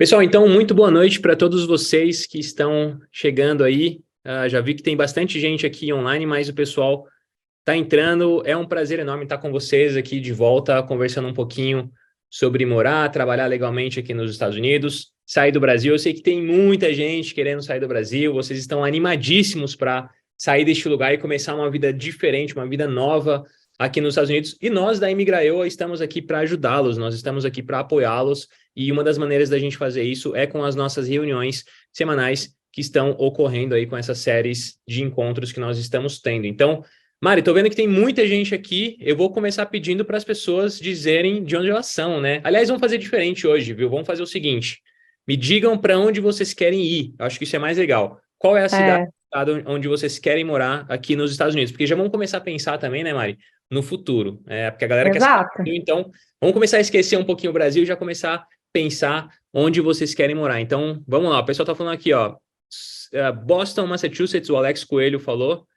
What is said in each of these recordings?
Pessoal, então, muito boa noite para todos vocês que estão chegando aí. Já vi que tem bastante gente aqui online, mas o pessoal está entrando. É um prazer enorme estar com vocês aqui de volta, conversando um pouquinho sobre morar, trabalhar legalmente aqui nos Estados Unidos, sair do Brasil. Eu sei que tem muita gente querendo sair do Brasil, vocês estão animadíssimos para sair deste lugar e começar uma vida diferente, uma vida nova aqui nos Estados Unidos. E nós da Imigraeoa estamos aqui para ajudá-los, nós estamos aqui para apoiá-los. E uma das maneiras da gente fazer isso é com as nossas reuniões semanais que estão ocorrendo aí com essas séries de encontros que nós estamos tendo. Então, Mari, tô vendo que tem muita gente aqui. Eu vou começar pedindo para as pessoas dizerem de onde elas são, né? Aliás, vamos fazer diferente hoje, viu? Vamos fazer o seguinte: me digam para onde vocês querem ir. Eu acho que isso é mais legal. Qual é a cidade, É, estado onde vocês querem morar aqui nos Estados Unidos? Porque já vamos começar a pensar também, né, Mari, no futuro. Porque a galera quer sair do exato. Brasil, então vamos começar a esquecer um pouquinho o Brasil e já começar a pensar onde vocês querem morar. Então, vamos lá. O pessoal tá falando aqui, ó. Boston, Massachusetts, o Alex Coelho falou.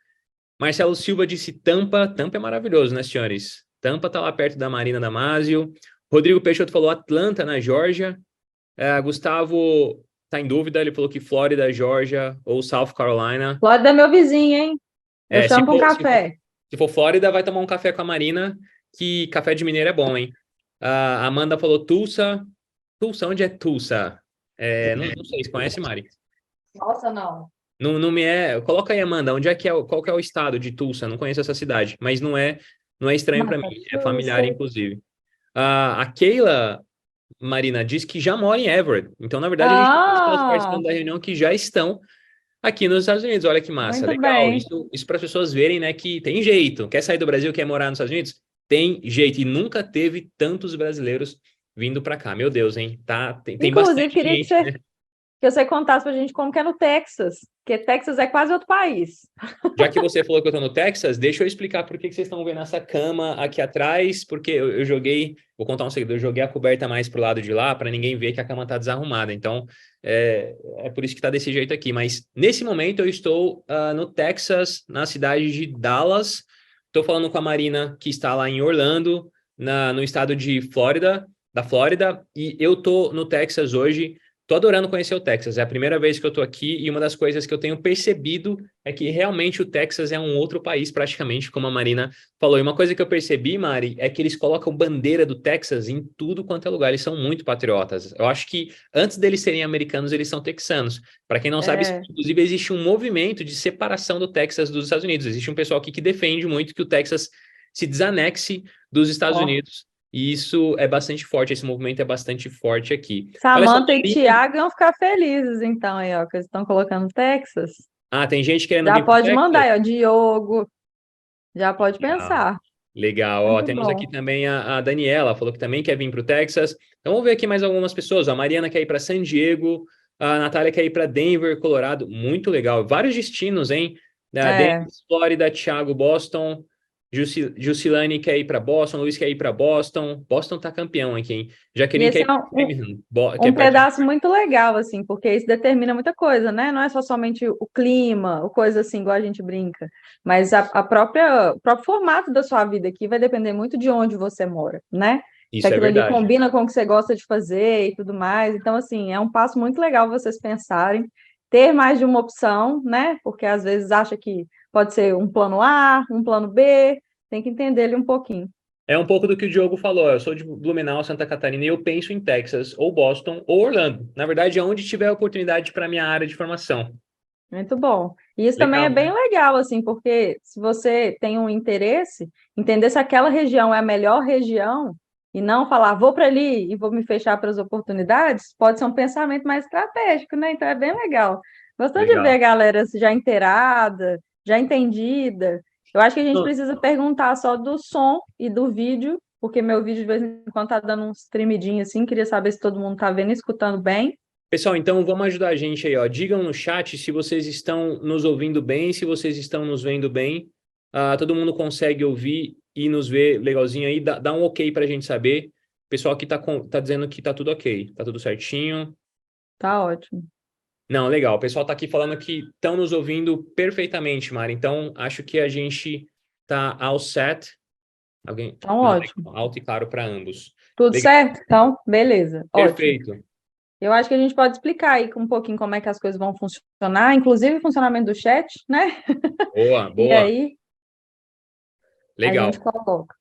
Marcelo Silva disse Tampa. Tampa é maravilhoso, né, senhores? Tampa tá lá perto da Marina Damasio. Rodrigo Peixoto falou Atlanta, na Geórgia. Gustavo tá em dúvida, ele falou que Flórida, Geórgia ou South Carolina. Flórida é meu vizinho, hein? Eu Se chamo para um for, se for, café. se for Flórida, vai tomar um café com a Marina, que café de mineiro é bom, hein? A Amanda falou Tulsa. Tulsa, onde é Tulsa? Não sei, você conhece, Mari? Nossa, não. Não, não me é. Coloca aí, Amanda, onde é que é, qual que é o estado de Tulsa? Não conheço essa cidade, mas não é estranho para mim, é familiar, Massachusetts. inclusive. A Keila, Marina, diz que já mora em Everett. Então, na verdade, a gente tem pessoas Ah, participando da reunião que já estão aqui nos Estados Unidos. Olha que massa, muito legal. bem. Isso para as pessoas verem, né, que tem jeito. Quer sair do Brasil, quer morar nos Estados Unidos? Tem jeito. E nunca teve tantos brasileiros vindo para cá. Meu Deus, hein? Tem Inclusive, bastante queria gente, né? que você contasse pra gente como que é no Texas, porque Texas é quase outro país. Já que você falou que eu tô no Texas, deixa eu explicar por que vocês estão vendo essa cama aqui atrás, porque eu joguei, vou contar um segredo, eu joguei a coberta mais pro lado de lá para ninguém ver que a cama tá desarrumada. Então, é por isso que tá desse jeito aqui. Mas nesse momento eu estou no Texas, na cidade de Dallas. Estou falando com a Marina, que está lá em Orlando, no estado de Flórida, da Flórida, e eu tô no Texas hoje. Tô adorando conhecer o Texas. É a primeira vez que eu tô aqui e uma das coisas que eu tenho percebido é que realmente o Texas é um outro país, praticamente, como a Marina falou. E uma coisa que eu percebi, Mari, é que eles colocam bandeira do Texas em tudo quanto é lugar. Eles são muito patriotas. Eu acho que antes deles serem americanos, eles são texanos. Para quem não sabe, É, inclusive, existe um movimento de separação do Texas dos Estados Unidos. Existe um pessoal aqui que defende muito que o Texas se desanexe dos Estados ó. Unidos. E isso é bastante forte, esse movimento é bastante forte aqui. Olha só, Samantha e Marina. Tiago vão ficar felizes, então, aí, ó, que eles estão colocando Texas. Tem gente querendo Já vir para o pode mandar, Texas? aí, ó, Diogo, já pode Legal. pensar. Legal. Ó, Muito temos aqui bom. também a Daniela, falou que também quer vir para o Texas. Então vamos ver aqui mais algumas pessoas. A Mariana quer ir para San Diego, a Natália quer ir para Denver, Colorado. Muito legal. Vários destinos, hein? É. Denis, Flórida, Thiago, Boston. Jusilane quer ir para Boston, Luiz quer ir para Boston. Boston tá campeão aqui, hein? E Jaqueline quer esse ir é para Birmingham, que é um perto de... pedaço muito legal, assim, porque isso determina muita coisa, né? Não é só somente o clima, o coisa assim, igual a gente brinca, mas o próprio formato da sua vida aqui vai depender muito de onde você mora, né? Se Isso é aquilo ali verdade. combina com o que você gosta de fazer e tudo mais. Então, assim, é um passo muito legal vocês pensarem, ter mais de uma opção, né? Porque às vezes acha que pode ser um plano A, um plano B, tem que entender ele um pouquinho. É um pouco do que o Diogo falou. Eu sou de Blumenau, Santa Catarina, e eu penso em Texas, ou Boston, ou Orlando. Na verdade, é onde tiver oportunidade para minha área de formação. Muito bom. E isso também é Legal, bem né? legal, assim, porque se você tem um interesse, entender se aquela região é a melhor região e não falar, vou para ali e vou me fechar para as oportunidades, pode ser um pensamento mais estratégico, né? Então é bem legal. Gostou de ver a Legal. galera já inteirada, já entendida. Eu acho que a gente Bom, precisa perguntar só do som e do vídeo, porque meu vídeo de vez em quando tá dando uns tremidinhos assim, queria saber se todo mundo tá vendo e escutando bem. pessoal, então vamos ajudar a gente aí, ó. Digam no chat se vocês estão nos ouvindo bem, se vocês estão nos vendo bem. Todo mundo consegue ouvir e nos ver legalzinho aí. Dá um ok para a gente saber. O pessoal aqui tá dizendo que tá tudo ok, tá tudo certinho. Tá ótimo. Não, legal. O pessoal está aqui falando que estão nos ouvindo perfeitamente, Mari. Então, acho que a gente tá all set. Alguém? Então, Não, ótimo. legal. Alto e claro para ambos. Tudo Legal. certo? Então, beleza. Ótimo. Perfeito. Eu acho que a gente pode explicar aí um pouquinho como é que as coisas vão funcionar, inclusive o funcionamento do chat, né? Boa, E boa. aí a gente Legal. coloca.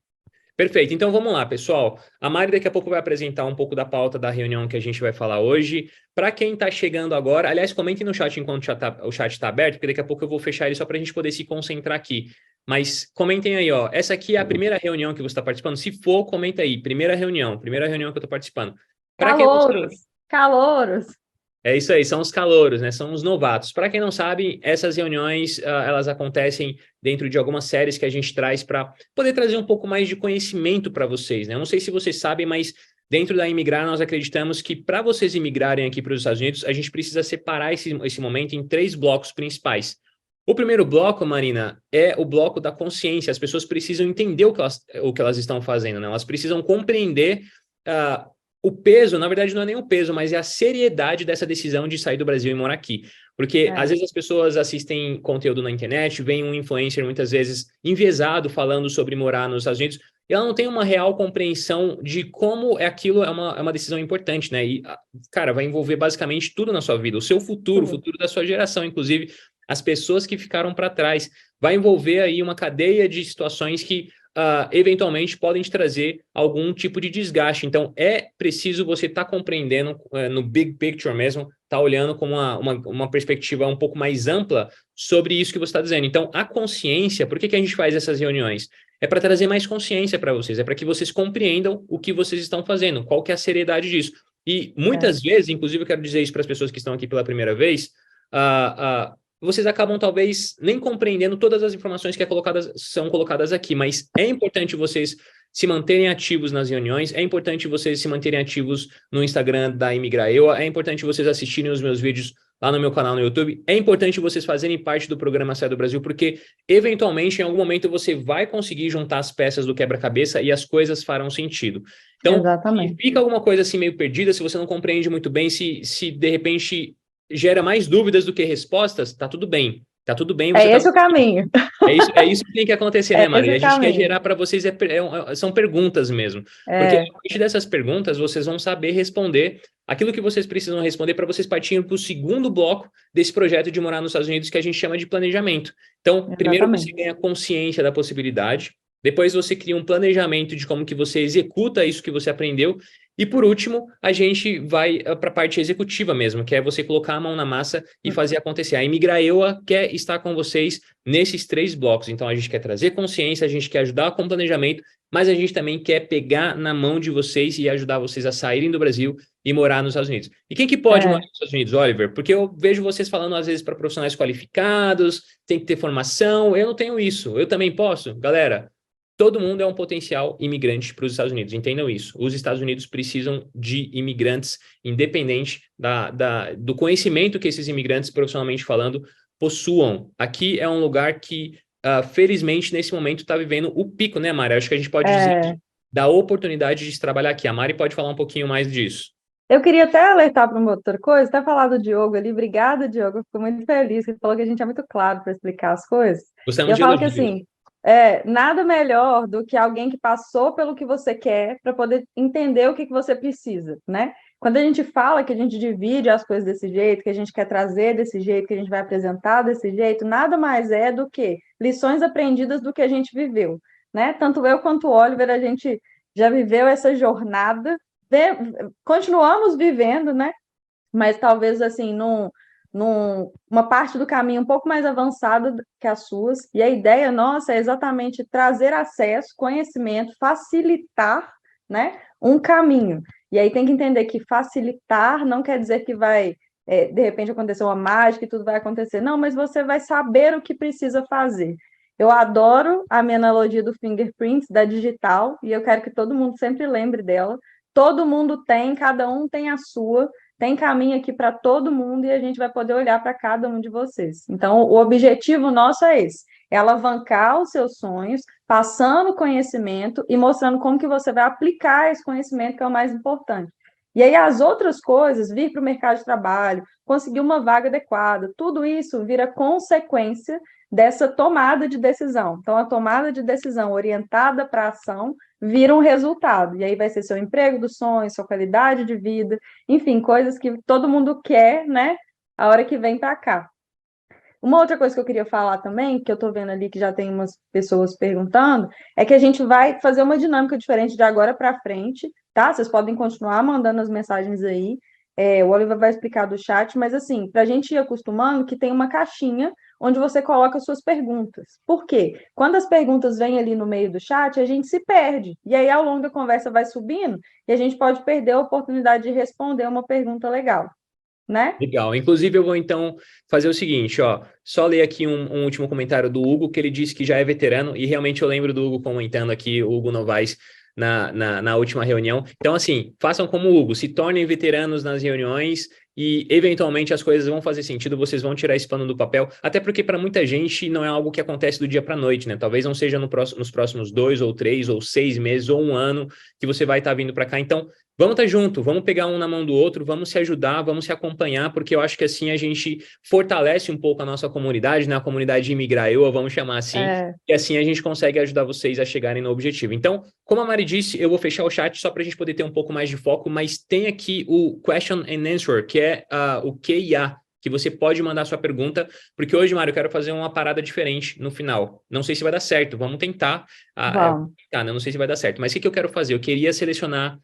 Perfeito. Então vamos lá, pessoal. A Mari daqui a pouco vai apresentar um pouco da pauta da reunião que a gente vai falar hoje. Para quem está chegando agora, aliás, comentem no chat enquanto o chat está aberto, porque daqui a pouco eu vou fechar ele só para a gente poder se concentrar aqui. Mas comentem aí, ó. Essa aqui é a primeira reunião que você está participando. Se for, comenta aí. Primeira reunião que eu estou participando. Para quem não sabe, Calouros, calouros. é isso aí, são os calouros, né? São os novatos. Para quem não sabe, essas reuniões, elas acontecem dentro de algumas séries que a gente traz para poder trazer um pouco mais de conhecimento para vocês, né? Eu não sei se vocês sabem, mas dentro da Imigrar, nós acreditamos que para vocês imigrarem aqui para os Estados Unidos, a gente precisa separar esse momento em 3 blocos principais. O primeiro bloco, Marina, é o bloco da consciência. As pessoas precisam entender o que elas estão fazendo, né? Elas precisam compreender uh, o peso, na verdade, não é nem o peso, mas é a seriedade dessa decisão de sair do Brasil e morar aqui. Porque às vezes as pessoas assistem conteúdo na internet, vem um influencer muitas vezes enviesado falando sobre morar nos Estados Unidos, e ela não tem uma real compreensão de como aquilo é uma decisão importante, né? E, cara, vai envolver basicamente tudo na sua vida, o seu futuro, o futuro da sua geração, inclusive as pessoas que ficaram para trás. Vai envolver aí uma cadeia de situações que eventualmente podem te trazer algum tipo de desgaste. Então, é preciso você estar compreendendo no big picture mesmo, estar olhando com uma perspectiva um pouco mais ampla sobre isso que você está dizendo. Então, a consciência, por que a gente faz essas reuniões? É para trazer mais consciência para vocês, é para que vocês compreendam o que vocês estão fazendo, qual que é a seriedade disso. E muitas vezes, inclusive eu quero dizer isso para as pessoas que estão aqui pela primeira vez, vocês acabam talvez nem compreendendo todas as informações que são colocadas aqui, mas é importante vocês se manterem ativos nas reuniões, é importante vocês se manterem ativos no Instagram da Imigraeua, é importante vocês assistirem os meus vídeos lá no meu canal no YouTube, é importante vocês fazerem parte do programa Sai do Brasil, porque eventualmente, em algum momento, você vai conseguir juntar as peças do quebra-cabeça e as coisas farão sentido. Então, se Exatamente. fica alguma coisa assim meio perdida, se você não compreende muito bem, se de repente gera mais dúvidas do que respostas, tá tudo bem. Tá tudo bem, você É tá. esse o caminho. É isso que tem que acontecer, É né, esse Maria? o A gente quer caminho. gerar para vocês, são perguntas mesmo. Porque a É, partir dessas perguntas, vocês vão saber responder aquilo que vocês precisam responder para vocês partirem para o segundo bloco desse projeto de morar nos Estados Unidos, que a gente chama de planejamento. Então, primeiro você exatamente. ganha consciência da possibilidade, depois você cria um planejamento de como que você executa isso que você aprendeu, e por último, a gente vai para a parte executiva mesmo, que é você colocar a mão na massa e fazer acontecer. A Imigraeua quer estar com vocês nesses 3 blocos. Então, a gente quer trazer consciência, a gente quer ajudar com o planejamento, mas a gente também quer pegar na mão de vocês e ajudar vocês a saírem do Brasil e morar nos Estados Unidos. E quem que pode morar É, nos Estados Unidos, Oliver? Porque eu vejo vocês falando às vezes para profissionais qualificados, tem que ter formação. Eu não tenho isso. Eu também posso? Galera, todo mundo é um potencial imigrante para os Estados Unidos, entendam isso. Os Estados Unidos precisam de imigrantes, independente do conhecimento que esses imigrantes, profissionalmente falando, possuam. Aqui é um lugar que, felizmente, nesse momento está vivendo o pico, né, Mari? Acho que a gente pode dizer é, que da oportunidade de se trabalhar aqui. A Mari pode falar um pouquinho mais disso. eu queria até alertar para uma outra coisa, até falar do Diogo ali. Obrigada, Diogo. Eu fico muito feliz. Ele falou que a gente é muito claro para explicar as coisas. E Gostamos eu de falo que elogios. assim, nada melhor do que alguém que passou pelo que você quer para poder entender o que você precisa, né? Quando a gente fala que a gente divide as coisas desse jeito, que a gente quer trazer desse jeito, que a gente vai apresentar desse jeito, nada mais é do que lições aprendidas do que a gente viveu, né? Tanto eu quanto o Oliver, a gente já viveu essa jornada, continuamos vivendo, né? Mas talvez assim, uma parte do caminho um pouco mais avançada que as suas, e a ideia nossa é exatamente trazer acesso, conhecimento, facilitar, né, um caminho. E aí tem que entender que facilitar não quer dizer que vai, de repente, acontecer uma mágica e tudo vai acontecer. Não, mas você vai saber o que precisa fazer. Eu adoro a minha analogia do fingerprints, da digital, e eu quero que todo mundo sempre lembre dela. Todo mundo tem, cada um tem a sua, tem caminho aqui para todo mundo e a gente vai poder olhar para cada um de vocês. Então, o objetivo nosso é esse, é alavancar os seus sonhos, passando conhecimento e mostrando como que você vai aplicar esse conhecimento, que é o mais importante. E aí as outras coisas, vir para o mercado de trabalho, conseguir uma vaga adequada, tudo isso vira consequência dessa tomada de decisão. Então, a tomada de decisão orientada para a ação vira um resultado. E aí vai ser seu emprego dos sonhos, sua qualidade de vida, enfim, coisas que todo mundo quer, né? A hora que vem para cá. Uma outra coisa que eu queria falar também, que eu estou vendo ali que já tem umas pessoas perguntando, é que a gente vai fazer uma dinâmica diferente de agora para frente, tá? Vocês podem continuar mandando as mensagens aí. O Oliver vai explicar do chat, mas assim, para a gente ir acostumando que tem uma caixinha onde você coloca suas perguntas. Por quê? Quando as perguntas vêm ali no meio do chat, a gente se perde. E aí, ao longo da conversa, vai subindo e a gente pode perder a oportunidade de responder uma pergunta legal, né? Legal. Inclusive, eu vou então fazer o seguinte, ó. Só ler aqui um último comentário do Hugo, que ele disse que já é veterano, e realmente eu lembro do Hugo comentando aqui, o Hugo Novaes, na última reunião. Então, assim, façam como o Hugo, se tornem veteranos nas reuniões e, eventualmente, as coisas vão fazer sentido, vocês vão tirar esse pano do papel, até porque, para muita gente, não é algo que acontece do dia para a noite, né? Talvez não seja nos próximos 2 ou 3 ou 6 meses ou um ano que você vai estar vindo para cá. Então, vamos estar junto, vamos pegar um na mão do outro, vamos se ajudar, vamos se acompanhar, porque eu acho que assim a gente fortalece um pouco a nossa comunidade, né? A comunidade Imigraeua, vamos chamar assim, e assim a gente consegue ajudar vocês a chegarem no objetivo. Então, como a Mari disse, eu vou fechar o chat só para a gente poder ter um pouco mais de foco, mas tem aqui o Question and Answer, que é o QIA, que você pode mandar sua pergunta, porque hoje, Mário, eu quero fazer uma parada diferente no final. Não sei se vai dar certo, vamos tentar. Né? Não sei se vai dar certo, mas o que eu quero fazer? Eu queria selecionar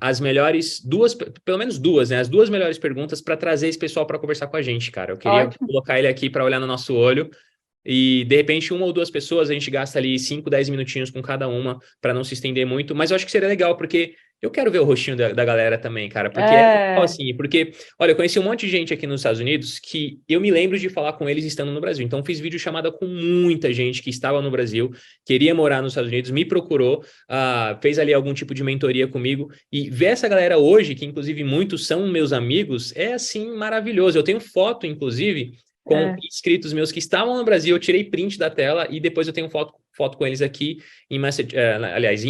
as melhores duas, pelo menos duas, né? As duas melhores perguntas para trazer esse pessoal para conversar com a gente, cara. Eu queria colocar ele aqui para olhar no nosso olho e, de repente, uma ou duas pessoas, a gente gasta ali 5, 10 minutinhos com cada uma para não se estender muito, mas eu acho que seria legal, porque eu quero ver o rostinho da galera também, cara, porque é legal assim, porque, olha, eu conheci um monte de gente aqui nos Estados Unidos que eu me lembro de falar com eles estando no Brasil, então fiz videochamada com muita gente que estava no Brasil, queria morar nos Estados Unidos, me procurou, fez ali algum tipo de mentoria comigo, e ver essa galera hoje, que inclusive muitos são meus amigos, é assim maravilhoso. Eu tenho foto, inclusive, com inscritos meus que estavam no Brasil, eu tirei print da tela e depois eu tenho foto com eles aqui em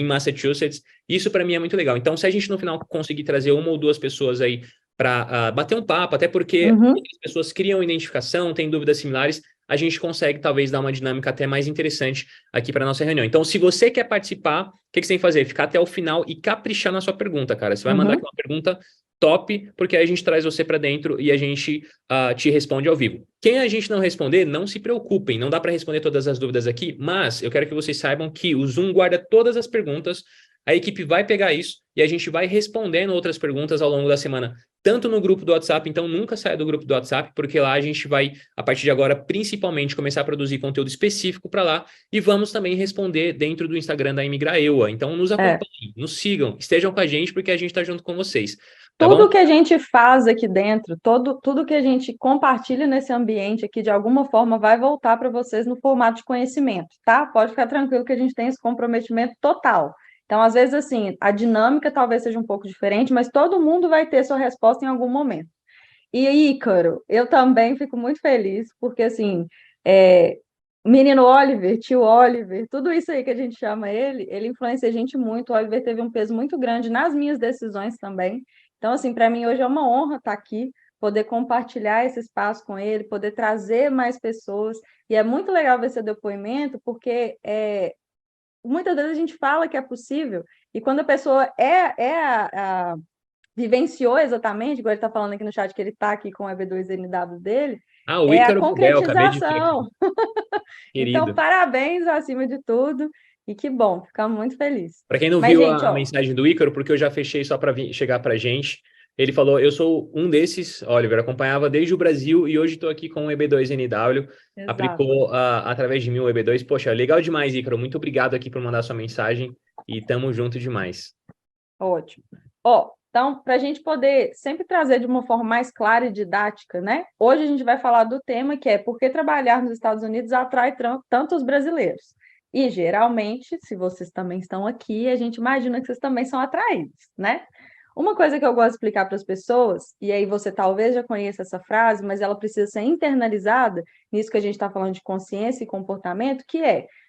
Massachusetts. Isso para mim é muito legal. Então, se a gente no final conseguir trazer uma ou duas pessoas aí para bater um papo, até porque as pessoas criam identificação, têm dúvidas similares, a gente consegue talvez dar uma dinâmica até mais interessante aqui para nossa reunião. Então, se você quer participar, o que você tem que fazer? Ficar até o final e caprichar na sua pergunta, cara. Você vai mandar aqui uma pergunta top, porque aí a gente traz você para dentro e a gente te responde ao vivo. Quem a gente não responder, não se preocupem, não dá para responder todas as dúvidas aqui, mas eu quero que vocês saibam que o Zoom guarda todas as perguntas, a equipe vai pegar isso e a gente vai respondendo outras perguntas ao longo da semana, tanto no grupo do WhatsApp, então nunca saia do grupo do WhatsApp, porque lá a gente vai, a partir de agora, principalmente começar a produzir conteúdo específico para lá e vamos também responder dentro do Instagram da Imigraeua. Então nos acompanhem, nos sigam, estejam com a gente, porque a gente está junto com vocês. Tudo que a gente faz aqui dentro, tudo que a gente compartilha nesse ambiente aqui, de alguma forma, vai voltar para vocês no formato de conhecimento, tá? Pode ficar tranquilo que a gente tem esse comprometimento total. Então, às vezes, assim, a dinâmica talvez seja um pouco diferente, mas todo mundo vai ter sua resposta em algum momento. E aí, Ícaro, eu também fico muito feliz, porque, assim, menino Oliver, tio Oliver, tudo isso aí que a gente chama ele influencia a gente muito. O Oliver teve um peso muito grande nas minhas decisões também. Então, assim, para mim hoje é uma honra estar aqui, poder compartilhar esse espaço com ele, poder trazer mais pessoas. E é muito legal ver seu depoimento, porque muitas vezes a gente fala que é possível, e quando a pessoa vivenciou exatamente, igual ele está falando aqui no chat, que ele está aqui com o EB2NW dele, o é a Ícaro Bel, acabei de ver. concretização. Então, parabéns acima de tudo. E que bom, ficamos muito felizes. Para quem não viu a mensagem do Ícaro, porque eu já fechei só para chegar para a gente, ele falou, eu sou um desses, Oliver, acompanhava desde o Brasil e hoje estou aqui com o EB2NW, aplicou através de mim o EB2. Poxa, legal demais, Ícaro, muito obrigado aqui por mandar sua mensagem e tamo junto demais. Ótimo. Então, para a gente poder sempre trazer de uma forma mais clara e didática, né? Hoje a gente vai falar do tema que é por que trabalhar nos Estados Unidos atrai tantos brasileiros. E, geralmente, se vocês também estão aqui, a gente imagina que vocês também são atraídos, né? Uma coisa que eu gosto de explicar para as pessoas, e aí você talvez já conheça essa frase, mas ela precisa ser internalizada, nisso que a gente está falando de consciência e comportamento, que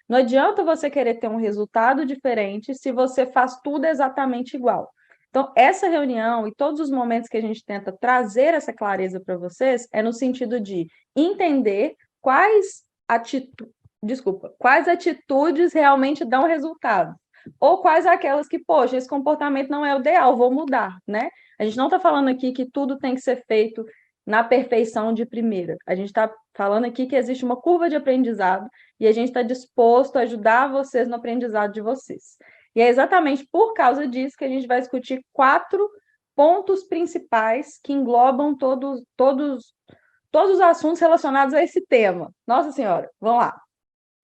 não adianta você querer ter um resultado diferente se você faz tudo exatamente igual. Então, essa reunião e todos os momentos que a gente tenta trazer essa clareza para vocês é no sentido de entender quais quais atitudes realmente dão resultado? Ou quais aquelas que, poxa, esse comportamento não é o ideal, vou mudar, né? A gente não está falando aqui que tudo tem que ser feito na perfeição de primeira. A gente está falando aqui que existe uma curva de aprendizado e a gente está disposto a ajudar vocês no aprendizado de vocês. E é exatamente por causa disso que a gente vai discutir 4 pontos principais que englobam todos os assuntos relacionados a esse tema. Nossa Senhora, vamos lá.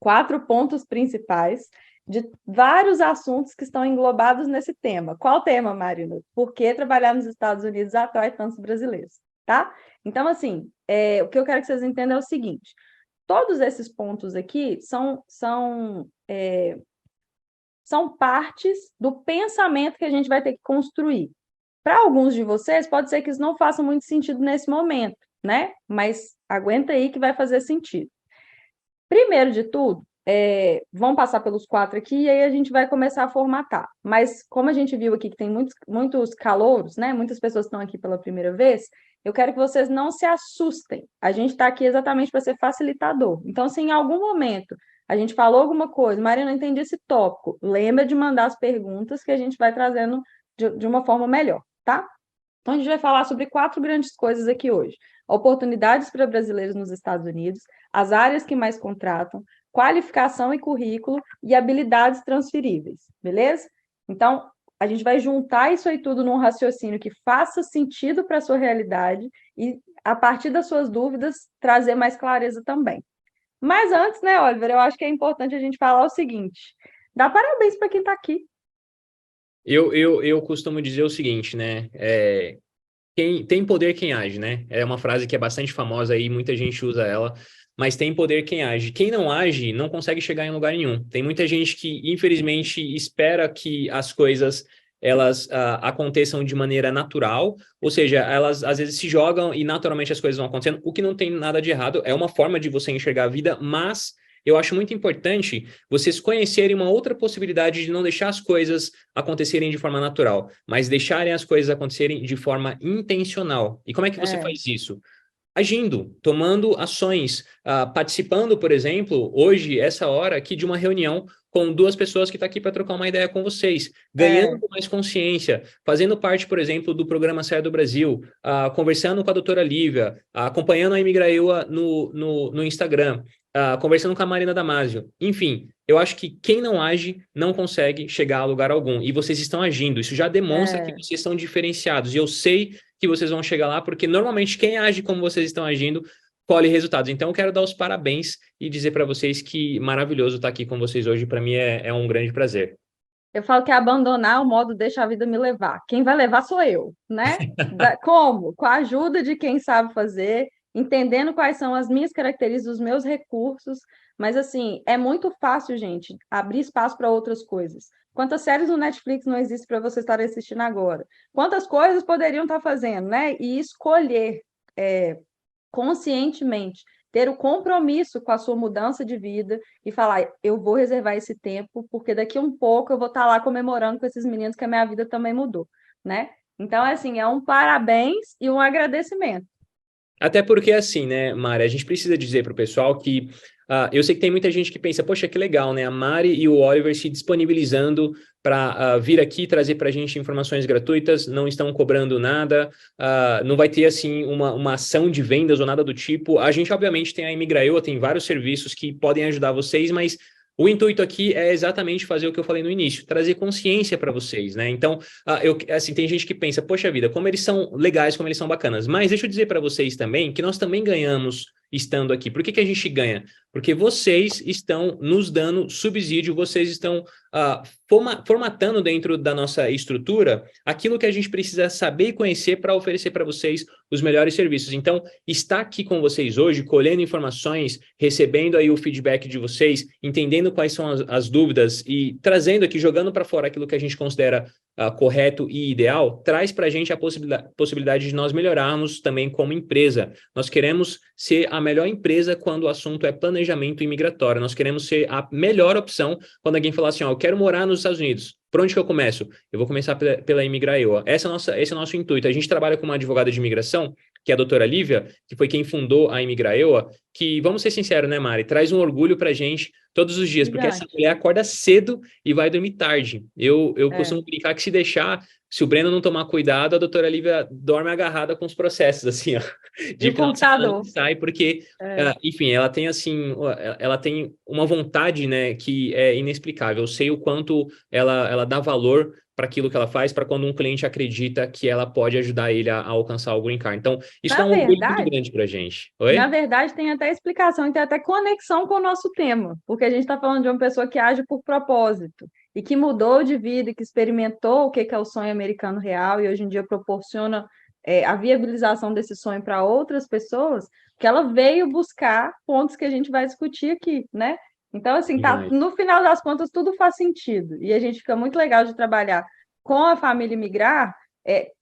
4 pontos principais de vários assuntos que estão englobados nesse tema. Qual tema, Marina? Por que trabalhar nos Estados Unidos atrai tantos brasileiros, tá? Então, assim, o que eu quero que vocês entendam é o seguinte, todos esses pontos aqui são partes do pensamento que a gente vai ter que construir. Para alguns de vocês, pode ser que isso não faça muito sentido nesse momento, né? Mas aguenta aí que vai fazer sentido. Primeiro de tudo, vamos passar pelos 4 aqui e aí a gente vai começar a formatar. Mas como a gente viu aqui que tem muitos calouros, né? Muitas pessoas estão aqui pela primeira vez, eu quero que vocês não se assustem. A gente está aqui exatamente para ser facilitador. Então, se em algum momento a gente falou alguma coisa, Maria, não entendi esse tópico, lembra de mandar as perguntas que a gente vai trazendo de uma forma melhor, tá? Então, a gente vai falar sobre 4 grandes coisas aqui hoje. Oportunidades para brasileiros nos Estados Unidos, as áreas que mais contratam, qualificação e currículo e habilidades transferíveis, beleza? Então, a gente vai juntar isso aí tudo num raciocínio que faça sentido para a sua realidade e, a partir das suas dúvidas, trazer mais clareza também. Mas antes, né, Oliver, eu acho que é importante a gente falar o seguinte, dá parabéns para quem está aqui. Eu costumo dizer o seguinte, né? Quem tem poder quem age, né? É uma frase que é bastante famosa aí, muita gente usa ela, mas tem poder quem age. Quem não age não consegue chegar em lugar nenhum. Tem muita gente que, infelizmente, espera que as coisas elas aconteçam de maneira natural, ou seja, elas às vezes se jogam e naturalmente as coisas vão acontecendo, o que não tem nada de errado, é uma forma de você enxergar a vida, mas eu acho muito importante vocês conhecerem uma outra possibilidade de não deixar as coisas acontecerem de forma natural, mas deixarem as coisas acontecerem de forma intencional. E como é que você faz isso? Agindo, tomando ações, participando, por exemplo, hoje, essa hora aqui de uma reunião com 2 pessoas que estão aqui para trocar uma ideia com vocês, ganhando mais consciência, fazendo parte, por exemplo, do programa Saia do Brasil, conversando com a doutora Lívia, acompanhando a Imigraeua no Instagram, conversando com a Marina Damasio. Enfim, eu acho que quem não age não consegue chegar a lugar algum. E vocês estão agindo. Isso já demonstra que vocês são diferenciados. E eu sei que vocês vão chegar lá, porque normalmente quem age como vocês estão agindo colhe resultados. Então, eu quero dar os parabéns e dizer para vocês que maravilhoso estar aqui com vocês hoje. Para mim é um grande prazer. Eu falo que abandonar o modo deixa a vida me levar. Quem vai levar sou eu, né? Como? Com a ajuda de quem sabe fazer, entendendo quais são as minhas características, os meus recursos. Mas, assim, é muito fácil, gente, abrir espaço para outras coisas. Quantas séries no Netflix não existem para você estar assistindo agora? Quantas coisas poderiam estar fazendo, né? E escolher conscientemente, ter o compromisso com a sua mudança de vida e falar, eu vou reservar esse tempo, porque daqui a um pouco eu vou estar lá comemorando com esses meninos que a minha vida também mudou, né? Então, assim, é um parabéns e um agradecimento. Até porque, assim, né, Mari, a gente precisa dizer para o pessoal que eu sei que tem muita gente que pensa, poxa, que legal, né? A Mari e o Oliver se disponibilizando para vir aqui trazer para a gente informações gratuitas, não estão cobrando nada, não vai ter, assim, uma ação de vendas ou nada do tipo. A gente, obviamente, tem a Imigraeua, tem vários serviços que podem ajudar vocês, mas o intuito aqui é exatamente fazer o que eu falei no início, trazer consciência para vocês, né? Então, assim, tem gente que pensa, poxa vida, como eles são legais, como eles são bacanas. Mas deixa eu dizer para vocês também que nós também ganhamos estando aqui. Por que a gente ganha? Porque vocês estão nos dando subsídio, vocês estão formatando dentro da nossa estrutura aquilo que a gente precisa saber e conhecer para oferecer para vocês os melhores serviços. Então, estar aqui com vocês hoje, colhendo informações, recebendo aí o feedback de vocês, entendendo quais são as dúvidas e trazendo aqui, jogando para fora aquilo que a gente considera correto e ideal, traz para a gente a possibilidade de nós melhorarmos também como empresa. Nós queremos ser a melhor empresa quando o assunto é planejamento imigratório. Nós queremos ser a melhor opção quando alguém falar assim, eu quero morar nos Estados Unidos. Por onde que eu começo? Eu vou começar pela Imigraeua. Esse é o nosso intuito. A gente trabalha com uma advogada de imigração que é a doutora Lívia, que foi quem fundou a Imigraeua, que, vamos ser sinceros, né, Mari, traz um orgulho pra gente todos os dias, porque essa mulher acorda cedo e vai dormir tarde. Eu costumo brincar que se deixar, se o Breno não tomar cuidado, a doutora Lívia dorme agarrada com os processos, assim, ó, E de o computador. sai, porque, enfim, ela tem, assim, ela tem uma vontade, né, que é inexplicável. Eu sei o quanto ela dá valor para aquilo que ela faz, para quando um cliente acredita que ela pode ajudar ele a alcançar o Green Card. Então, isso dá Na um orgulho muito verdade, grande para a gente. Na Oi? verdade, tem até explicação e tem até conexão com o nosso tema, porque a gente está falando de uma pessoa que age por propósito e que mudou de vida, e que experimentou o que é o sonho americano real e hoje em dia proporciona a viabilização desse sonho para outras pessoas, que ela veio buscar pontos que a gente vai discutir aqui, né? Então, assim, tá, Demais. no final das contas, tudo faz sentido e a gente fica muito legal de trabalhar com a família Migrar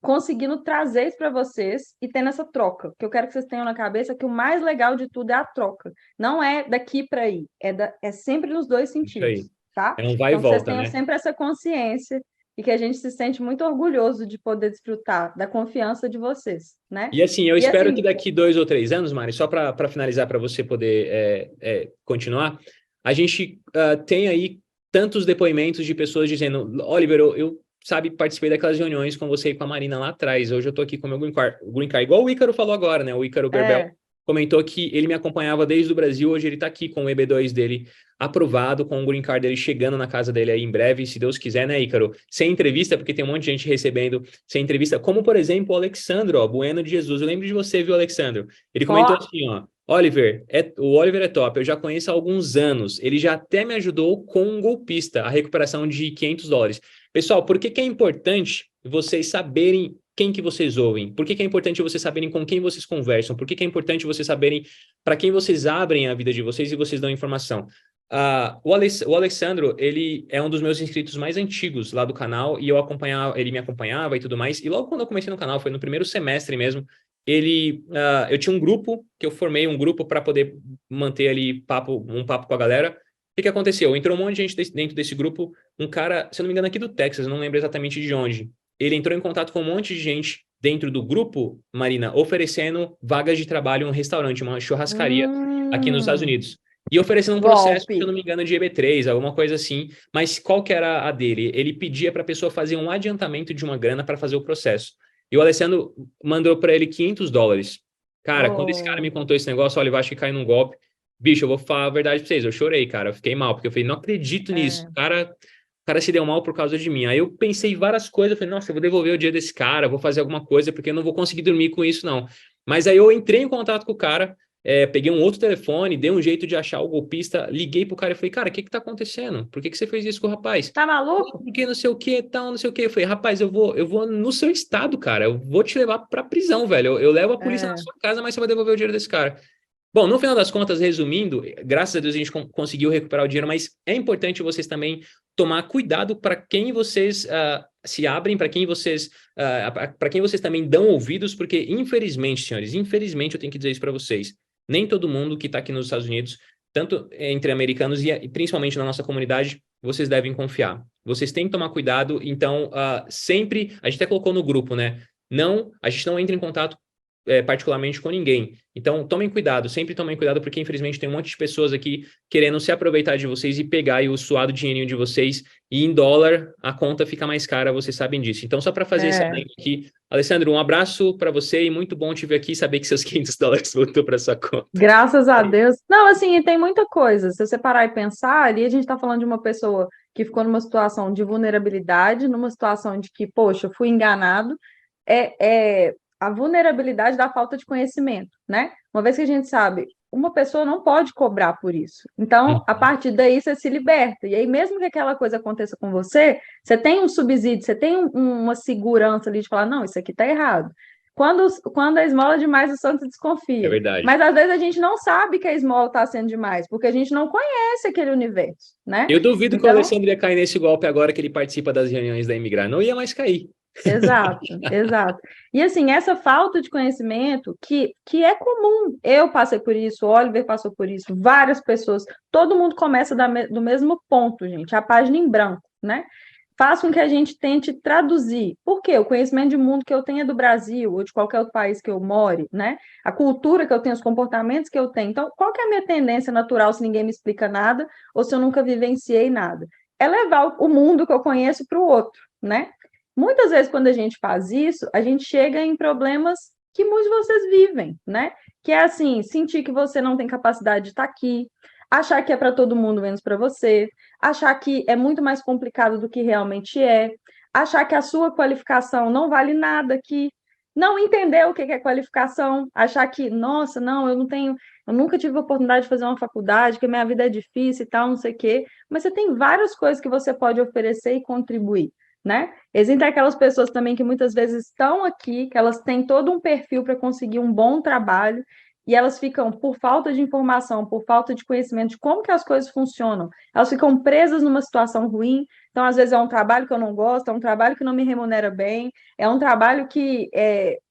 conseguindo trazer isso para vocês e tendo essa troca. O que eu quero que vocês tenham na cabeça é que o mais legal de tudo é a troca. Não é daqui para aí, é sempre nos dois Isso aí. sentidos, tá? É um vai e Então, que vocês volta, tenham né? sempre essa consciência e que a gente se sente muito orgulhoso de poder desfrutar da confiança de vocês, né? E assim, eu E espero que assim, daqui 2 ou 3 anos, Mari, só para finalizar, para você poder continuar, a gente tem aí tantos depoimentos de pessoas dizendo, Oliver, eu sabe, participei daquelas reuniões com você e com a Marina lá atrás, hoje eu tô aqui com o meu Green Card, igual o Ícaro falou agora, né? O Ícaro Berbel é, comentou que ele me acompanhava desde o Brasil, hoje ele tá aqui com o EB2 dele aprovado, com o Green Card dele chegando na casa dele aí em breve, se Deus quiser, né, Ícaro? Sem entrevista, porque tem um monte de gente recebendo sem entrevista, como por exemplo o Alexandro, ó, Bueno de Jesus. Eu lembro de você, viu, Alexandro? Ele comentou ó, assim, ó, Oliver, o Oliver é top, eu já conheço há alguns anos, ele já até me ajudou com um golpista, a recuperação de US$ 500. Pessoal, por que que é importante vocês saberem quem que vocês ouvem? Por que que é importante vocês saberem com quem vocês conversam? Por que que é importante vocês saberem para quem vocês abrem a vida de vocês e vocês dão informação? O Alessandro, ele é um dos meus inscritos mais antigos lá do canal e ele me acompanhava e tudo mais. E logo quando eu comecei no canal, foi no primeiro semestre mesmo, eu tinha um grupo, que eu formei um grupo para poder manter ali um papo com a galera. O que que aconteceu? Entrou um monte de gente dentro desse grupo, um cara, se eu não me engano, aqui do Texas, não lembro exatamente de onde. Ele entrou em contato com um monte de gente dentro do grupo, Marina, oferecendo vagas de trabalho em um restaurante, uma churrascaria aqui nos Estados hum, Unidos. E oferecendo um processo, se eu golpe. não me engano, de EB3, alguma coisa assim. Mas qual que era a dele? Ele pedia para a pessoa fazer um adiantamento de uma grana para fazer o processo. E o Alessandro mandou para ele US$ 500. Cara, quando esse cara Oh, me contou esse negócio, olha, eu acho que caiu num golpe. Bicho, eu vou falar a verdade pra vocês, eu chorei, cara, eu fiquei mal, porque eu falei, não acredito nisso, é. o cara se deu mal por causa de mim. Aí eu pensei várias coisas, eu falei, nossa, eu vou devolver o dia desse cara, vou fazer alguma coisa, porque eu não vou conseguir dormir com isso, não. Mas aí eu entrei em contato com o cara, peguei um outro telefone, dei um jeito de achar o golpista, liguei pro cara e falei, cara, o que que tá acontecendo? Por que que você fez isso com o rapaz? Tá Não, maluco? porque não sei o que, tal, não sei o que. Eu falei, rapaz, eu vou no seu estado, cara, eu vou te levar pra prisão, velho. Eu levo a polícia na É, sua casa, mas você vai devolver o dinheiro desse cara. Bom, no final das contas, resumindo, graças a Deus a gente conseguiu recuperar o dinheiro, mas é importante vocês também tomar cuidado para quem vocês se abrem, para quem vocês também dão ouvidos, porque infelizmente, senhores, infelizmente eu tenho que dizer isso para vocês, nem todo mundo que está aqui nos Estados Unidos, tanto entre americanos e principalmente na nossa comunidade, vocês devem confiar. Vocês têm que tomar cuidado, então sempre, a gente até colocou no grupo, né? Não, a gente não entra em contato particularmente com ninguém. Então, tomem cuidado, sempre tomem cuidado, porque infelizmente tem um monte de pessoas aqui querendo se aproveitar de vocês e pegar aí o suado dinheirinho de vocês, e em dólar a conta fica mais cara, vocês sabem disso. Então, só para fazer esse é. adendo aqui, Alessandro, um abraço para você e muito bom te ver aqui e saber que seus US$ 500 voltou para sua conta. Graças a Deus. Não, assim, e tem muita coisa. Se você parar e pensar, ali a gente está falando de uma pessoa que ficou numa situação de vulnerabilidade, numa situação de que, poxa, eu fui enganado. É a vulnerabilidade da falta de conhecimento, né? Uma vez que a gente sabe, uma pessoa não pode cobrar por isso. Então, a Uhum. partir daí, você se liberta. E aí, mesmo que aquela coisa aconteça com você, você tem um subsídio, você tem uma segurança ali de falar, não, isso aqui está errado. Quando a esmola é demais, o santo É desconfia. verdade. Mas às vezes a gente não sabe que a esmola está sendo demais, porque a gente não conhece aquele universo, né? Eu duvido que o Então, Alessandro ia cair nesse golpe agora que ele participa das reuniões da Imigrar. Não ia mais cair. exato, exato. E assim, essa falta de conhecimento que é comum, eu passei por isso, o Oliver passou por isso, várias pessoas, todo mundo começa do mesmo ponto, gente, a página em branco, né? faz com que a gente tente traduzir. Por quê? O conhecimento de mundo que eu tenho é do Brasil ou de qualquer outro país que eu more, né? A cultura que eu tenho, os comportamentos que eu tenho. Então, qual que é a minha tendência natural se ninguém me explica nada ou se eu nunca vivenciei nada? É levar o mundo que eu conheço para o outro, né? Muitas vezes, quando a gente faz isso, a gente chega em problemas que muitos de vocês vivem, né? Que é assim, sentir que você não tem capacidade de estar aqui, achar que é para todo mundo menos para você, achar que é muito mais complicado do que realmente é, achar que a sua qualificação não vale nada aqui, não entender o que é qualificação, achar que, nossa, não, eu não tenho, eu nunca tive a oportunidade de fazer uma faculdade, que minha vida é difícil e tal, não sei o quê, mas você tem várias coisas que você pode oferecer e contribuir, né? Existem aquelas pessoas também que muitas vezes estão aqui, que elas têm todo um perfil para conseguir um bom trabalho, e elas ficam, por falta de informação, por falta de conhecimento de como que as coisas funcionam, elas ficam presas numa situação ruim. Então, às vezes, é um trabalho que eu não gosto, é um trabalho que não me remunera bem, é um trabalho que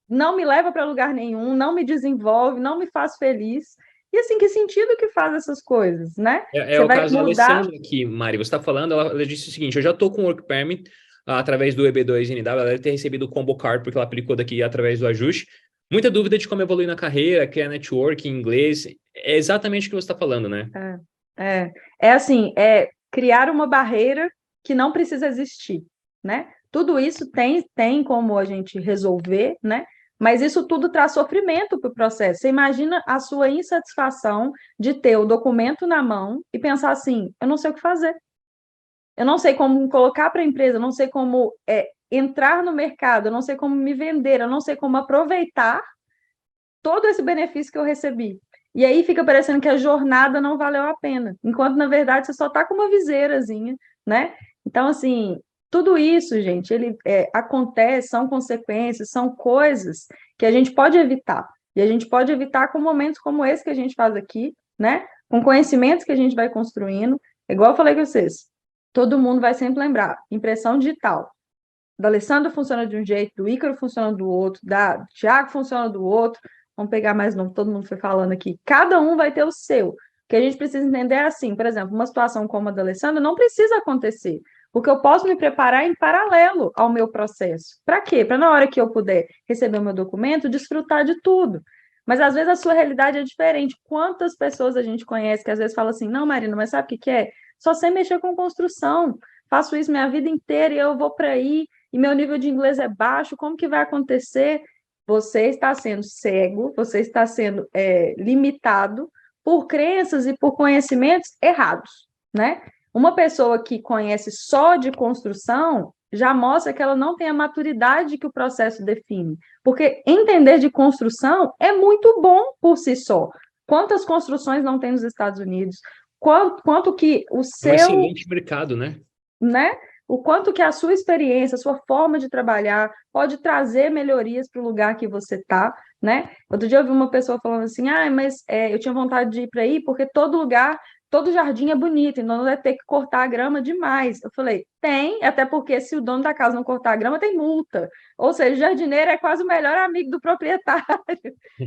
não me leva para lugar nenhum, não me desenvolve, não me faz feliz. E assim, que sentido que faz essas coisas, né? É Você o vai caso da mudar. Alessandra aqui, Mari. Você está falando, ela disse o seguinte: eu já estou com Work Permit através do EB2NW, ela deve ter recebido o Combo Card porque ela aplicou daqui através do ajuste. Muita dúvida de como evoluir na carreira, criar network em inglês. É exatamente o que você está falando, né? É assim, é criar uma barreira que não precisa existir, né? Tudo isso tem como a gente resolver, né? Mas isso tudo traz sofrimento para o processo. Você imagina a sua insatisfação de ter o documento na mão e pensar assim: eu não sei o que fazer, eu não sei como colocar para a empresa, eu não sei como entrar no mercado, eu não sei como me vender, eu não sei como aproveitar todo esse benefício que eu recebi. E aí fica parecendo que a jornada não valeu a pena, enquanto na verdade você só está com uma viseirazinha, né? Então, assim, tudo isso, gente, ele acontece, são consequências, são coisas que a gente pode evitar. E a gente pode evitar com momentos como esse que a gente faz aqui, né? Com conhecimentos que a gente vai construindo. Igual eu falei com vocês, todo mundo vai sempre lembrar: impressão digital. Da Alessandra funciona de um jeito, do Ícaro funciona do outro, da Thiago funciona do outro. Vamos pegar mais novo, todo mundo foi falando aqui. Cada um vai ter o seu. O que a gente precisa entender é assim, por exemplo, uma situação como a da Alessandra não precisa acontecer, porque eu posso me preparar em paralelo ao meu processo. Para quê? Para na hora que eu puder receber o meu documento, desfrutar de tudo. Mas às vezes a sua realidade é diferente. Quantas pessoas a gente conhece que às vezes falam assim: não, Marina, mas sabe o que que é? Só sei mexer com construção. Faço isso minha vida inteira e eu vou para aí e meu nível de inglês é baixo, como que vai acontecer? Você está sendo cego, você está sendo limitado por crenças e por conhecimentos errados, né? Uma pessoa que conhece só de construção já mostra que ela não tem a maturidade que o processo define, porque entender de construção é muito bom por si só. Quantas construções não tem nos Estados Unidos? Quanto que o É um seu, excelente mercado, né? né? O quanto que a sua experiência, a sua forma de trabalhar pode trazer melhorias para o lugar que você está, né? Outro dia eu vi uma pessoa falando assim: mas eu tinha vontade de ir para aí porque todo lugar, todo jardim é bonito, então não vai ter que cortar a grama demais. Eu falei: tem, até porque se o dono da casa não cortar a grama, tem multa. Ou seja, o jardineiro é quase o melhor amigo do proprietário,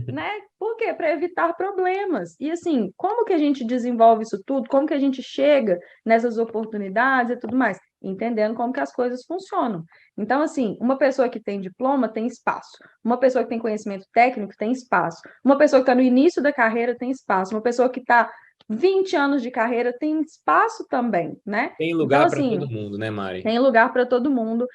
né? Por quê? Para evitar problemas. E assim, como que a gente desenvolve isso tudo? Como que a gente chega nessas oportunidades e tudo mais? Entendendo como que as coisas funcionam. Então, assim, uma pessoa que tem diploma tem espaço, uma pessoa que tem conhecimento técnico tem espaço, uma pessoa que está no início da carreira tem espaço, uma pessoa que está 20 anos de carreira tem espaço também, né? Tem Então, lugar para assim, todo mundo, né, Mari? tem lugar para todo mundo.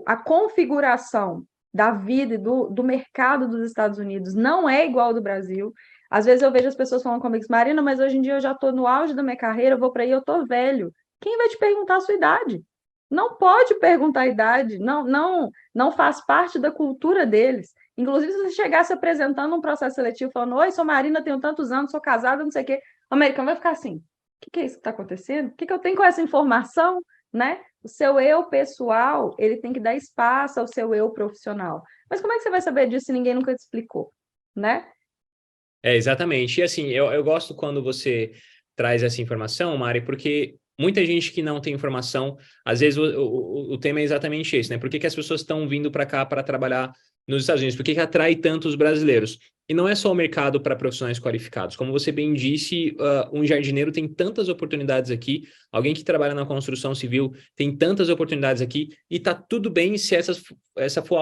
A configuração da vida e do mercado dos Estados Unidos não é igual ao do Brasil. Às vezes eu vejo as pessoas falando comigo: Marina, mas hoje em dia eu já estou no auge da minha carreira, eu vou para aí, eu estou velho. Quem vai te perguntar a sua idade? Não pode perguntar a idade, não faz parte da cultura deles. Inclusive, se você chegar se apresentando um processo seletivo, falando: oi, sou Marina, tenho tantos anos, sou casada, não sei o quê, o americano vai ficar assim: o que é isso que está acontecendo? O que eu tenho com essa informação? Né? O seu eu pessoal, ele tem que dar espaço ao seu eu profissional. Mas como é que você vai saber disso se ninguém nunca te explicou? Né? É, exatamente. E assim, eu gosto quando você traz essa informação, Mari, porque muita gente que não tem informação, às vezes o tema é exatamente esse, né? Por que que as pessoas estão vindo para cá para trabalhar nos Estados Unidos? Por que que atrai tantos brasileiros? E não é só o mercado para profissionais qualificados. Como você bem disse, um jardineiro tem tantas oportunidades aqui, alguém que trabalha na construção civil tem tantas oportunidades aqui, e tá tudo bem se essa for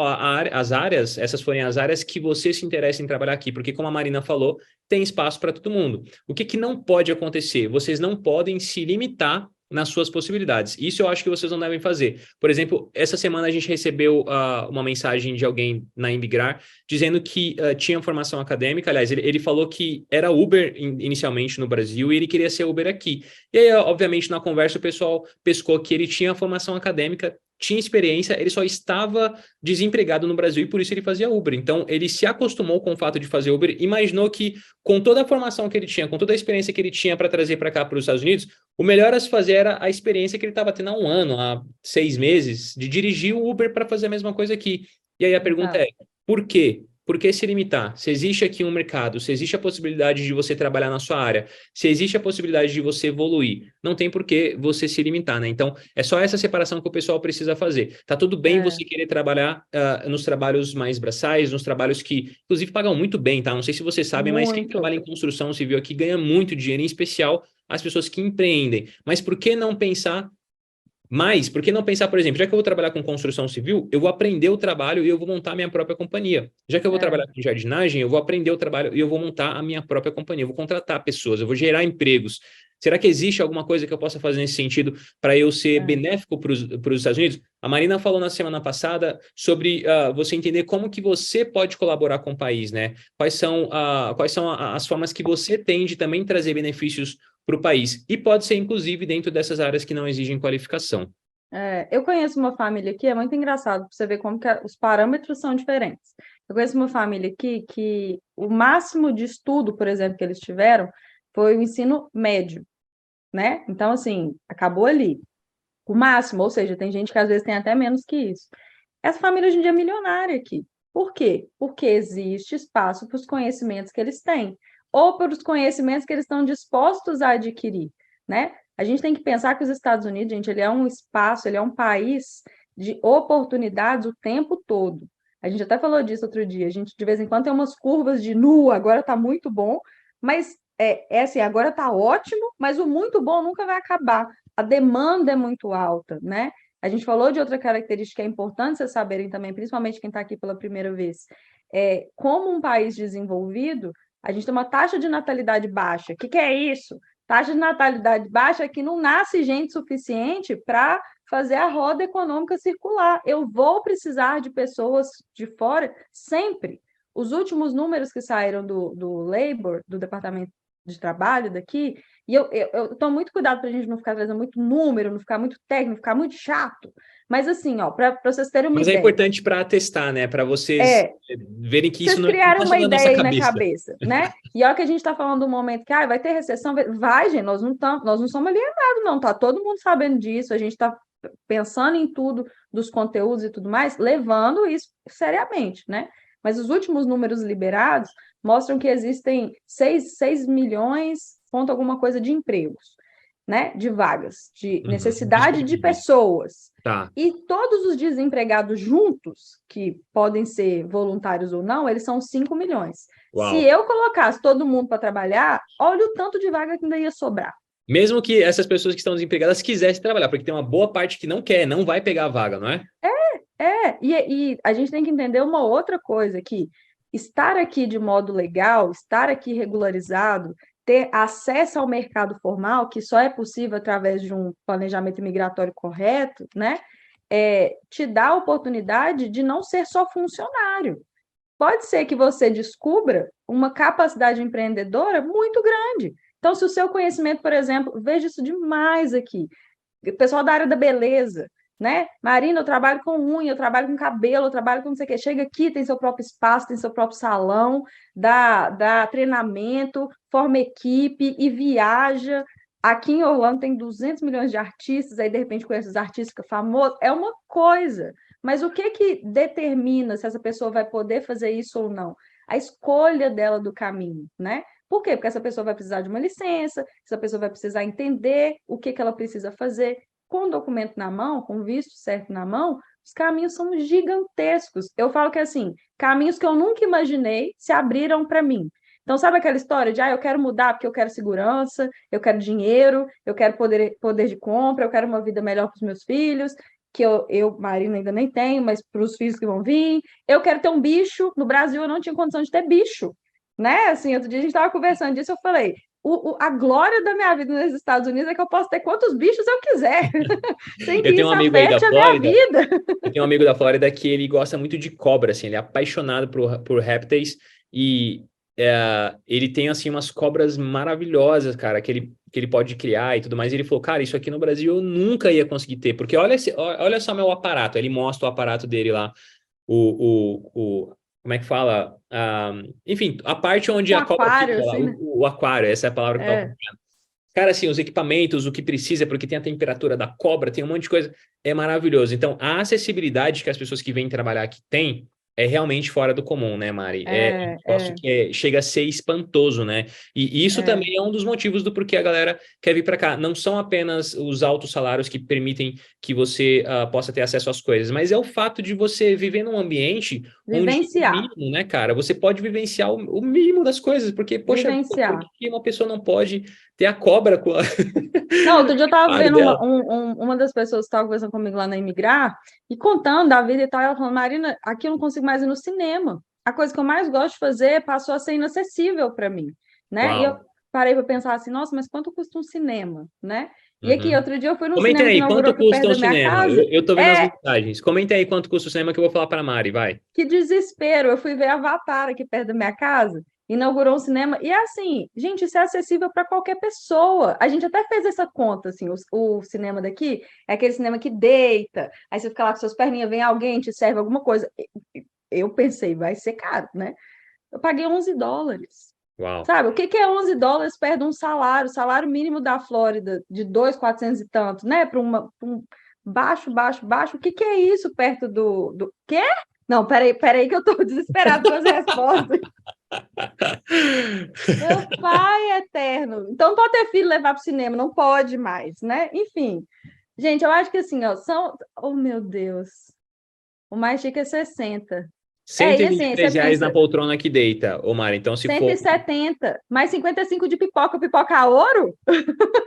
as áreas, essas forem as áreas que você se interessa em trabalhar aqui, porque como a Marina falou, tem espaço para todo mundo. O que não pode acontecer? Vocês não podem se limitar nas suas possibilidades. Isso eu acho que vocês não devem fazer. Por exemplo, essa semana a gente recebeu uma mensagem de alguém na Imbigrar dizendo que tinha formação acadêmica. Aliás, ele falou que era Uber inicialmente no Brasil e ele queria ser Uber aqui. E aí, obviamente, na conversa o pessoal pescou que ele tinha formação acadêmica, tinha experiência, ele só estava desempregado no Brasil e por isso ele fazia Uber. Então, ele se acostumou com o fato de fazer Uber, imaginou que com toda a formação que ele tinha, com toda a experiência que ele tinha para trazer para cá, para os Estados Unidos, o melhor a se fazer era a experiência que ele estava tendo há 1 ano, há 6 meses, de dirigir o Uber para fazer a mesma coisa aqui. E aí a pergunta é, por quê? Por que se limitar? Se existe aqui um mercado, se existe a possibilidade de você trabalhar na sua área, se existe a possibilidade de você evoluir, não tem por que você se limitar, né? Então, é só essa separação que o pessoal precisa fazer. Tá tudo bem você querer trabalhar nos trabalhos mais braçais, nos trabalhos que, inclusive, pagam muito bem, tá? Não sei se vocês sabem, mas quem trabalha em construção civil aqui ganha muito dinheiro, em especial as pessoas que empreendem. Mas por que não pensar mas, por que não pensar, por exemplo, já que eu vou trabalhar com construção civil, eu vou aprender o trabalho e eu vou montar a minha própria companhia. Já que eu vou trabalhar com jardinagem, eu vou aprender o trabalho e eu vou montar a minha própria companhia. Eu vou contratar pessoas, eu vou gerar empregos. Será que existe alguma coisa que eu possa fazer nesse sentido para eu ser benéfico para os Estados Unidos? A Marina falou na semana passada sobre você entender como que você pode colaborar com o país, né? Quais são as formas que você tem de também trazer benefícios para o país. E pode ser, inclusive, dentro dessas áreas que não exigem qualificação. Eu conheço uma família aqui, é muito engraçado para você ver como que os parâmetros são diferentes. Eu conheço uma família aqui que o máximo de estudo, por exemplo, que eles tiveram foi o ensino médio, né? Então, assim, acabou ali. O máximo, ou seja, tem gente que às vezes tem até menos que isso. Essa família hoje em dia é milionária aqui. Por quê? Porque existe espaço para os conhecimentos que eles têm, ou para os conhecimentos que eles estão dispostos a adquirir, né? A gente tem que pensar que os Estados Unidos, gente, ele é um espaço, ele é um país de oportunidades o tempo todo. A gente até falou disso outro dia. A gente, de vez em quando, tem umas curvas de agora está muito bom, mas é assim, agora está ótimo, mas o muito bom nunca vai acabar. A demanda é muito alta, né? A gente falou de outra característica que é importante vocês saberem também, principalmente quem está aqui pela primeira vez. Como um país desenvolvido, a gente tem uma taxa de natalidade baixa. O que é isso? Taxa de natalidade baixa é que não nasce gente suficiente para fazer a roda econômica circular. Eu vou precisar de pessoas de fora sempre. Os últimos números que saíram do Labor, do Departamento de Trabalho daqui, e eu tomo muito cuidado para a gente não ficar trazendo muito número, não ficar muito técnico, não ficar muito chato. Mas assim, ó, para vocês terem uma Mas ideia. É importante para testar, né? Para vocês verem que isso não criaram está uma só na nossa ideia aí na cabeça. cabeça, né? E olha que a gente está falando do momento que vai ter recessão, vai, gente, nós não somos alienados, não, tá todo mundo sabendo disso, a gente está pensando em tudo, dos conteúdos e tudo mais, levando isso seriamente, né? Mas os últimos números liberados mostram que existem 6 milhões, ponto alguma coisa, de empregos, né? De vagas, de necessidade de pessoas. Tá. E todos os desempregados juntos, que podem ser voluntários ou não, eles são 5 milhões. Uau. Se eu colocasse todo mundo para trabalhar, olha o tanto de vaga que ainda ia sobrar. Mesmo que essas pessoas que estão desempregadas quisessem trabalhar, porque tem uma boa parte que não quer, não vai pegar a vaga, não é? E a gente tem que entender uma outra coisa, que estar aqui de modo legal, estar aqui regularizado, ter acesso ao mercado formal, que só é possível através de um planejamento migratório correto, né? Te dá a oportunidade de não ser só funcionário. Pode ser que você descubra uma capacidade empreendedora muito grande. Então, se o seu conhecimento, por exemplo, vejo isso demais aqui, o pessoal da área da beleza, né? Marina, eu trabalho com unha, eu trabalho com cabelo, eu trabalho com não sei o quê. Chega aqui, tem seu próprio espaço, tem seu próprio salão, dá treinamento, forma equipe e viaja. Aqui em Orlando tem 200 milhões de artistas, aí de repente conhece os artistas que famosos. É uma coisa, mas o que determina se essa pessoa vai poder fazer isso ou não? A escolha dela do caminho, né? Por quê? Porque essa pessoa vai precisar de uma licença, essa pessoa vai precisar entender o que ela precisa fazer. Com o documento na mão, com o visto certo na mão, Os caminhos são gigantescos. Eu falo que, assim, caminhos que eu nunca imaginei se abriram para mim. Então, sabe aquela história de, eu quero mudar porque eu quero segurança, eu quero dinheiro, eu quero poder de compra, eu quero uma vida melhor para os meus filhos, que Marina, ainda nem tenho, mas para os filhos que vão vir. Eu quero ter um bicho. No Brasil, eu não tinha condição de ter bicho, né? Assim, outro dia a gente estava conversando disso, eu falei, a glória da minha vida nos Estados Unidos é que eu posso ter quantos bichos eu quiser, sem que Eu tenho um isso amigo aí da afete a minha Flórida, vida. eu tenho um amigo da Flórida que ele gosta muito de cobra, assim, ele é apaixonado por répteis e ele tem, assim, umas cobras maravilhosas, cara, que ele pode criar e tudo mais. E ele falou, cara, isso aqui no Brasil eu nunca ia conseguir ter, porque olha só meu aparato. Ele mostra o aparato dele lá, como é que fala? Enfim, a parte onde Um a cobra aquário, fica lá, assim, né? o aquário, essa é a palavra que eu tava. É, Cara, assim, os equipamentos, o que precisa, porque tem a temperatura da cobra, tem um monte de coisa, é maravilhoso. Então, a acessibilidade que as pessoas que vêm trabalhar aqui têm é realmente fora do comum, né, Mari? É um é, negócio é, que chega a ser espantoso, né? E isso é. também é um dos motivos do porquê a galera quer vir para cá. Não são apenas os altos salários que permitem que você possa ter acesso às coisas, mas é o fato de você viver num ambiente onde o Vivenciar, mínimo, né, cara? Você pode vivenciar o mínimo das coisas, porque, poxa, por vivenciar. que uma pessoa não pode ter a cobra com a Não, outro dia eu estava claro vendo dela. uma das pessoas que estava conversando comigo lá na Imigrar e contando da vida e tal, ela falou, Marina, aqui eu não consigo mais ir no cinema. A coisa que eu mais gosto de fazer passou a ser inacessível para mim, né? E eu Uau. parei para pensar assim, nossa, mas quanto custa um cinema, né? E aqui, Uhum. outro dia eu fui num Comentem cinema que aí, inaugurou quanto aqui custa perto um da minha cinema? casa. Eu tô vendo as É, mensagens. Comentem aí quanto custa o cinema que eu vou falar para Mari, vai. que desespero! Eu fui ver Avatar aqui perto da minha casa, inaugurou um cinema, e é assim, gente, isso é acessível para qualquer pessoa. A gente até fez essa conta, assim, o cinema daqui é aquele cinema que deita, aí você fica lá com suas perninhas, vem alguém, te serve alguma coisa. Eu pensei, vai ser caro, né? Eu paguei US$ 11. Uau. Sabe, o que é US$ 11 perto de um salário? O salário mínimo da Flórida de 2.400 e tanto, né? Para um baixo, baixo, baixo. O que é isso perto do quê? Não, peraí que eu estou desesperado com as respostas. Meu pai eterno. Então, pode ter filho levar para o cinema, não pode mais, né? Enfim, gente, eu acho que assim, ó, são. Oh, meu Deus. O mais chique é 60. Cento E e vinte e assim, você três reais na pensa, poltrona que deita, ô Mari. Então, se cento for. e setenta mais 55 de pipoca, pipoca a ouro?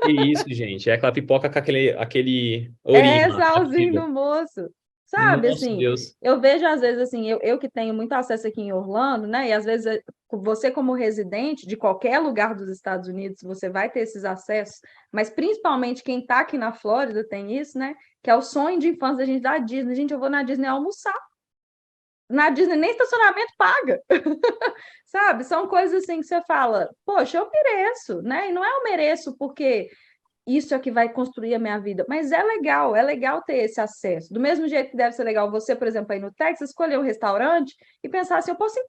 Que isso, gente. É aquela pipoca com aquele ourinho É lá, tá salzinho vendo? do moço. Sabe, Nossa, assim, Deus. eu vejo às vezes assim, eu que tenho muito acesso aqui em Orlando, né? E às vezes você, como residente de qualquer lugar dos Estados Unidos, você vai ter esses acessos, mas principalmente quem está aqui na Flórida tem isso, né? Que é o sonho de infância da gente da Disney. Gente, eu vou na Disney almoçar. Na Disney nem estacionamento paga. Sabe? São coisas assim que você fala, poxa, eu mereço, né? E não é eu mereço porque isso é que vai construir a minha vida. Mas é legal ter esse acesso. Do mesmo jeito que deve ser legal você, por exemplo, aí no Texas, escolher um restaurante e pensar assim: eu posso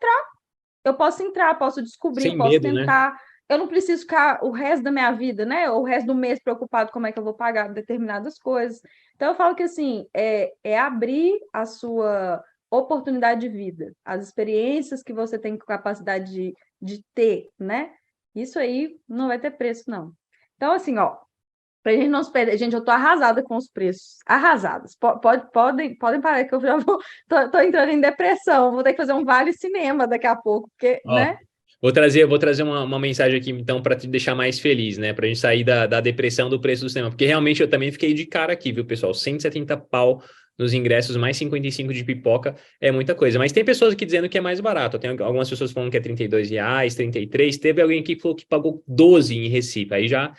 entrar, posso descobrir, Sem posso medo, né? tentar. Eu não preciso ficar o resto da minha vida, né? Ou o resto do mês preocupado como é que eu vou pagar determinadas coisas. Então, eu falo que assim, é abrir a sua oportunidade de vida, as experiências que você tem capacidade de ter, né? Isso aí não vai ter preço, não. Então, assim, ó, para a gente não se perder, gente, eu tô arrasada com os preços, arrasadas. Podem parar que eu já tô entrando em depressão. Vou ter que fazer um vale cinema daqui a pouco, porque, Ó, né? vou trazer uma mensagem aqui, então, para te deixar mais feliz, né? Pra gente sair da depressão do preço do cinema. Porque realmente eu também fiquei de cara aqui, viu, pessoal? 170 pau nos ingressos, mais 55 de pipoca, é muita coisa. Mas tem pessoas aqui dizendo que é mais barato. Tem algumas pessoas falando que é R$ 32, 33. Teve alguém aqui que falou que pagou 12 em Recife. Aí já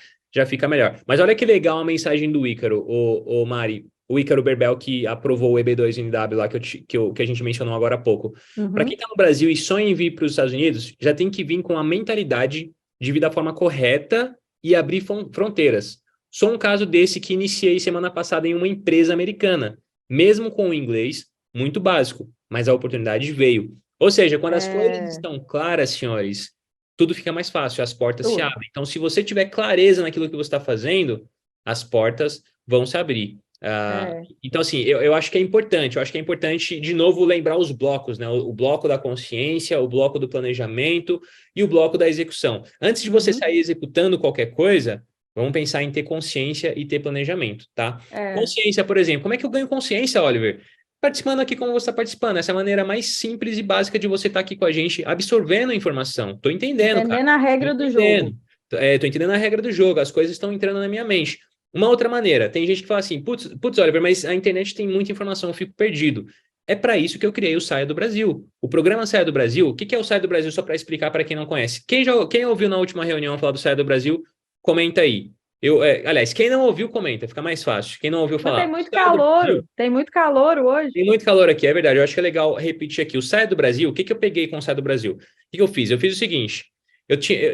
fica melhor. Mas olha que legal a mensagem do Ícaro, o Mari. O Ícaro Berbel, que aprovou o EB2NW lá, que a gente mencionou agora há pouco. Para quem Uhum. está no Brasil e sonha em vir para os Estados Unidos, já tem que vir com a mentalidade de vir da forma correta e abrir fronteiras. Sou um caso desse que iniciei semana passada em uma empresa americana, mesmo com o inglês muito básico, mas a oportunidade veio. Ou seja, quando as coisas É, estão claras, senhores, tudo fica mais fácil, as portas se tudo. abrem. Então, se você tiver clareza naquilo que você está fazendo, as portas vão se abrir. É. Então, assim, eu acho que é importante, de novo, lembrar os blocos, né? O bloco da consciência, o bloco do planejamento e o bloco da execução. Antes de você Uhum. sair executando qualquer coisa, vamos pensar em ter consciência e ter planejamento, tá? É. Consciência, por exemplo, como é que eu ganho consciência, Oliver? participando aqui como você está participando. Essa é a maneira mais simples e básica de você estar aqui com a gente, absorvendo a informação. Tô entendendo, cara. Entendendo a Tô regra do jogo. entendendo. Tô entendendo a regra do jogo, as coisas estão entrando na minha mente. Uma outra maneira, tem gente que fala assim, putz, Oliver, mas a internet tem muita informação, eu fico perdido. É para isso que eu criei o Saia do Brasil. O programa Saia do Brasil, o que é o Saia do Brasil, só para explicar para quem não conhece? Quem ouviu na última reunião falar do Saia do Brasil, comenta aí. Aliás, quem não ouviu, comenta, fica mais fácil. Quem não ouviu Mas falar. Brasil, tem muito calor hoje. tem muito calor aqui, é verdade. Eu acho que é legal repetir aqui. O Saia do Brasil, o que eu peguei com o Saia do Brasil? O que eu fiz? Eu fiz o seguinte: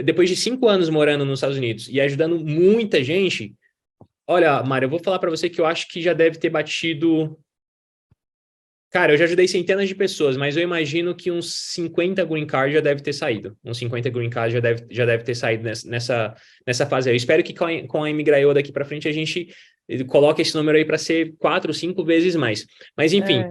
depois de 5 anos morando nos Estados Unidos e ajudando muita gente, olha, Mário, eu vou falar para você que eu acho que já deve ter batido. Cara, eu já ajudei centenas de pessoas, mas eu imagino que uns 50 green card já deve ter saído. Uns 50 green card já deve ter saído nessa fase aí. Eu espero que com a Imigraio daqui para frente a gente coloque esse número aí para ser 4, 5 vezes mais. Mas, enfim,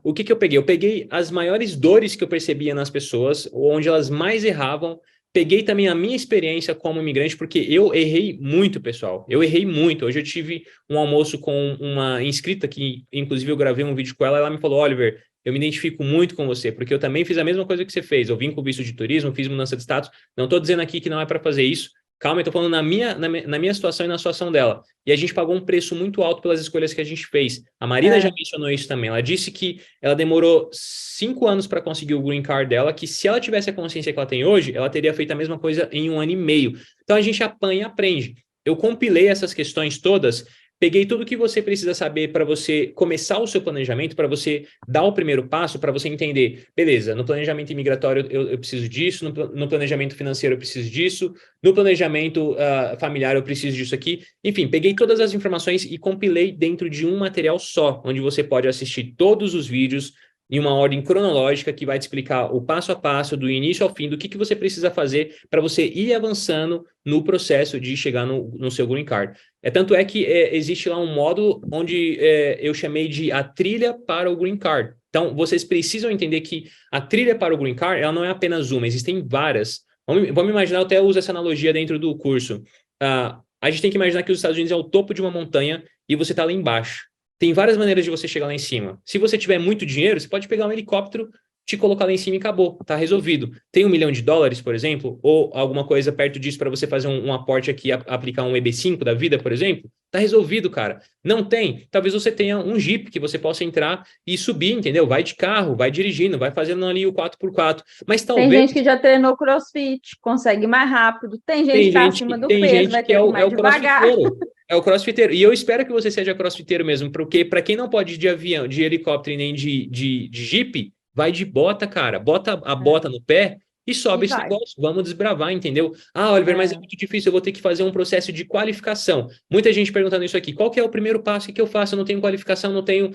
o que eu peguei? Eu peguei as maiores dores que eu percebia nas pessoas, onde elas mais erravam. Peguei também a minha experiência como imigrante, porque eu errei muito, pessoal. Eu errei muito. Hoje eu tive um almoço com uma inscrita que, inclusive, eu gravei um vídeo com ela. Ela me falou, Oliver, eu me identifico muito com você, porque eu também fiz a mesma coisa que você fez. Eu vim com visto de turismo, fiz mudança de status. Não estou dizendo aqui que não é para fazer isso. Calma, eu estou falando na minha situação e na situação dela. E a gente pagou um preço muito alto pelas escolhas que a gente fez. A Marina já mencionou isso também. Ela disse que ela demorou 5 anos para conseguir o green card dela, que se ela tivesse a consciência que ela tem hoje, ela teria feito a mesma coisa em 1 ano e meio. Então a gente apanha e aprende. Eu compilei essas questões todas, peguei tudo que você precisa saber para você começar o seu planejamento, para você dar o primeiro passo, para você entender, beleza, no planejamento imigratório eu preciso disso, no planejamento financeiro eu preciso disso, no planejamento familiar eu preciso disso aqui. Enfim, peguei todas as informações e compilei dentro de um material só, onde você pode assistir todos os vídeos em uma ordem cronológica que vai te explicar o passo a passo, do início ao fim, do que você precisa fazer para você ir avançando no processo de chegar no seu green card. Tanto é que existe lá um módulo onde eu chamei de a trilha para o green card. Então, vocês precisam entender que a trilha para o green card, ela não é apenas uma, existem várias. Vamos imaginar, eu até uso essa analogia dentro do curso. A gente tem que imaginar que os Estados Unidos é o topo de uma montanha e você está lá embaixo. Tem várias maneiras de você chegar lá em cima. Se você tiver muito dinheiro, você pode pegar um helicóptero, te colocar lá em cima e acabou, tá resolvido. Tem $1 milhão, por exemplo, ou alguma coisa perto disso para você fazer um aporte aqui, aplicar um EB5 da vida, por exemplo, tá resolvido, cara. Não tem? Talvez você tenha um Jeep que você possa entrar e subir, entendeu? Vai de carro, vai dirigindo, vai fazendo ali o 4x4. Mas talvez... Tem gente que já treinou CrossFit, consegue mais rápido. Tem gente que está acima do peso, vai ter que ir mais devagar. É o crossfiteiro. E eu espero que você seja crossfiteiro mesmo, porque para quem não pode ir de avião, de helicóptero e nem de Jeep, vai de bota, cara. Bota a bota no pé e sobe esse negócio. Vamos desbravar, entendeu? Oliver, mas é muito difícil, eu vou ter que fazer um processo de qualificação. Muita gente perguntando isso aqui. Qual que é o primeiro passo? O que eu faço? Eu não tenho qualificação, não tenho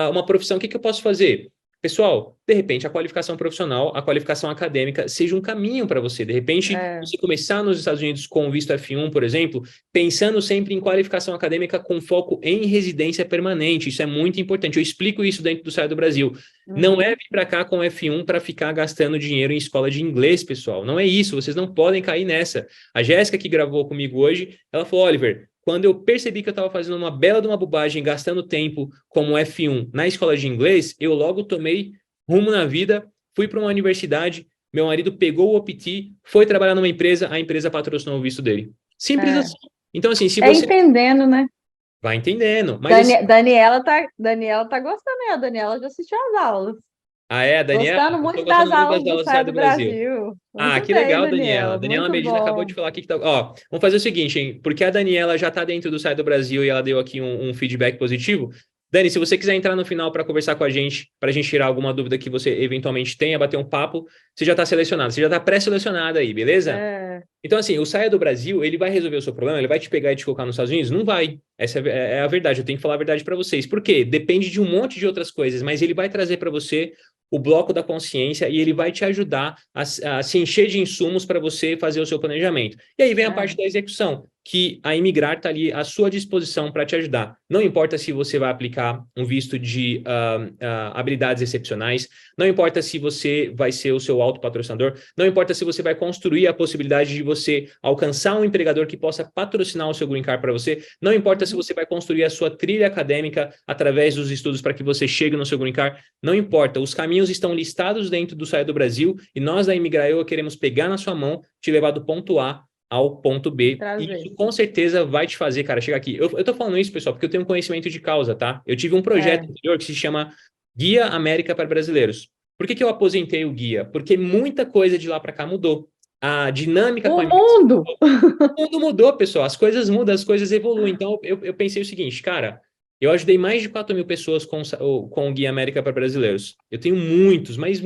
uma profissão. O que eu posso fazer? Pessoal, de repente, a qualificação profissional, a qualificação acadêmica seja um caminho para você. De repente, você começar nos Estados Unidos com visto F1, por exemplo, pensando sempre em qualificação acadêmica com foco em residência permanente. Isso é muito importante. Eu explico isso dentro do Saia do Brasil. Não é vir para cá com F1 para ficar gastando dinheiro em escola de inglês, pessoal. Não é isso. Vocês não podem cair nessa. A Jéssica, que gravou comigo hoje, ela falou, Oliver, quando eu percebi que eu estava fazendo uma bela de uma bobagem, gastando tempo como F1 na escola de inglês, eu logo tomei rumo na vida, fui para uma universidade, meu marido pegou o OPT, foi trabalhar numa empresa, a empresa patrocinou o visto dele. Simples assim. Então, assim, se você... entendendo, né? Vai entendendo. Mas Daniela tá gostando, né? A Daniela já assistiu às aulas. A Daniela? Gostando muito das aulas do Saia do Brasil. Que legal, Daniela. Daniela Medina acabou de falar aqui que tá... vamos fazer o seguinte, hein? Porque a Daniela já tá dentro do Saia do Brasil e ela deu aqui um feedback positivo. Dani, se você quiser entrar no final para conversar com a gente, para a gente tirar alguma dúvida que você eventualmente tenha, bater um papo, você já está selecionado, você já está pré-selecionado aí, beleza? Então, assim, o Saia do Brasil, ele vai resolver o seu problema, ele vai te pegar e te colocar nos Estados Unidos? Não vai. Essa é a verdade, eu tenho que falar a verdade para vocês. Por quê? Depende de um monte de outras coisas, mas ele vai trazer para você o bloco da consciência e ele vai te ajudar a se encher de insumos para você fazer o seu planejamento. E aí vem a parte da execução. que a Imigrar está ali à sua disposição para te ajudar. Não importa se você vai aplicar um visto de habilidades excepcionais, não importa se você vai ser o seu autopatrocinador, não importa se você vai construir a possibilidade de você alcançar um empregador que possa patrocinar o seu green card para você, não importa se você vai construir a sua trilha acadêmica através dos estudos para que você chegue no seu green card, não importa, os caminhos estão listados dentro do Saia do Brasil e nós da Imigrael queremos pegar na sua mão, te levar do ponto A ao ponto B, e isso com certeza vai te fazer, cara, chegar aqui. Eu tô falando isso, pessoal, porque eu tenho um conhecimento de causa, tá? Eu tive um projeto anterior que se chama Guia América para Brasileiros. Por que eu aposentei o guia? Porque muita coisa de lá para cá mudou. A dinâmica com a mundo! O mundo mudou, pessoal. As coisas mudam, as coisas evoluem. Então, eu pensei o seguinte, cara, eu ajudei mais de 4.000 pessoas com o Guia América para Brasileiros. Eu tenho muitos, mas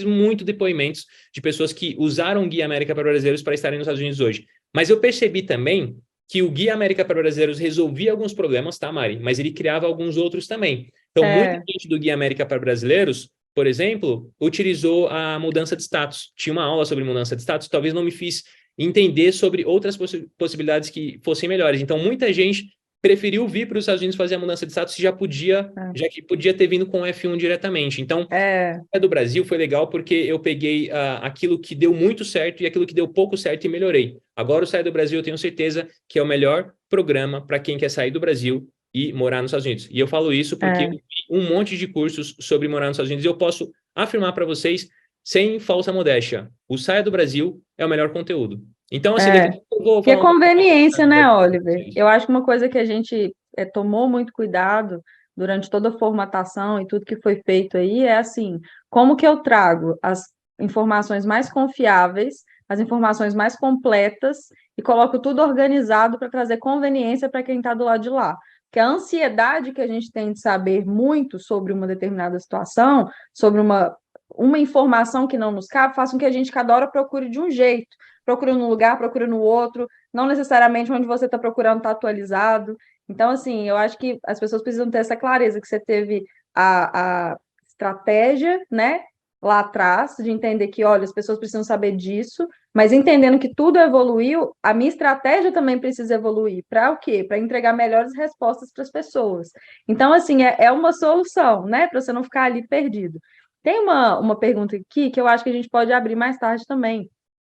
muito depoimentos de pessoas que usaram o Guia América para Brasileiros para estarem nos Estados Unidos hoje. Mas eu percebi também que o Guia América para Brasileiros resolvia alguns problemas, tá, Mari? Mas ele criava alguns outros também. Então, muita gente do Guia América para Brasileiros, por exemplo, utilizou a mudança de status. Tinha uma aula sobre mudança de status, talvez não me fiz entender sobre outras possibilidades que fossem melhores. Então, muita gente preferiu vir para os Estados Unidos fazer a mudança de status já que podia ter vindo com o F1 diretamente. Então, a do Brasil foi legal porque eu peguei aquilo que deu muito certo e aquilo que deu pouco certo e melhorei. Agora o Saia do Brasil eu tenho certeza que é o melhor programa para quem quer sair do Brasil e morar nos Estados Unidos. E eu falo isso porque eu vi um monte de cursos sobre morar nos Estados Unidos e eu posso afirmar para vocês, sem falsa modéstia, o Saia do Brasil é o melhor conteúdo. Então, assim, eu vou falar conveniência, né, Oliver? Eu acho que uma coisa que a gente tomou muito cuidado durante toda a formatação e tudo que foi feito aí é assim, como que eu trago as informações mais confiáveis, as informações mais completas e coloco tudo organizado para trazer conveniência para quem está do lado de lá. Porque a ansiedade que a gente tem de saber muito sobre uma determinada situação, sobre uma informação que não nos cabe, faz com que a gente cada hora procure de um jeito. Procura num lugar, procura no outro, não necessariamente onde você está procurando está atualizado. Então, assim, eu acho que as pessoas precisam ter essa clareza, que você teve a estratégia, né, lá atrás, de entender que, olha, as pessoas precisam saber disso, mas entendendo que tudo evoluiu, a minha estratégia também precisa evoluir. Para o quê? Para entregar melhores respostas para as pessoas. Então, assim, é uma solução, né, para você não ficar ali perdido. Tem uma pergunta aqui que eu acho que a gente pode abrir mais tarde também.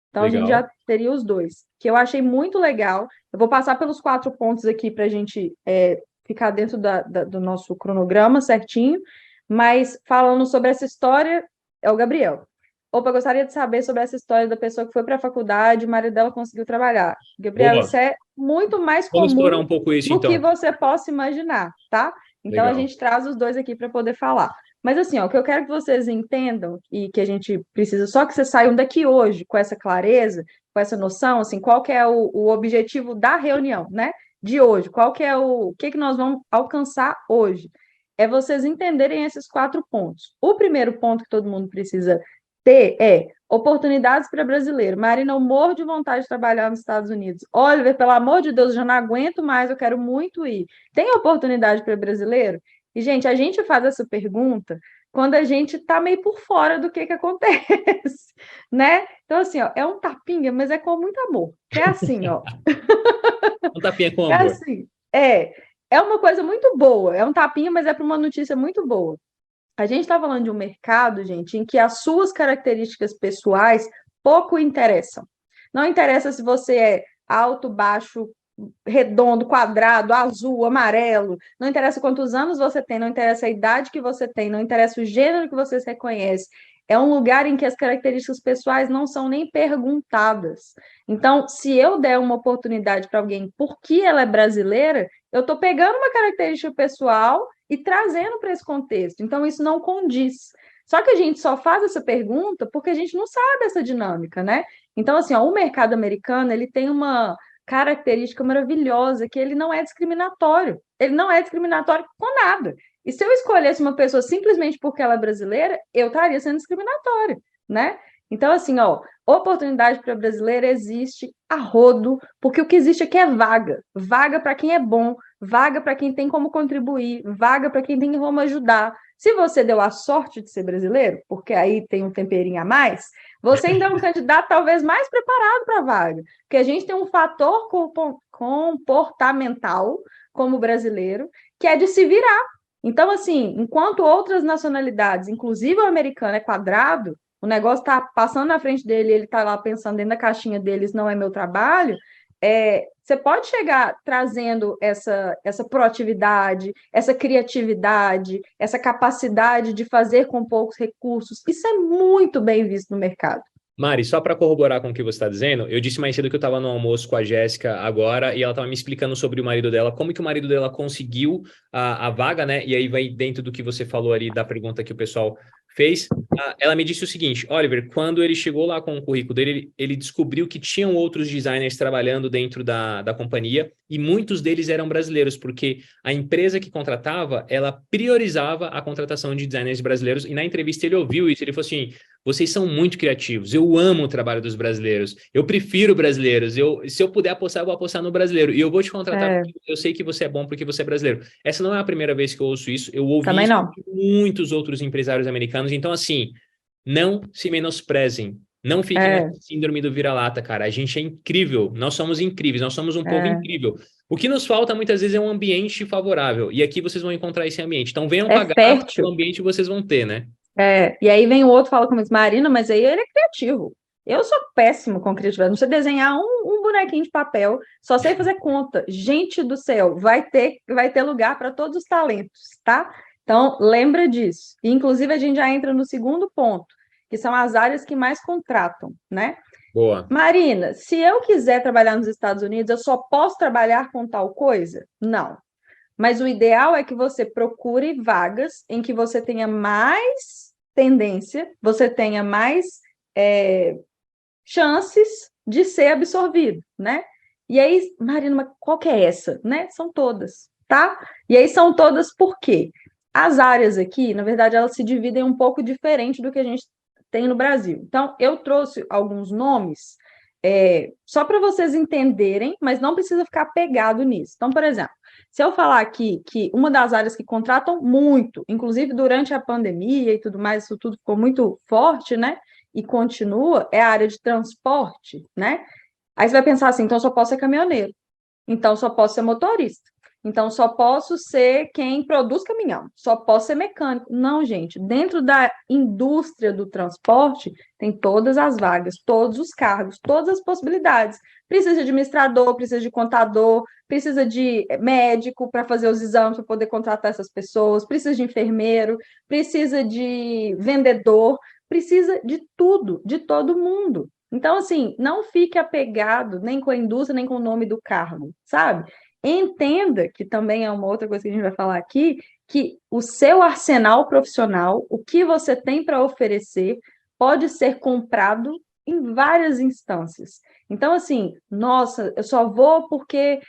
Então, legal. A gente já teria os dois, que eu achei muito legal. Eu vou passar pelos 4 pontos aqui para a gente ficar dentro do nosso cronograma certinho, mas falando sobre essa história, é o Gabriel. Opa, eu gostaria de saber sobre essa história da pessoa que foi para a faculdade, o marido dela conseguiu trabalhar. Gabriel, boa. Isso é muito mais comum um pouco isso, do então. que você possa imaginar, tá? Então, legal. A gente traz os dois aqui para poder falar. Mas assim, ó, o que eu quero que vocês entendam e que a gente precisa só que vocês saiam daqui hoje com essa clareza, com essa noção, assim, qual que é o objetivo da reunião, né? De hoje, qual que é o que nós vamos alcançar hoje? É vocês entenderem esses 4 pontos. O primeiro ponto que todo mundo precisa ter é oportunidades para brasileiro. Marina, eu morro de vontade de trabalhar nos Estados Unidos. Oliver, pelo amor de Deus, eu já não aguento mais, eu quero muito ir. Tem oportunidade para brasileiro? E, gente, a gente faz essa pergunta quando a gente está meio por fora do que acontece, né? Então, assim, ó, é um tapinha, mas é com muito amor. É assim, ó. Um tapinha com amor. É assim, é uma coisa muito boa. É um tapinha, mas é para uma notícia muito boa. A gente está falando de um mercado, gente, em que as suas características pessoais pouco interessam. Não interessa se você é alto, baixo, redondo, quadrado, azul, amarelo, não interessa quantos anos você tem, não interessa a idade que você tem, não interessa o gênero que você se reconhece. É um lugar em que as características pessoais não são nem perguntadas. Então, se eu der uma oportunidade para alguém porque ela é brasileira, eu estou pegando uma característica pessoal e trazendo para esse contexto. Então, isso não condiz. Só que a gente só faz essa pergunta porque a gente não sabe essa dinâmica, né? Então, assim, ó, o mercado americano, ele tem uma característica maravilhosa, que ele não é discriminatório. Ele não é discriminatório com nada. E se eu escolhesse uma pessoa simplesmente porque ela é brasileira, eu estaria sendo discriminatória, né? Então, assim, ó, oportunidade para brasileiro existe a rodo, porque o que existe aqui é vaga. Vaga para quem é bom, vaga para quem tem como contribuir, vaga para quem tem como ajudar. Se você deu a sorte de ser brasileiro, porque aí tem um temperinho a mais, você ainda é um candidato talvez mais preparado para a vaga, porque a gente tem um fator comportamental como brasileiro, que é de se virar. Então, assim, enquanto outras nacionalidades, inclusive o americano, é quadrado, o negócio está passando na frente dele, ele está lá pensando dentro da caixinha deles, não é meu trabalho, você pode chegar trazendo essa proatividade, essa criatividade, essa capacidade de fazer com poucos recursos. Isso é muito bem visto no mercado. Mari, só para corroborar com o que você está dizendo, eu disse mais cedo que eu estava no almoço com a Jéssica agora e ela estava me explicando sobre o marido dela, como que o marido dela conseguiu a vaga, né? E aí vai dentro do que você falou ali da pergunta que o pessoal fez. Ela me disse o seguinte, Oliver, quando ele chegou lá com o currículo dele, ele descobriu que tinham outros designers trabalhando dentro da companhia e muitos deles eram brasileiros, porque a empresa que contratava, ela priorizava a contratação de designers brasileiros e na entrevista ele ouviu isso, ele falou assim, vocês são muito criativos. Eu amo o trabalho dos brasileiros. Eu prefiro brasileiros. Se eu puder apostar, eu vou apostar no brasileiro. E eu vou te contratar porque eu sei que você é bom porque você é brasileiro. Essa não é a primeira vez que eu ouço isso. Eu ouvi Também isso não. de muitos outros empresários americanos. Então, assim, não se menosprezem. Não fiquem nessa síndrome do vira-lata, cara. A gente é incrível. Nós somos incríveis. Nós somos um povo incrível. O que nos falta muitas vezes é um ambiente favorável. E aqui vocês vão encontrar esse ambiente. Então, venham pagar Fértil. o ambiente que vocês vão ter, né? E aí vem o outro, fala comigo, Marina, mas aí ele é criativo. Eu sou péssimo com criatividade. Não sei desenhar um bonequinho de papel, só sei fazer conta. Gente do céu, vai ter lugar para todos os talentos, tá? Então, lembra disso. E, inclusive, a gente já entra no segundo ponto, que são as áreas que mais contratam, né? Boa. Marina, se eu quiser trabalhar nos Estados Unidos, eu só posso trabalhar com tal coisa? Não. Mas o ideal é que você procure vagas em que você tenha mais tendência, você tenha mais chances de ser absorvido, né? E aí, Marina, mas qual que é essa? Né? São todas, tá? E aí são todas por quê? As áreas aqui, na verdade, elas se dividem um pouco diferente do que a gente tem no Brasil. Então, eu trouxe alguns nomes só para vocês entenderem, mas não precisa ficar pegado nisso. Então, por exemplo, se eu falar aqui que uma das áreas que contratam muito, inclusive durante a pandemia e tudo mais, isso tudo ficou muito forte, né? E continua, é a área de transporte, né? Aí você vai pensar assim, então só posso ser caminhoneiro, então só posso ser motorista, então só posso ser quem produz caminhão, só posso ser mecânico. Não, gente, dentro da indústria do transporte tem todas as vagas, todos os cargos, todas as possibilidades. Precisa de administrador, precisa de contador, precisa de médico para fazer os exames para poder contratar essas pessoas, precisa de enfermeiro, precisa de vendedor, precisa de tudo, de todo mundo. Então, assim, não fique apegado nem com a indústria, nem com o nome do cargo, sabe? Entenda, que também é uma outra coisa que a gente vai falar aqui, que o seu arsenal profissional, o que você tem para oferecer, pode ser comprado em várias instâncias. Então, assim, nossa, eu só vou porque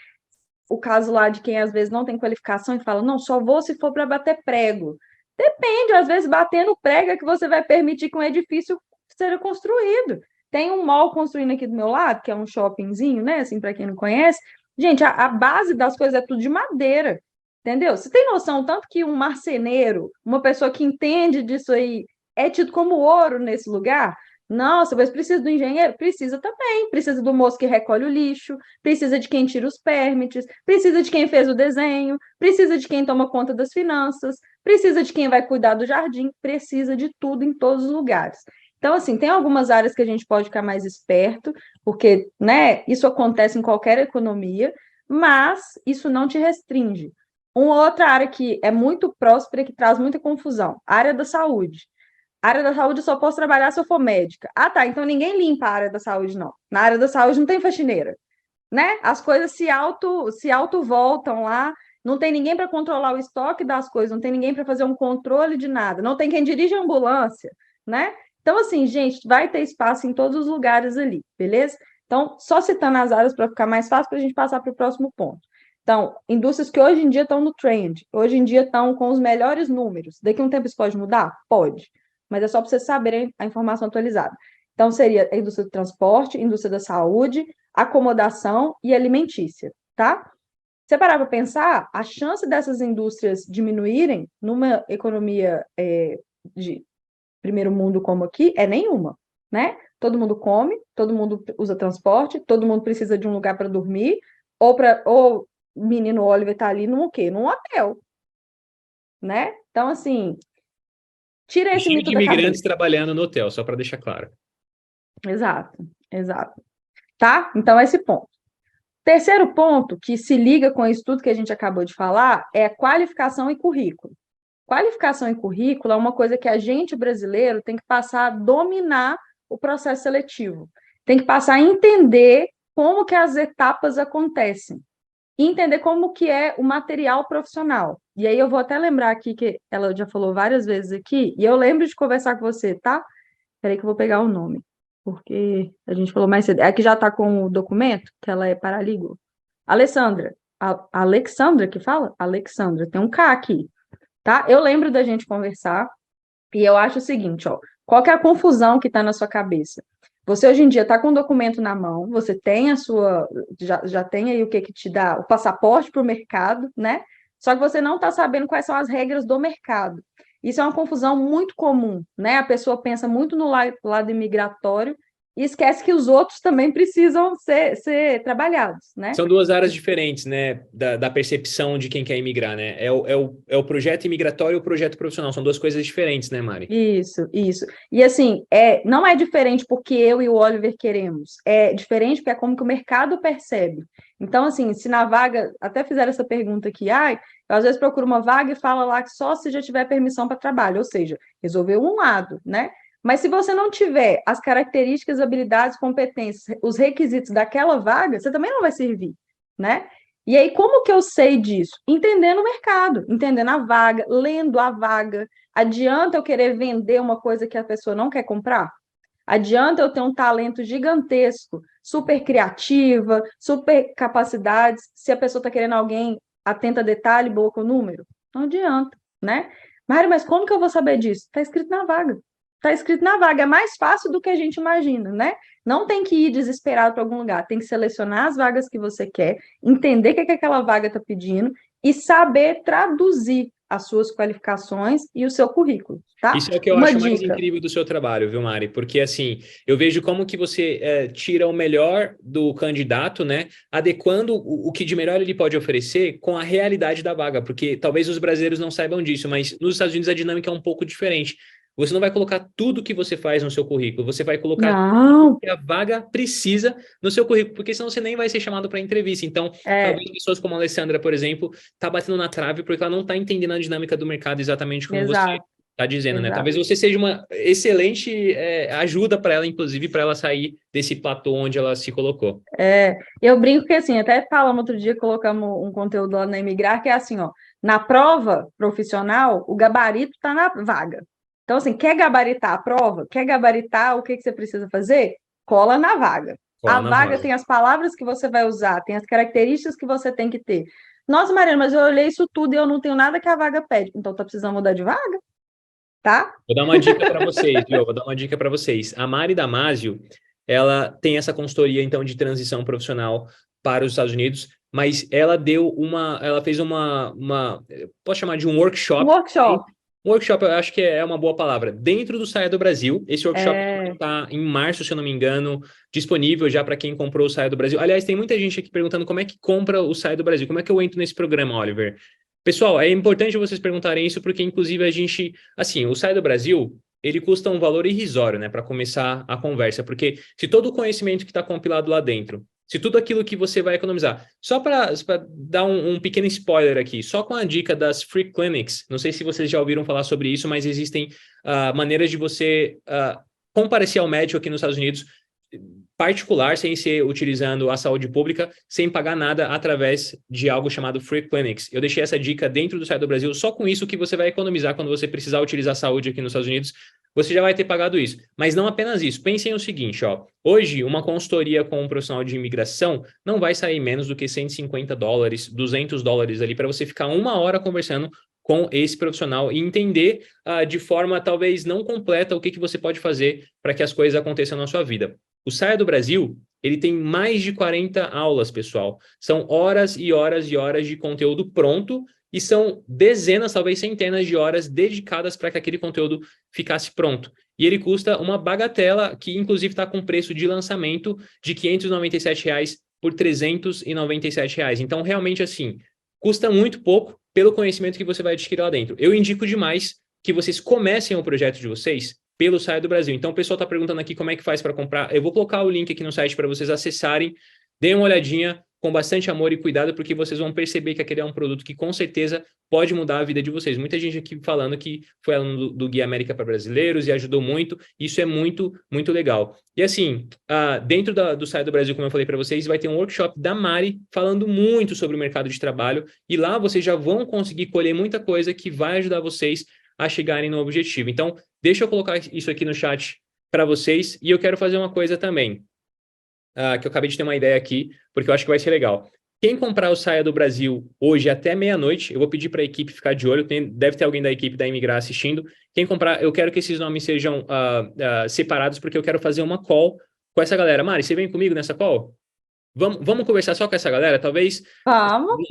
o caso lá de quem às vezes não tem qualificação e fala, não, só vou se for para bater prego. Depende, às vezes batendo prego é que você vai permitir que um edifício seja construído. Tem um mall construindo aqui do meu lado, que é um shoppingzinho, né? Assim, para quem não conhece. Gente, a base das coisas é tudo de madeira, entendeu? Você tem noção, tanto que um marceneiro, uma pessoa que entende disso aí, é tido como ouro nesse lugar? Nossa, mas precisa do engenheiro? Precisa também. Precisa do moço que recolhe o lixo, precisa de quem tira os permits, precisa de quem fez o desenho, precisa de quem toma conta das finanças, precisa de quem vai cuidar do jardim, precisa de tudo em todos os lugares. Então, assim, tem algumas áreas que a gente pode ficar mais esperto, porque, né, isso acontece em qualquer economia, mas isso não te restringe. Uma outra área que é muito próspera e que traz muita confusão, a área da saúde. A área da saúde eu só posso trabalhar se eu for médica. Ah, tá, então ninguém limpa a área da saúde, não. Na área da saúde não tem faxineira, né? As coisas se auto voltam lá, não tem ninguém para controlar o estoque das coisas, não tem ninguém para fazer um controle de nada, não tem quem dirige a ambulância, né? Então, assim, gente, vai ter espaço em todos os lugares ali, beleza? Então, só citando as áreas para ficar mais fácil para a gente passar para o próximo ponto. Então, indústrias que hoje em dia estão no trend, hoje em dia estão com os melhores números. Daqui a um tempo isso pode mudar? Pode. Mas é só para vocês saberem a informação atualizada. Então, seria a indústria do transporte, indústria da saúde, acomodação e alimentícia, tá? Se parar para pensar, a chance dessas indústrias diminuírem numa economia de primeiro mundo como aqui é nenhuma, né? Todo mundo come, todo mundo usa transporte, todo mundo precisa de um lugar para dormir, ou o menino Oliver está ali num quê? Num hotel, né? Então, assim, tira Um esse time mito de da imigrantes cabeça. trabalhando no hotel, só para deixar claro. Exato, exato. Tá? Então, esse ponto. Terceiro ponto, que se liga com isso tudo que a gente acabou de falar, é qualificação e currículo. Qualificação e currículo é uma coisa que a gente brasileiro tem que passar a dominar o processo seletivo. Tem que passar a entender como que as etapas acontecem. E entender como que é o material profissional. E aí eu vou até lembrar aqui que ela já falou várias vezes aqui, e eu lembro de conversar com você, tá? Peraí que eu vou pegar o nome, porque a gente falou mais cedo. Aqui já está com o documento, que ela é paralígua. Alessandra. Alexandra que fala? Alexandra, tem um K aqui, tá? Eu lembro da gente conversar, e eu acho o seguinte, ó, qual que é a confusão que está na sua cabeça? Você hoje em dia está com um documento na mão, você tem a sua, já tem aí o que te dá o passaporte para o mercado, né? Só que você não está sabendo quais são as regras do mercado. Isso é uma confusão muito comum, né? A pessoa pensa muito no lado imigratório e esquece que os outros também precisam ser trabalhados, né? São duas áreas diferentes, né, da percepção de quem quer imigrar, né? É o projeto imigratório e o projeto profissional. São duas coisas diferentes, né, Mari? Isso. E assim, não é diferente porque eu e o Oliver queremos, é diferente porque é como que o mercado percebe. Então, assim, se na vaga, até fizeram essa pergunta aqui, eu às vezes procuro uma vaga e fala lá que só se já tiver permissão para trabalho, ou seja, resolveu um lado, né? Mas se você não tiver as características, habilidades, competências, os requisitos daquela vaga, você também não vai servir, né? E aí, como que eu sei disso? Entendendo o mercado, entendendo a vaga, lendo a vaga. Adianta eu querer vender uma coisa que a pessoa não quer comprar? Adianta eu ter um talento gigantesco, super criativa, super capacidades, se a pessoa está querendo alguém atenta a detalhe, boa com o número? Não adianta, né? Mário, mas como que eu vou saber disso? Está escrito na vaga. Está escrito na vaga. É mais fácil do que a gente imagina, né? Não tem que ir desesperado para algum lugar. Tem que selecionar as vagas que você quer, entender o que aquela vaga está pedindo e saber traduzir as suas qualificações e o seu currículo, tá? Isso é o que eu Uma acho mais dica. incrível do seu trabalho, viu, Mari? Porque, assim, eu vejo como que você tira o melhor do candidato, né? Adequando o que de melhor ele pode oferecer com a realidade da vaga. Porque talvez os brasileiros não saibam disso, mas nos Estados Unidos a dinâmica é um pouco diferente. Você não vai colocar tudo que você faz no seu currículo, você vai colocar tudo Não, que a vaga precisa no seu currículo, porque senão você nem vai ser chamado para entrevista. Então, é, talvez pessoas como a Alessandra, por exemplo, tá batendo na trave porque ela não está entendendo a dinâmica do mercado exatamente como você exato, tá dizendo, né? exato. Talvez você seja uma excelente ajuda para ela, inclusive, para ela sair desse platô onde ela se colocou. Eu brinco que assim, até falamos outro dia, colocamos um conteúdo lá na Emigrar, que é assim, ó, na prova profissional, o gabarito está na vaga. Então, assim, quer gabaritar a prova? Quer gabaritar o que você precisa fazer? Cola na vaga. A Cola na vaga vaga. tem as palavras que você vai usar, tem as características que você tem que ter. Nossa, Mariana, mas eu olhei isso tudo e eu não tenho nada que a vaga pede. Então, tá precisando mudar de vaga, tá? Vou dar uma dica para vocês, viu? Vou dar uma dica para vocês. A Mari Damasio, ela tem essa consultoria, então, de transição profissional para os Estados Unidos, mas ela fez posso chamar de um Um workshop. workshop. Um workshop, eu acho que é uma boa palavra. Dentro do Saia do Brasil, esse workshop É, está em março, se eu não me engano, disponível já para quem comprou o Saia do Brasil. Aliás, tem muita gente aqui perguntando como é que compra o Saia do Brasil. Como é que eu entro nesse programa, Oliver? Pessoal, é importante vocês perguntarem isso, porque, inclusive, assim, o Saia do Brasil, ele custa um valor irrisório, né, para começar a conversa, porque se todo o conhecimento que está compilado lá dentro, se tudo aquilo que você vai economizar, só para dar um pequeno spoiler aqui, só com a dica das free clinics, não sei se vocês já ouviram falar sobre isso, mas existem maneiras de você comparecer ao médico aqui nos Estados Unidos particular, sem ser utilizando a saúde pública, sem pagar nada através de algo chamado Free Clinics. Eu deixei essa dica dentro do site do Brasil, só com isso que você vai economizar quando você precisar utilizar a saúde aqui nos Estados Unidos, você já vai ter pagado isso. Mas não apenas isso. Pensem o seguinte, ó. Hoje, uma consultoria com um profissional de imigração não vai sair menos do que $150, $200 ali, para você ficar uma hora conversando com esse profissional e entender de forma talvez não completa o que você pode fazer para que as coisas aconteçam na sua vida. O Saia do Brasil, ele tem mais de 40 aulas, pessoal. São horas e horas e horas de conteúdo pronto e são dezenas, talvez centenas de horas dedicadas para que aquele conteúdo ficasse pronto. E ele custa uma bagatela, que inclusive está com preço de lançamento de R$ 597 por R$ 397. Então, realmente, assim, custa muito pouco pelo conhecimento que você vai adquirir lá dentro. Eu indico demais que vocês comecem o projeto de vocês pelo Saia do Brasil. Então, o pessoal está perguntando aqui como é que faz para comprar. Eu vou colocar o link aqui no site para vocês acessarem. Deem uma olhadinha com bastante amor e cuidado, porque vocês vão perceber que aquele é um produto que, com certeza, pode mudar a vida de vocês. Muita gente aqui falando que foi aluno do Guia América para Brasileiros e ajudou muito. Isso é muito, muito legal. E assim, dentro do Saia do Brasil, como eu falei para vocês, vai ter um workshop da Mari falando muito sobre o mercado de trabalho. E lá vocês já vão conseguir colher muita coisa que vai ajudar vocês a chegarem no objetivo. Então, deixa eu colocar isso aqui no chat para vocês. E eu quero fazer uma coisa também, que eu acabei de ter uma ideia aqui, porque eu acho que vai ser legal. Quem comprar o Saia do Brasil hoje até meia-noite, eu vou pedir para a equipe ficar de olho, deve ter alguém da equipe da Imigrar assistindo. Quem comprar, eu quero que esses nomes sejam separados, porque eu quero fazer uma call com essa galera. Mari, você vem comigo nessa call? Vamos conversar só com essa galera? Talvez Vamos.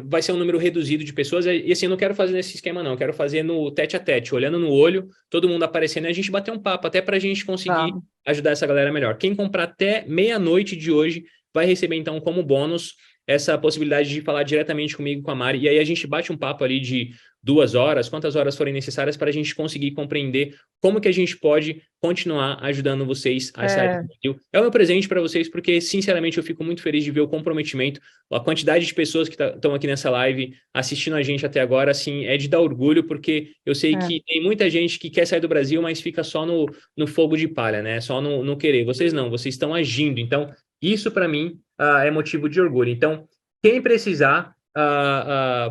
vai ser um número reduzido de pessoas. E assim, eu não quero fazer nesse esquema, não. Eu quero fazer no tete a tete, olhando no olho, todo mundo aparecendo e a gente bater um papo, até para a gente conseguir ajudar essa galera melhor. Quem comprar até meia-noite de hoje vai receber, então, como bônus, essa possibilidade de falar diretamente comigo, com a Mari. E aí a gente bate um papo ali de 2 horas, quantas horas forem necessárias para a gente conseguir compreender como que a gente pode continuar ajudando vocês a sair do Brasil. É o meu presente para vocês, porque, sinceramente, eu fico muito feliz de ver o comprometimento, a quantidade de pessoas que estão aqui nessa live assistindo a gente até agora, assim, é de dar orgulho, porque eu sei que tem muita gente que quer sair do Brasil, mas fica só no fogo de palha, né? Só no querer. Vocês não, vocês estão agindo. Então, isso para mim é motivo de orgulho. Então, quem precisar,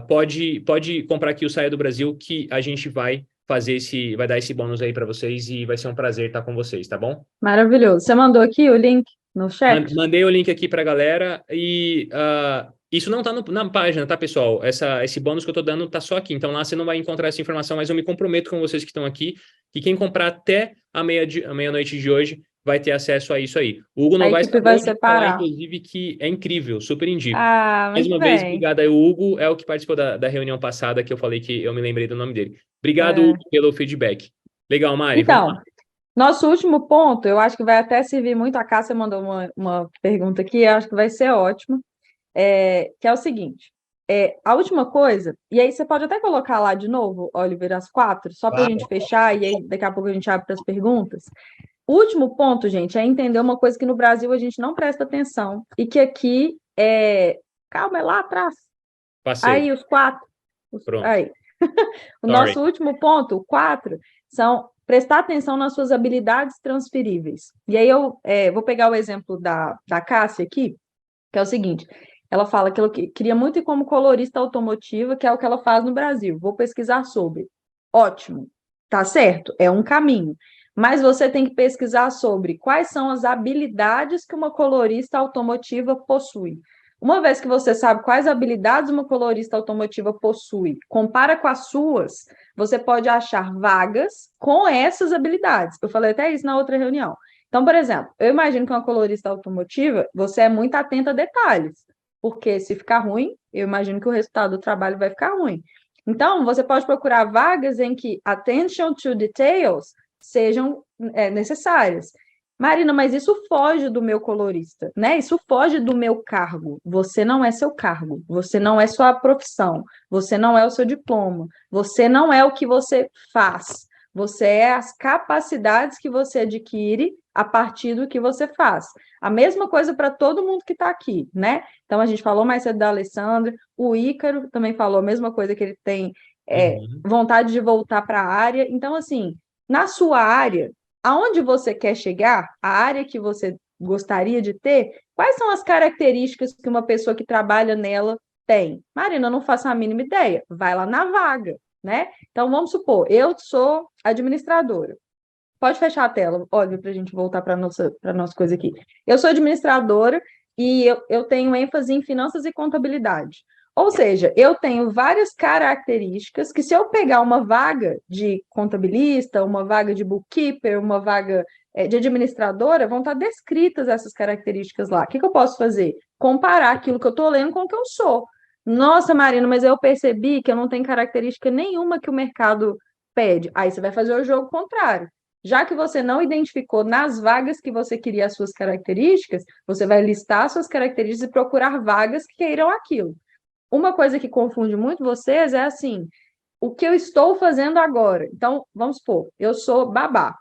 pode comprar aqui o Saia do Brasil, que a gente vai dar esse bônus aí para vocês e vai ser um prazer estar com vocês, tá bom? Maravilhoso. Você mandou aqui o link no chat? Mandei o link aqui para a galera e isso não está na página, tá, pessoal? Esse bônus que eu estou dando está só aqui, então lá você não vai encontrar essa informação, mas eu me comprometo com vocês que estão aqui que quem comprar até a meia-noite de hoje vai ter acesso a isso aí. O Hugo Novaes vai acabou de falar, separar. inclusive, que é incrível, super indico. Mais Muito uma vez, bem. obrigado aí, o Hugo, é o que participou da reunião passada, que eu falei que eu me lembrei do nome dele. Obrigado, Hugo, pelo feedback. Legal, Mari, vamos lá. Então, nosso último ponto, eu acho que vai até servir muito. A Cássia mandou uma pergunta aqui, eu acho que vai ser ótimo, que é o seguinte: a última coisa, e aí você pode até colocar lá de novo, Oliver, as 4, só para a gente fechar, e aí daqui a pouco a gente abre para as perguntas. O último ponto, gente, é entender uma coisa que no Brasil a gente não presta atenção, e que aqui Calma, é lá atrás. Passei. Aí, os 4. Pronto. Aí. O nosso último ponto, o 4, são prestar atenção nas suas habilidades transferíveis. E aí eu vou pegar o exemplo da Cássia aqui, que é o seguinte: ela fala que ela queria muito ir como colorista automotiva, que é o que ela faz no Brasil. Vou pesquisar sobre. Ótimo, tá certo, é um caminho. Mas você tem que pesquisar sobre quais são as habilidades que uma colorista automotiva possui. Uma vez que você sabe quais habilidades uma colorista automotiva possui, compara com as suas, você pode achar vagas com essas habilidades. Eu falei até isso na outra reunião. Então, por exemplo, eu imagino que uma colorista automotiva, você é muito atenta a detalhes, porque se ficar ruim, eu imagino que o resultado do trabalho vai ficar ruim. Então, você pode procurar vagas em que attention to details sejam necessárias. Marina, mas isso foge do meu colorista, né? Isso foge do meu cargo. Você não é seu cargo, você não é sua profissão, você não é o seu diploma, você não é o que você faz, você é as capacidades que você adquire a partir do que você faz. A mesma coisa para todo mundo que está aqui, né? Então, a gente falou mais cedo da Alessandra, o Ícaro também falou a mesma coisa, que ele tem vontade de voltar para a área. Então, assim, na sua área, aonde você quer chegar, a área que você gostaria de ter, quais são as características que uma pessoa que trabalha nela tem? Marina, eu não faço a mínima ideia. Vai lá na vaga, né? Então, vamos supor, eu sou administradora. Pode fechar a tela, olha, para a gente voltar para a nossa coisa aqui. Eu sou administradora e eu tenho ênfase em finanças e contabilidade. Ou seja, eu tenho várias características que, se eu pegar uma vaga de contabilista, uma vaga de bookkeeper, uma vaga de administradora, vão estar descritas essas características lá. O que eu posso fazer? Comparar aquilo que eu estou lendo com o que eu sou. Nossa, Marina, mas eu percebi que eu não tenho característica nenhuma que o mercado pede. Aí você vai fazer o jogo contrário. Já que você não identificou nas vagas que você queria as suas características, você vai listar as suas características e procurar vagas que queiram aquilo. Uma coisa que confunde muito vocês é assim, o que eu estou fazendo agora? Então, vamos supor, eu sou babá,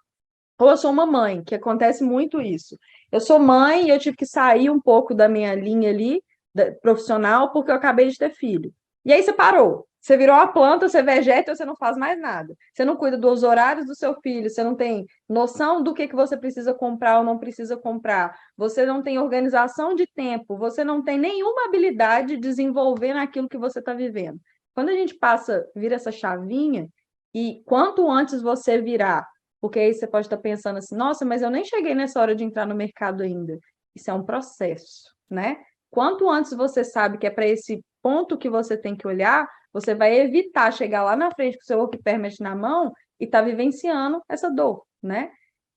ou eu sou uma mãe, que acontece muito isso. Eu sou mãe e eu tive que sair um pouco da minha linha ali, profissional, porque eu acabei de ter filho. E aí você parou. Você virou uma planta, você vegeta e você não faz mais nada. Você não cuida dos horários do seu filho, você não tem noção do que você precisa comprar ou não precisa comprar. Você não tem organização de tempo, você não tem nenhuma habilidade de desenvolver naquilo que você está vivendo. Quando a gente vira essa chavinha, e quanto antes você virar, porque aí você pode estar pensando assim, nossa, mas eu nem cheguei nessa hora de entrar no mercado ainda. Isso é um processo, né? Quanto antes você sabe que é para esse ponto que você tem que olhar, você vai evitar chegar lá na frente com o seu work permit na mão e estar vivenciando essa dor, né?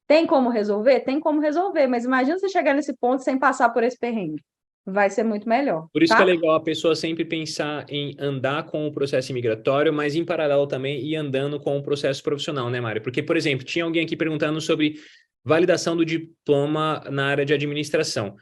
Tem como resolver? Tem como resolver, mas imagina você chegar nesse ponto sem passar por esse perrengue. Vai ser muito melhor, Por isso que é tá? legal a pessoa sempre pensar em andar com o processo imigratório, mas em paralelo também ir andando com o processo profissional, né, Mário? Porque, por exemplo, tinha alguém aqui perguntando sobre validação do diploma na área de administração.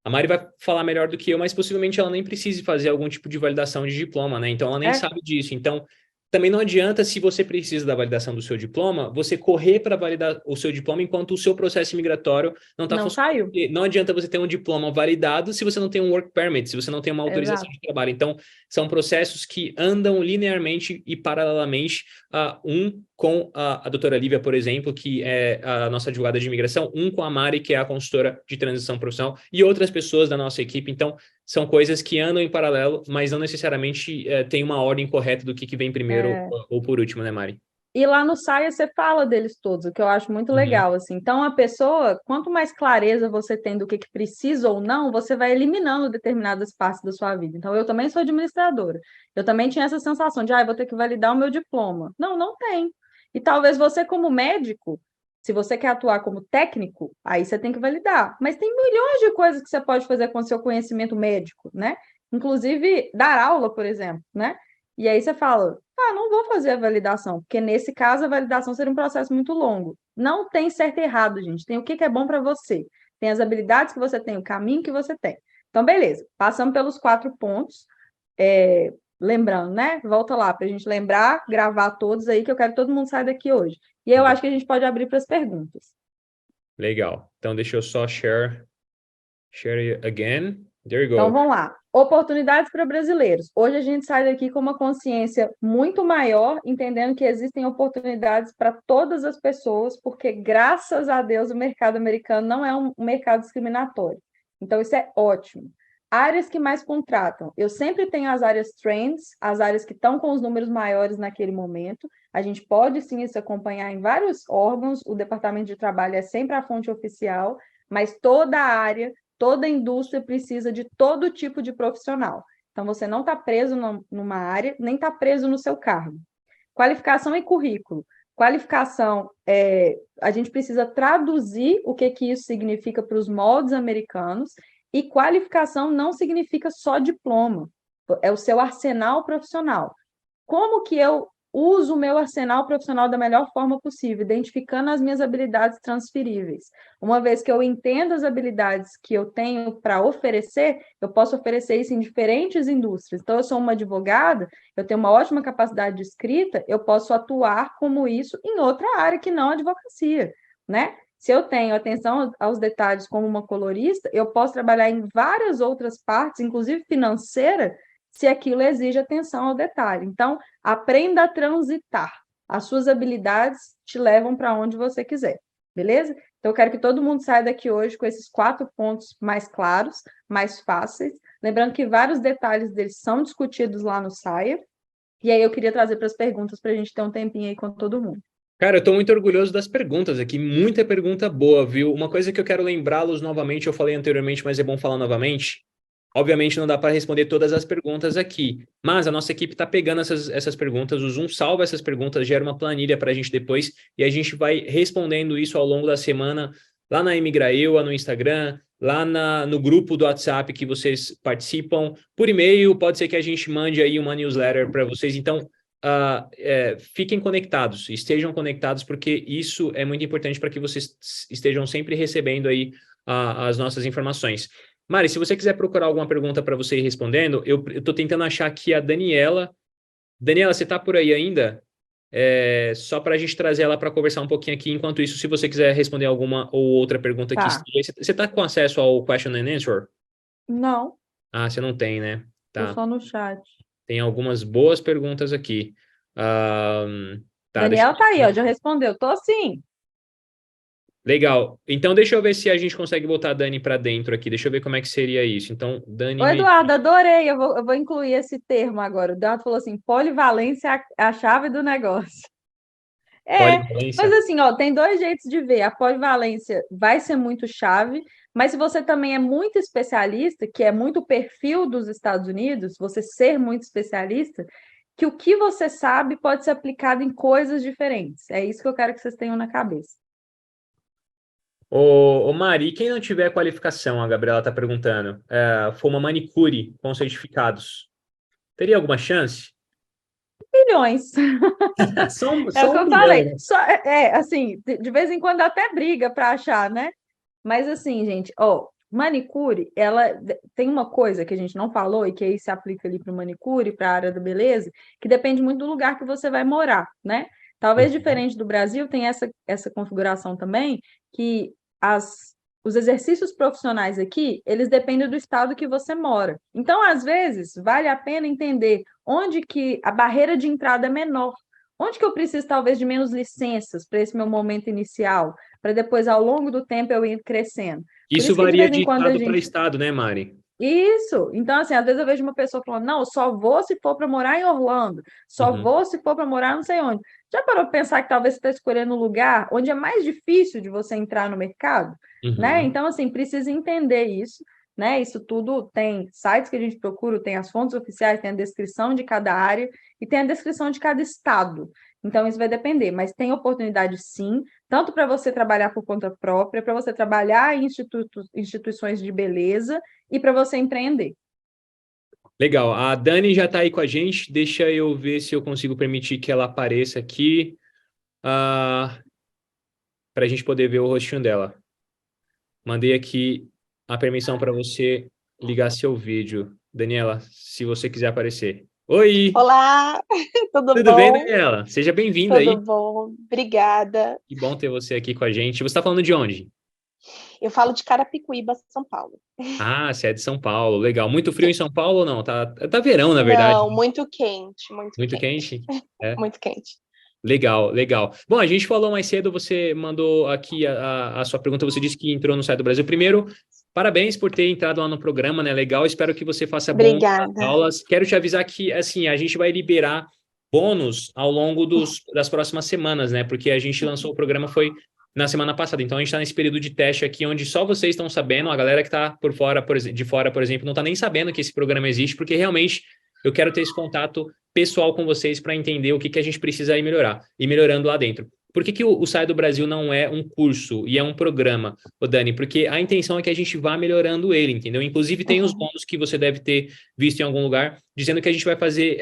A Mari vai falar melhor do que eu, mas possivelmente ela nem precise fazer algum tipo de validação de diploma, né? Então ela nem É, sabe disso. Então também não adianta, se você precisa da validação do seu diploma, você correr para validar o seu diploma enquanto o seu processo migratório não está não funcionando. saiu. Não adianta você ter um diploma validado se você não tem um work permit, se você não tem uma autorização Exato. de trabalho. Então são processos que andam linearmente e paralelamente, um com a doutora Lívia, por exemplo, que é a nossa advogada de imigração, um com a Mari, que é a consultora de transição profissional, e outras pessoas da nossa equipe. Então, são coisas que andam em paralelo, mas não necessariamente tem uma ordem correta do que vem primeiro É, ou por último, né, Mari? E lá no Saia você fala deles todos, o que eu acho muito Uhum. legal, assim. Então, a pessoa, quanto mais clareza você tem do que precisa ou não, você vai eliminando determinadas partes da sua vida. Então, eu também sou administradora. Eu também tinha essa sensação de, vou ter que validar o meu diploma. Não, não tem. E talvez você, como médico, se você quer atuar como técnico, aí você tem que validar. Mas tem milhões de coisas que você pode fazer com o seu conhecimento médico, né? Inclusive, dar aula, por exemplo, né? E aí você fala, não vou fazer a validação, porque nesse caso a validação seria um processo muito longo. Não tem certo e errado, gente. Tem o que é bom para você. Tem as habilidades que você tem, o caminho que você tem. Então, beleza. Passamos pelos 4 pontos. Lembrando, né? Volta lá para a gente lembrar, gravar todos aí, que eu quero que todo mundo saia daqui hoje. E aí eu acho que a gente pode abrir para as perguntas. Legal. Então, deixa eu só share it again. There you Então, go. vamos lá. Oportunidades para brasileiros. Hoje a gente sai daqui com uma consciência muito maior, entendendo que existem oportunidades para todas as pessoas, porque, graças a Deus, o mercado americano não é um mercado discriminatório. Então, isso é ótimo. Áreas que mais contratam. Eu sempre tenho as áreas trends, as áreas que estão com os números maiores naquele momento. A gente pode, sim, se acompanhar em vários órgãos. O Departamento de Trabalho é sempre a fonte oficial, mas toda a área, toda indústria precisa de todo tipo de profissional. Então, você não está preso numa área, nem está preso no seu cargo. Qualificação e currículo. Qualificação, a gente precisa traduzir o que isso significa para os moldes americanos, e qualificação não significa só diploma, é o seu arsenal profissional. Como que eu uso o meu arsenal profissional da melhor forma possível, identificando as minhas habilidades transferíveis? Uma vez que eu entendo as habilidades que eu tenho para oferecer, eu posso oferecer isso em diferentes indústrias. Então, eu sou uma advogada, eu tenho uma ótima capacidade de escrita, eu posso atuar como isso em outra área que não a advocacia, né? Se eu tenho atenção aos detalhes como uma colorista, eu posso trabalhar em várias outras partes, inclusive financeira, se aquilo exige atenção ao detalhe. Então, aprenda a transitar. As suas habilidades te levam para onde você quiser, beleza? Então, eu quero que todo mundo saia daqui hoje com esses 4 pontos mais claros, mais fáceis. Lembrando que vários detalhes deles são discutidos lá no Saia. E aí eu queria trazer para as perguntas para a gente ter um tempinho aí com todo mundo. Cara, eu estou muito orgulhoso das perguntas aqui, muita pergunta boa, viu? Uma coisa que eu quero lembrá-los novamente, eu falei anteriormente, mas é bom falar novamente. Obviamente não dá para responder todas as perguntas aqui, mas a nossa equipe está pegando essas perguntas, o Zoom salva essas perguntas, gera uma planilha para a gente depois e a gente vai respondendo isso ao longo da semana lá na Imigraeua, no Instagram, lá no grupo do WhatsApp que vocês participam, por e-mail, pode ser que a gente mande aí uma newsletter para vocês, então fiquem conectados, estejam conectados, porque isso é muito importante para que vocês estejam sempre recebendo aí as nossas informações. Mari, se você quiser procurar alguma pergunta para você ir respondendo, eu estou tentando achar aqui a Daniela. Daniela, você está por aí ainda? Só para a gente trazer ela para conversar um pouquinho aqui. Enquanto isso, se você quiser responder alguma ou outra pergunta aqui, Tá. você está com acesso ao question and answer? Não, Ah, você não tem, né? tô Tá. só no chat. Tem algumas boas perguntas aqui. Tá, deixa Daniel tá aí, ó, eu... já respondeu. Tô sim. Legal. Então, deixa eu ver se a gente consegue botar a Dani para dentro aqui. Deixa eu ver como é que seria isso. Então, Dani Ô, Eduardo, adorei. Eu vou incluir esse termo agora. O Eduardo falou assim: polivalência é a chave do negócio. É, mas polivalência. assim, ó, tem dois jeitos de ver. A polivalência vai ser muito chave, mas se você também é muito especialista, que é muito o perfil dos Estados Unidos, você ser muito especialista, que o que você sabe pode ser aplicado em coisas diferentes. É isso que eu quero que vocês tenham na cabeça. Ô Mari, quem não tiver qualificação, a Gabriela está perguntando, for uma manicure com certificados, teria alguma chance? Milhões. Só, É o só que um eu falei. milhão. Só, assim, de vez em quando dá até briga para achar, né? Mas assim, gente, ó, manicure, ela tem uma coisa que a gente não falou e que aí se aplica ali para o manicure, para a área da beleza, que depende muito do lugar que você vai morar, né? Talvez Uhum. diferente do Brasil, tem essa configuração também, que os exercícios profissionais aqui, eles dependem do estado que você mora. Então, às vezes, vale a pena entender onde que a barreira de entrada é menor. Onde que eu preciso, talvez, de menos licenças para esse meu momento inicial? Para depois, ao longo do tempo, eu ir crescendo. Por Isso isso que de varia vez em de quando a estado para gente. estado, né, Mari? Isso! Então, assim, às vezes eu vejo uma pessoa falando, não, eu só vou se for para morar em Orlando, só Uhum. vou se for para morar não sei onde. Já parou para pensar que talvez você está escolhendo um lugar onde é mais difícil de você entrar no mercado? Né? Uhum. Então, assim, precisa entender isso. Né? Isso tudo tem sites que a gente procura, tem as fontes oficiais, tem a descrição de cada área e tem a descrição de cada estado. Então, isso vai depender, mas tem oportunidade sim, tanto para você trabalhar por conta própria, para você trabalhar em instituições de beleza e para você empreender. Legal. A Dani já está aí com a gente. Deixa eu ver se eu consigo permitir que ela apareça aqui, para a gente poder ver o rostinho dela. Mandei aqui a permissão para você ligar seu vídeo. Daniela, se você quiser aparecer. Oi! Olá, tudo Tudo bem, bom? Daniela? Seja bem-vinda Tudo aí. bom, obrigada. Que bom ter você aqui com a gente. Você está falando de onde? Eu falo de Carapicuíba, São Paulo. Ah, você é de São Paulo. Legal. Muito frio em Sim. São Paulo ou não? Tá verão, na verdade. Não, muito quente, muito Muito quente, quente. É. muito quente. Legal, legal. Bom, a gente falou mais cedo, você mandou aqui a sua pergunta, você disse que entrou no site do Brasil. Primeiro, parabéns por ter entrado lá no programa, né? Legal, espero que você faça bom nas Obrigada. aulas. Quero te avisar que, assim, a gente vai liberar bônus ao longo das próximas semanas, né? Porque a gente lançou o programa foi na semana passada, então a gente está nesse período de teste aqui, onde só vocês estão sabendo, a galera que está por fora, de fora, por exemplo, não está nem sabendo que esse programa existe, porque realmente eu quero ter esse contato pessoal com vocês para entender o que a gente precisa ir melhorar, e melhorando lá dentro. Por que o Sai do Brasil não é um curso e é um programa, ô Dani? Porque a intenção é que a gente vá melhorando ele, entendeu? Inclusive tem os Uhum. bônus que você deve ter visto em algum lugar, dizendo que a gente vai fazer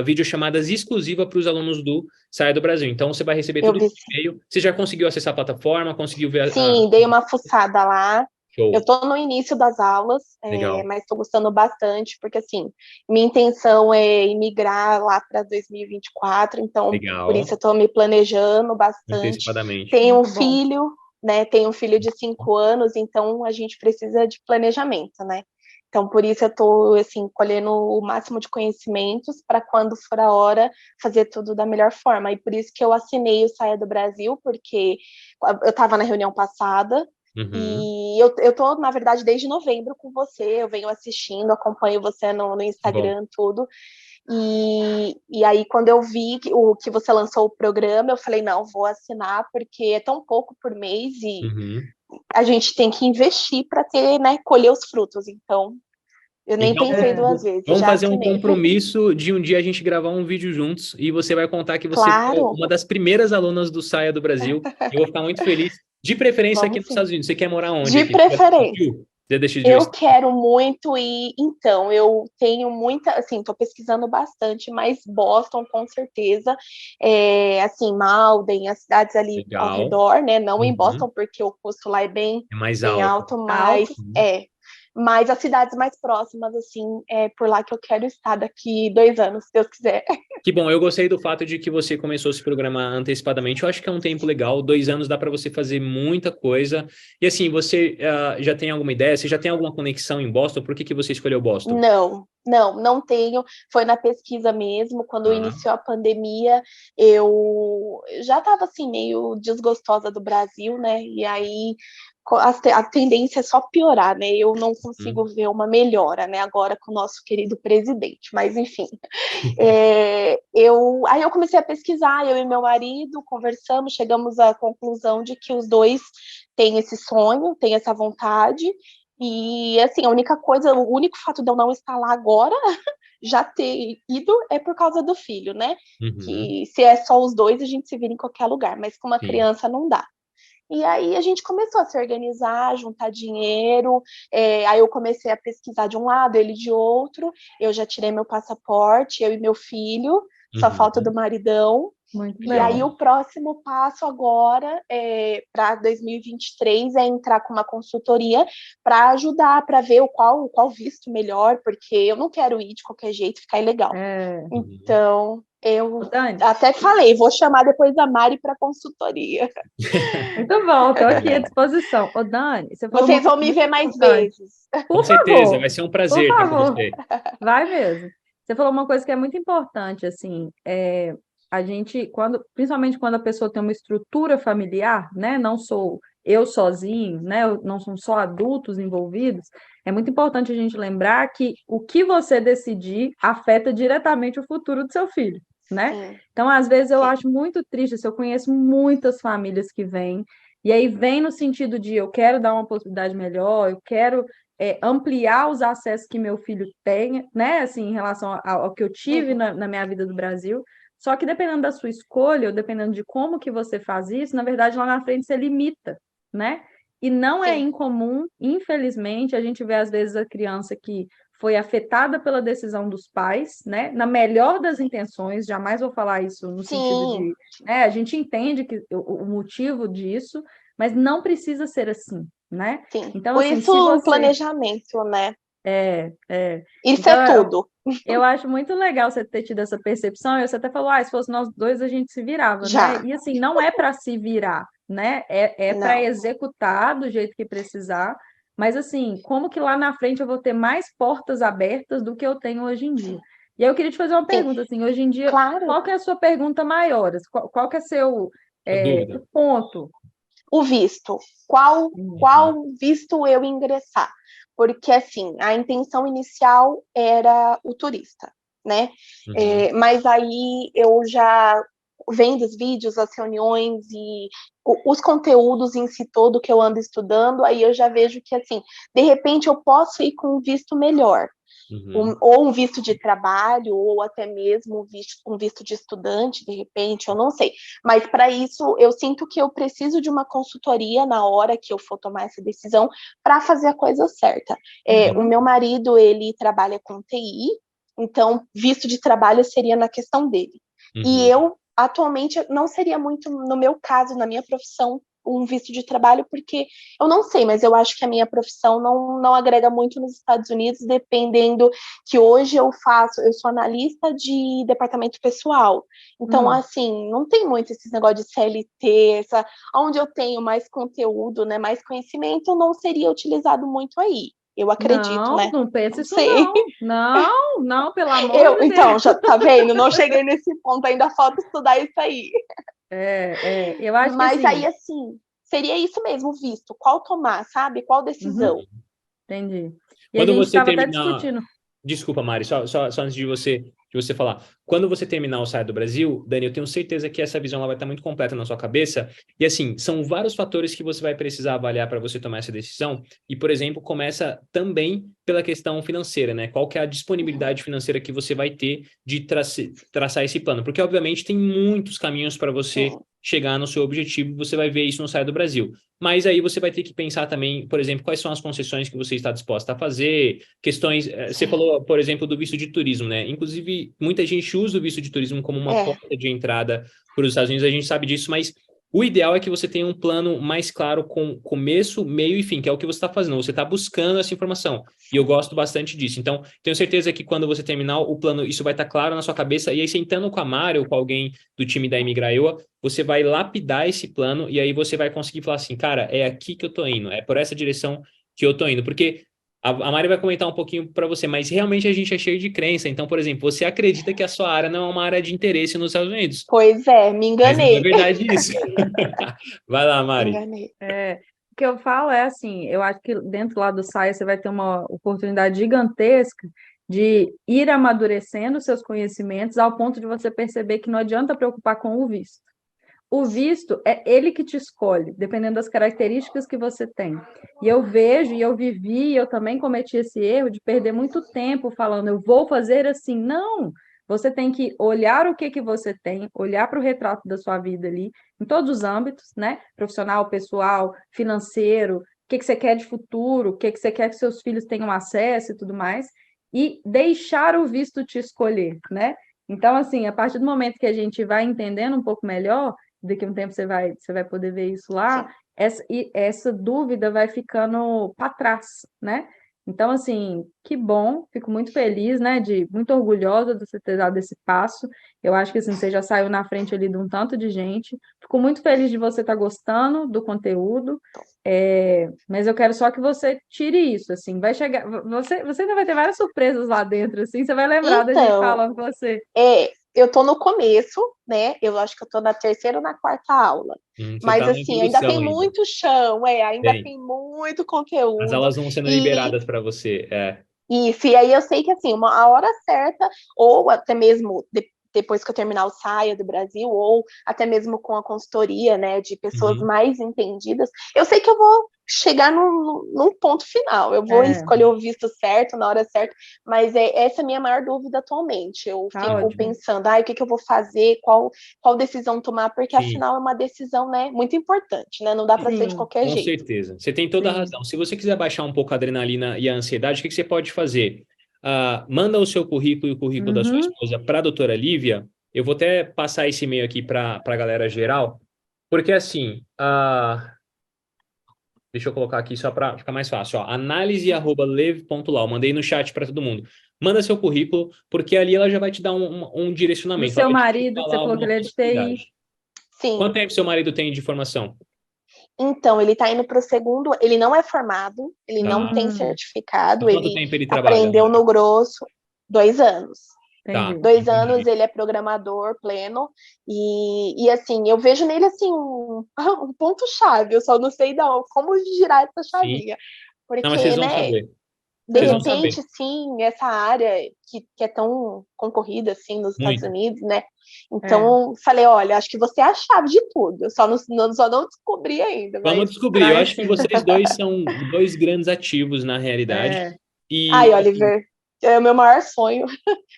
videochamadas exclusivas para os alunos do Sai do Brasil. Então você vai receber Eu tudo por vi, sim. e-mail. Você já conseguiu acessar a plataforma, conseguiu ver Sim, dei uma fuçada lá. Eu Show. estou no início das aulas, Legal, mas estou gostando bastante, porque assim, minha intenção é imigrar lá para 2024, então por isso legal, eu estou me planejando bastante. antecipadamente. Tenho um Muito bom. filho, né? Tenho um filho de 5 anos, então a gente precisa de planejamento, né? Então, por isso eu estou assim, colhendo o máximo de conhecimentos para quando for a hora fazer tudo da melhor forma. E por isso que eu assinei o Saia do Brasil, porque eu estava na reunião passada, Uhum, e eu tô, na verdade, desde novembro com você, eu venho assistindo, acompanho você no que bom. Instagram, tudo. E aí, quando eu vi que você lançou o programa, eu falei, não, vou assinar, porque é tão pouco por mês e Uhum. a gente tem que investir para ter, né, colher os frutos. Então, Eu nem Então, pensei duas vezes, vamos já fazer um assinei. compromisso de um dia a gente gravar um vídeo juntos e você vai contar que você foi Claro, uma das primeiras alunas do Saia do Brasil. Eu vou ficar muito feliz. De preferência aqui vamos nos sim. Estados Unidos. Você quer morar onde De aqui? Você já preferência. decidiu? Já decidiu Eu isso? quero muito ir, então, eu tenho muita, assim, estou pesquisando bastante, mas Boston, com certeza, assim, Malden, as cidades ali ao Legal. redor, né, não em Uhum. Boston, porque o custo lá é bem, É mais bem alto. alto, Alto. mas as cidades mais próximas, assim, é por lá que eu quero estar daqui 2 anos, se Deus quiser. Que bom, eu gostei do fato de que você começou a se programar antecipadamente. Eu acho que é um tempo legal. 2 anos dá para você fazer muita coisa. E assim, você já tem alguma ideia? Você já tem alguma conexão em Boston? Por que que você escolheu Boston? Não tenho. Foi na pesquisa mesmo. Quando Ah, iniciou a pandemia, eu já estava assim meio desgostosa do Brasil, né? E aí a tendência é só piorar, né? Eu não consigo ver uma melhora, né? Agora com o nosso querido presidente. Mas enfim, aí eu comecei a pesquisar. Eu e meu marido conversamos, chegamos à conclusão de que os dois têm esse sonho, têm essa vontade. E, assim, a única coisa, o único fato de eu não estar lá agora, já ter ido, é por causa do filho, né? uhum, Que se é só os dois, a gente se vira em qualquer lugar, mas com uma sim. criança não dá. E aí a gente começou a se organizar, juntar dinheiro, aí eu comecei a pesquisar de um lado, ele de outro, eu já tirei meu passaporte, eu e meu filho, só falta do Uhum, maridão. Muito E bem. aí o próximo passo agora para 2023 é entrar com uma consultoria para ajudar, para ver qual visto melhor, porque eu não quero ir de qualquer jeito, ficar ilegal. É, uhum. Então, eu ô, Dani, até falei, vou chamar depois a Mari para consultoria. muito bom, estou aqui à Legal. disposição. Ô, Dani, você falou uma Vocês vão coisa me muito ver mais importante. vezes. Com Por certeza, favor, vai ser um por prazer estar com favor, você. vai mesmo. Você falou uma coisa que é muito importante, assim, a gente, principalmente quando a pessoa tem uma estrutura familiar, né? Não sou eu sozinho, né? Não são só adultos envolvidos. É muito importante a gente lembrar que o que você decidir afeta diretamente o futuro do seu filho, né? Sim, Então, às vezes, eu sim. acho muito triste, assim, eu conheço muitas famílias que vêm, e aí vem no sentido de eu quero dar uma possibilidade melhor, eu quero ampliar os acessos que meu filho tenha, né, assim, em relação ao que eu tive Uhum, na minha vida do Brasil. Só que dependendo da sua escolha, ou dependendo de como que você faz isso, na verdade, lá na frente você limita, né? E não é sim. incomum, infelizmente, a gente vê às vezes a criança que foi afetada pela decisão dos pais, né? Na melhor das intenções, jamais vou falar isso no sentido Sim, de, né? A gente entende que o motivo disso, mas não precisa ser assim, né? sim. Então, Por assim, isso se o você planejamento, né? é. Isso Então, é tudo. eu acho muito legal você ter tido essa percepção. E você até falou, se fosse nós dois, a gente se virava, né? Já. E assim, não é para se virar, né? É para Não. executar do jeito que precisar. Mas assim, como que lá na frente eu vou ter mais portas abertas do que eu tenho hoje em dia? E aí eu queria te fazer uma Sim, pergunta, assim, hoje em dia, claro. qual que é a sua pergunta maior? Qual que é seu A dúvida. o ponto? O visto. Qual, Uhum, qual visto eu ingressar? Porque, assim, a intenção inicial era o turista, né? uhum. Mas aí eu já vendo os vídeos, as reuniões e os conteúdos em si todo que eu ando estudando, aí eu já vejo que, assim, de repente eu posso ir com um visto melhor. Uhum. Ou um visto de trabalho, ou até mesmo um visto de estudante, de repente, eu não sei. Mas para isso, eu sinto que eu preciso de uma consultoria na hora que eu for tomar essa decisão para fazer a coisa certa. O Uhum. meu marido, ele trabalha com TI, então visto de trabalho seria na questão dele. E Uhum. eu, atualmente, não seria muito no meu caso, na minha profissão, um visto de trabalho, porque eu não sei, mas eu acho que a minha profissão não agrega muito nos Estados Unidos, dependendo que hoje eu sou analista de departamento pessoal. Então, Hum. assim, não tem muito esses negócios de CLT, onde eu tenho mais conteúdo, né, mais conhecimento, não seria utilizado muito aí. Eu acredito, Não, né? não pensa Não isso sei. não. Não, não, pelo amor de Então, Deus. já tá vendo? Não cheguei nesse ponto, ainda falta estudar isso aí. Eu acho que Mas aí, assim, assim, seria isso mesmo, visto. Qual tomar, sabe? Qual uhum, decisão? entendi. E a Quando gente você estava até terminar, discutindo. Desculpa, Mari, só antes de você falar. Quando você terminar o Saia do Brasil, Dani, eu tenho certeza que essa visão ela vai estar muito completa na sua cabeça. E assim, são vários fatores que você vai precisar avaliar para você tomar essa decisão. E, por exemplo, começa também pela questão financeira, né? Qual que é a disponibilidade financeira que você vai ter de traçar esse plano? Porque, obviamente, tem muitos caminhos para você Sim. chegar no seu objetivo. Você vai ver isso no Saia do Brasil. Mas aí você vai ter que pensar também, por exemplo, quais são as concessões que você está disposta a fazer, questões, você falou, por exemplo, do visto de turismo, né? Inclusive, muita gente usa o visto de turismo como uma É, porta de entrada para os Estados Unidos, a gente sabe disso, mas o ideal é que você tenha um plano mais claro com começo, meio e fim, que é o que você está fazendo, você está buscando essa informação, e eu gosto bastante disso. Então, tenho certeza que quando você terminar o plano, isso vai estar claro na sua cabeça, e aí sentando com a Mari ou com alguém do time da Imigraioa, você vai lapidar esse plano, e aí você vai conseguir falar assim, cara, é aqui que eu tô indo, é por essa direção que eu tô indo, porque a Mari vai comentar um pouquinho para você, mas realmente a gente é cheio de crença. Então, por exemplo, você acredita que a sua área não é uma área de interesse nos Estados Unidos, pois é, me mas não é enganei. verdade isso. Vai lá, Me Mari. enganei. O que eu falo é assim, eu acho que dentro lá do SAIA você vai ter uma oportunidade gigantesca de ir amadurecendo seus conhecimentos ao ponto de você perceber que não adianta preocupar com o visto. O visto é ele que te escolhe, dependendo das características que você tem. E eu vejo, e eu vivi, eu também cometi esse erro de perder muito tempo falando, eu vou fazer assim. Não! Você tem que olhar o que que você tem, olhar para o retrato da sua vida ali, em todos os âmbitos, né? Profissional, pessoal, financeiro, o que que você quer de futuro, o que que você quer que seus filhos tenham acesso e tudo mais, e deixar o visto te escolher, né? Então, assim, a partir do momento que a gente vai entendendo um pouco melhor, daqui a um tempo você vai poder ver isso lá, Sim. essa dúvida vai ficando para trás, né? Então, assim, que bom, fico muito feliz, né, muito orgulhosa de você ter dado esse passo. Eu acho que assim, você já saiu na frente ali de um tanto de gente. Fico muito feliz de você estar gostando do conteúdo, mas eu quero só que você tire isso, assim, vai chegar, você ainda vai ter várias surpresas lá dentro, assim, você vai lembrar da gente Então, falando com você. eu tô no começo, né? Eu acho que eu tô na terceira ou na quarta aula. Você Mas tá na assim, ainda introdução tem ainda. muito chão, ainda Tem. tem muito As conteúdo. aulas vão sendo E liberadas para você. isso, e aí eu sei que assim, a hora certa, ou até mesmo depois que eu terminar o Saia do Brasil, ou até mesmo com a consultoria, né, de pessoas Uhum. mais entendidas, eu sei que eu vou chegar num ponto final, eu vou É, escolher o visto certo, na hora certa, mas essa é a minha maior dúvida atualmente. Eu tá fico ótimo. pensando, o que que eu vou fazer, qual decisão tomar, porque Sim. afinal é uma decisão, né, muito importante, né, não dá para ser de Sim, qualquer Com jeito. certeza. Você tem toda a sim. razão. Se você quiser baixar um pouco a adrenalina e a ansiedade, o que você pode fazer? Manda o seu currículo e o currículo da sua Uhum. esposa para a doutora Lívia. Eu vou até passar esse e-mail aqui para a galera geral, porque assim, deixa eu colocar aqui só para ficar mais fácil. Ó, análise@lev.lau. Eu mandei no chat para todo mundo. Manda seu currículo, porque ali ela já vai te dar um Do direcionamento. Ela seu vai te marido, que falar você falou que alguma ele é de TI. possibilidade. Quanto Sim. tempo seu marido tem de formação? Então, ele está indo para o segundo, ele não é formado, ele não Tá. tem Há certificado, quanto ele tempo ele trabalha, aprendeu Mari? no grosso 2 anos. Tá, Entendi. 2 anos entendi. ele é programador pleno, e assim, eu vejo nele assim um ponto-chave, eu só não sei como girar essa Sim. chavinha, Não, mas vocês porque, vão né, saber. de Vocês vão saber. repente, sim, essa área que é tão concorrida assim nos Estados Muito. Unidos, né? É, Então, falei, olha, acho que você é a chave de tudo. Eu só não descobri ainda, Vamos mas descobrir. Eu vai acho que sim. vocês dois são dois grandes ativos na realidade. É, ai, E, assim, Oliver, é o meu maior sonho.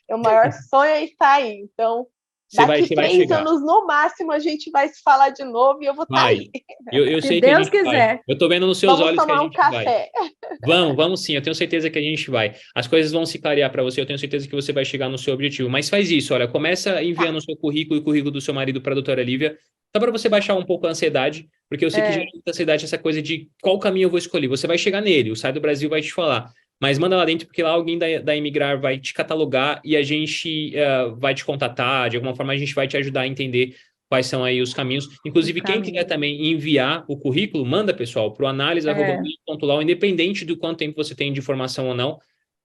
Meu maior sonho é estar aí. Então, daqui você vai 3 chegar. anos no máximo a gente vai se falar de novo e eu vou estar Vai. aí. Eu se sei que a Deus gente vai. quiser. Eu tô vendo nos seus Vamos olhos que a tomar um gente vai. café. Vamos sim, eu tenho certeza que a gente vai. As coisas vão se clarear para você, eu tenho certeza que você vai chegar no seu objetivo. Mas faz isso, olha, começa Tá. enviando o seu currículo e o currículo do seu marido para a doutora Lívia, só para você baixar um pouco a ansiedade, porque eu sei que gera É, muita ansiedade essa coisa de qual caminho eu vou escolher. Você vai chegar nele, o Sai do Brasil vai te falar. Mas manda lá dentro, porque lá alguém da Imigrar vai te catalogar e a gente vai te contatar, de alguma forma a gente vai te ajudar a entender quais são aí os caminhos. os Inclusive, quem quiser caminhos. também enviar o currículo, manda, pessoal, para o É, análise@lead.lau, independente do quanto tempo você tem de formação ou não.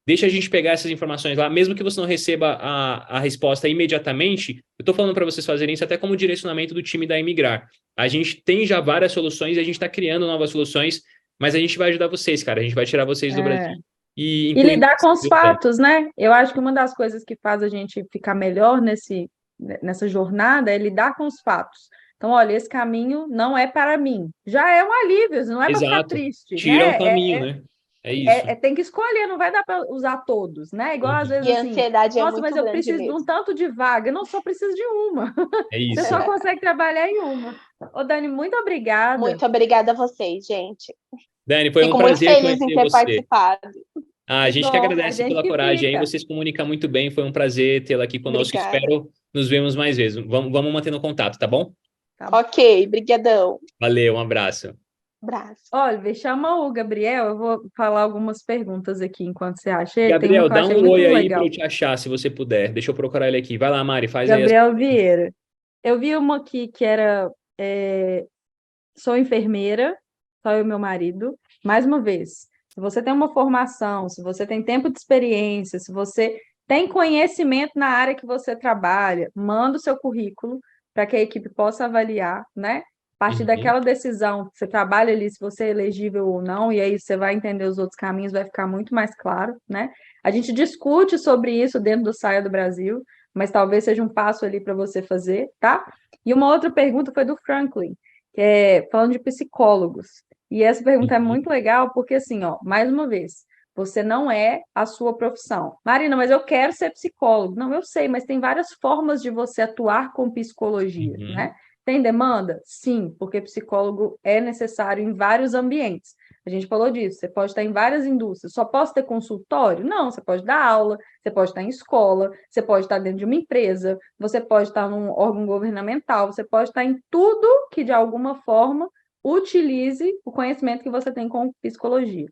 Deixa a gente pegar essas informações lá, mesmo que você não receba a resposta imediatamente. Eu estou falando para vocês fazerem isso até como direcionamento do time da Imigrar. A gente tem já várias soluções e a gente está criando novas soluções, mas a gente vai ajudar vocês, cara. A gente vai tirar vocês do Brasil é, e E incluindo lidar com os você. fatos, né? Eu acho que uma das coisas que faz a gente ficar melhor nessa jornada é lidar com os fatos. Então, olha, esse caminho não é para mim. Já é um alívio, não é para ficar Exato. triste, Tira um né? caminho, né? É isso. Tem que escolher, não vai dar para usar todos, né? Igual às vezes E a assim, ansiedade é nossa, mas muito eu grande preciso de um mesmo. tanto de vaga. Não, só preciso de uma. É Você isso. só consegue trabalhar em uma. Ô, Dani, muito obrigada. Muito obrigada a vocês, gente. Dani, foi um Fico muito prazer feliz em conhecer ter você. participado. Ah, a Que gente que bom, a agradece gente pela que coragem aí, fica. você se comunica muito bem, foi um prazer tê-la aqui conosco, Obrigada. espero nos vemos mais vezes. Vamos mantendo contato, tá bom? Tá. Ok, brigadão. Valeu, um abraço. Abraço. Olha, chama o Gabriel, eu vou falar algumas perguntas aqui enquanto você acha ele. Tem uma Gabriel, que eu dá achei um muito oi aí para legal. eu te achar, se você puder. Deixa eu procurar ele aqui. Vai lá, Mari, faz aí as... Gabriel Vieira. Eu vi uma aqui que era sou enfermeira, só eu e meu marido. Mais uma vez, se você tem uma formação, se você tem tempo de experiência, se você tem conhecimento na área que você trabalha, manda o seu currículo para que a equipe possa avaliar, né? A partir Uhum. daquela decisão, você trabalha ali se você é elegível ou não, e aí você vai entender os outros caminhos, vai ficar muito mais claro, né? A gente discute sobre isso dentro do Saia do Brasil, mas talvez seja um passo ali para você fazer, tá? E uma outra pergunta foi do Franklin, que é falando de psicólogos. E essa pergunta é Uhum. muito legal, porque assim, ó, mais uma vez, você não é a sua profissão. Marina, mas eu quero ser psicólogo. Não, eu sei, mas tem várias formas de você atuar com psicologia, Uhum. né? Tem demanda? Sim, porque psicólogo é necessário em vários ambientes. A gente falou disso, você pode estar em várias indústrias. Só posso ter consultório? Não, você pode dar aula, você pode estar em escola, você pode estar dentro de uma empresa, você pode estar num órgão governamental, você pode estar em tudo que, de alguma forma, utilize o conhecimento que você tem com psicologia.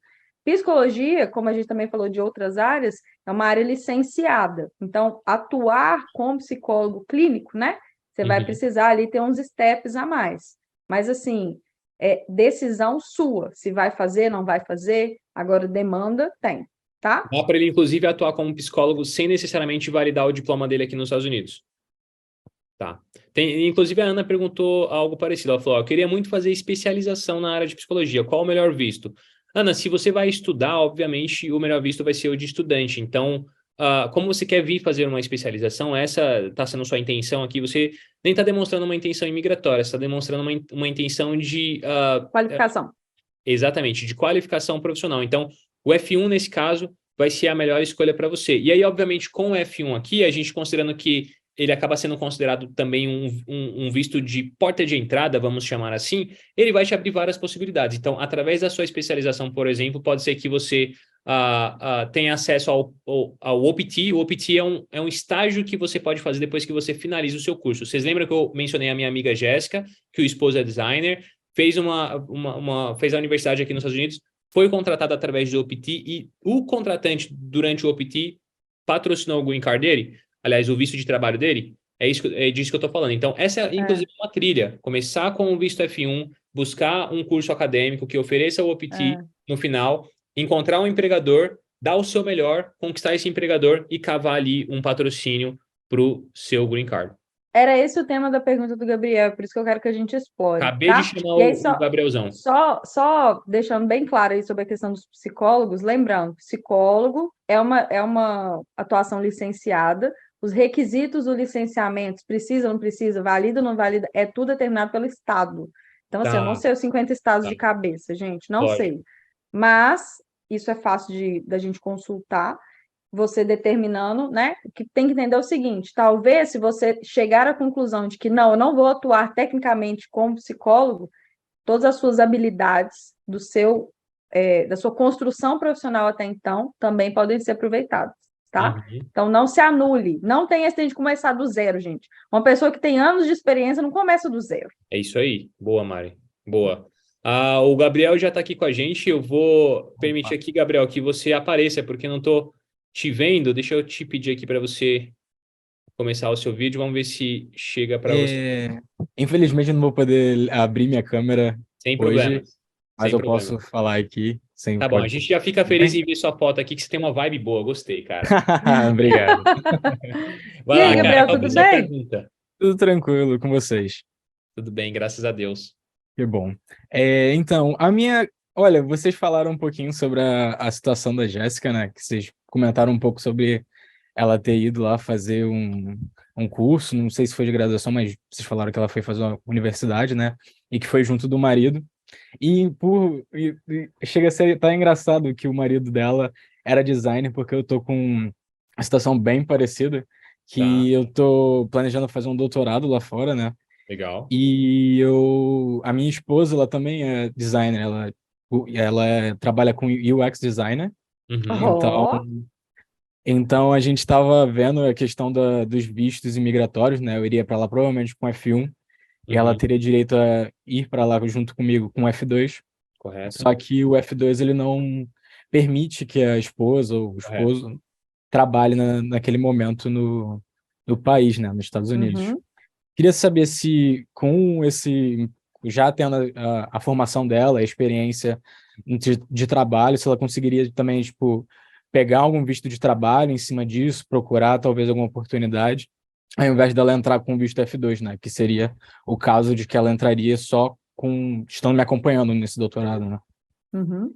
Psicologia, como a gente também falou de outras áreas, é uma área licenciada. Então, atuar como psicólogo clínico, né? Você vai Uhum. precisar ali ter uns steps a mais. Mas, assim, é decisão sua. Se vai fazer, não vai fazer. Agora, demanda, tem, tá? Dá para ele, inclusive, atuar como psicólogo sem necessariamente validar o diploma dele aqui nos Estados Unidos. Tá. Inclusive, a Ana perguntou algo parecido. Ela falou: ó, eu queria muito fazer especialização na área de psicologia. Qual o melhor visto? Ana, se você vai estudar, obviamente, o melhor visto vai ser o de estudante. Então, como você quer vir fazer uma especialização, essa está sendo sua intenção aqui. Você nem está demonstrando uma intenção imigratória, você está demonstrando uma intenção de. Qualificação. Exatamente, de qualificação profissional. Então, o F1, nesse caso, vai ser a melhor escolha para você. E aí, obviamente, com o F1 aqui, a gente considerando que ele acaba sendo considerado também um visto de porta de entrada, vamos chamar assim, ele vai te abrir várias possibilidades. Então, através da sua especialização, por exemplo, pode ser que você tenha acesso ao OPT. O OPT é um estágio que você pode fazer depois que você finaliza o seu curso. Vocês lembram que eu mencionei a minha amiga Jéssica, que o esposo é designer, fez fez a universidade aqui nos Estados Unidos, foi contratado através do OPT e o contratante, durante o OPT, patrocinou o green card dele, aliás, o visto de trabalho dele, é disso que eu estou falando. Então, essa é, inclusive, uma trilha. Começar com o visto F1, buscar um curso acadêmico que ofereça o OPT no final, encontrar um empregador, dar o seu melhor, conquistar esse empregador e cavar ali um patrocínio para o seu green card. Era esse o tema da pergunta do Gabriel, por isso que eu quero que a gente explore, Acabei de tá? chamar E aí, o Gabrielzão. só deixando bem claro aí sobre a questão dos psicólogos, lembrando, psicólogo é uma atuação licenciada, os requisitos do licenciamento, precisa, não precisa, valida, não valida, é tudo determinado pelo Estado. Então, assim, eu não Tá, sei os 50 estados tá. de cabeça, gente, não Lógico. sei. Mas isso é fácil da gente consultar, você determinando, né? Que tem que entender o seguinte: talvez, se você chegar à conclusão de que não, eu não vou atuar tecnicamente como psicólogo, todas as suas habilidades da sua construção profissional até então também podem ser aproveitadas, tá? Uhum. Então não se anule, não tem esse de começar do zero, gente. Uma pessoa que tem anos de experiência não começa do zero. É isso aí. Boa, Mari. Boa. O Gabriel já está aqui com a gente. Eu vou permitir aqui, Gabriel, que você apareça, porque eu não estou te vendo. Deixa eu te pedir aqui para você começar o seu vídeo. Vamos ver se chega para você. Infelizmente eu não vou poder abrir minha câmera Sem hoje, problemas. mas Sem eu posso problemas. falar aqui sem Tá bom, a pode. gente já fica Tudo feliz bem? em ver sua foto aqui, que você tem uma vibe boa. Gostei, cara. Obrigado. E Vai aí, lá, cara. Gabriel, Qual que é a tudo sua bem? pergunta? Tudo tranquilo com vocês. Tudo bem, graças a Deus. Que bom. Então, Olha, vocês falaram um pouquinho sobre a situação da Jéssica, né? Que vocês comentaram um pouco sobre ela ter ido lá fazer um curso, não sei se foi de graduação, mas vocês falaram que ela foi fazer uma universidade, né? E que foi junto do marido. E chega a ser tá engraçado que o marido dela era designer, porque eu tô com uma situação bem parecida, Tá, que eu tô planejando fazer um doutorado lá fora, né? legal. A minha esposa, ela também é designer, ela trabalha com UX designer, Uhum, então, Ó, então a gente estava vendo a questão dos vistos imigratórios, né? Eu iria para lá provavelmente com F1 e ela uhum, teria direito a ir para lá junto comigo com F2. correto, Só que o F2 ele não permite que a esposa ou o correto. esposo trabalhe naquele momento no país, né? Nos Estados Unidos. uhum. Queria saber se com já tendo a formação dela, a experiência de trabalho, se ela conseguiria também, tipo, pegar algum visto de trabalho em cima disso, procurar talvez alguma oportunidade, ao invés dela entrar com o visto F2, né? Que seria o caso de que ela entraria só estando me acompanhando nesse doutorado, né? Uhum.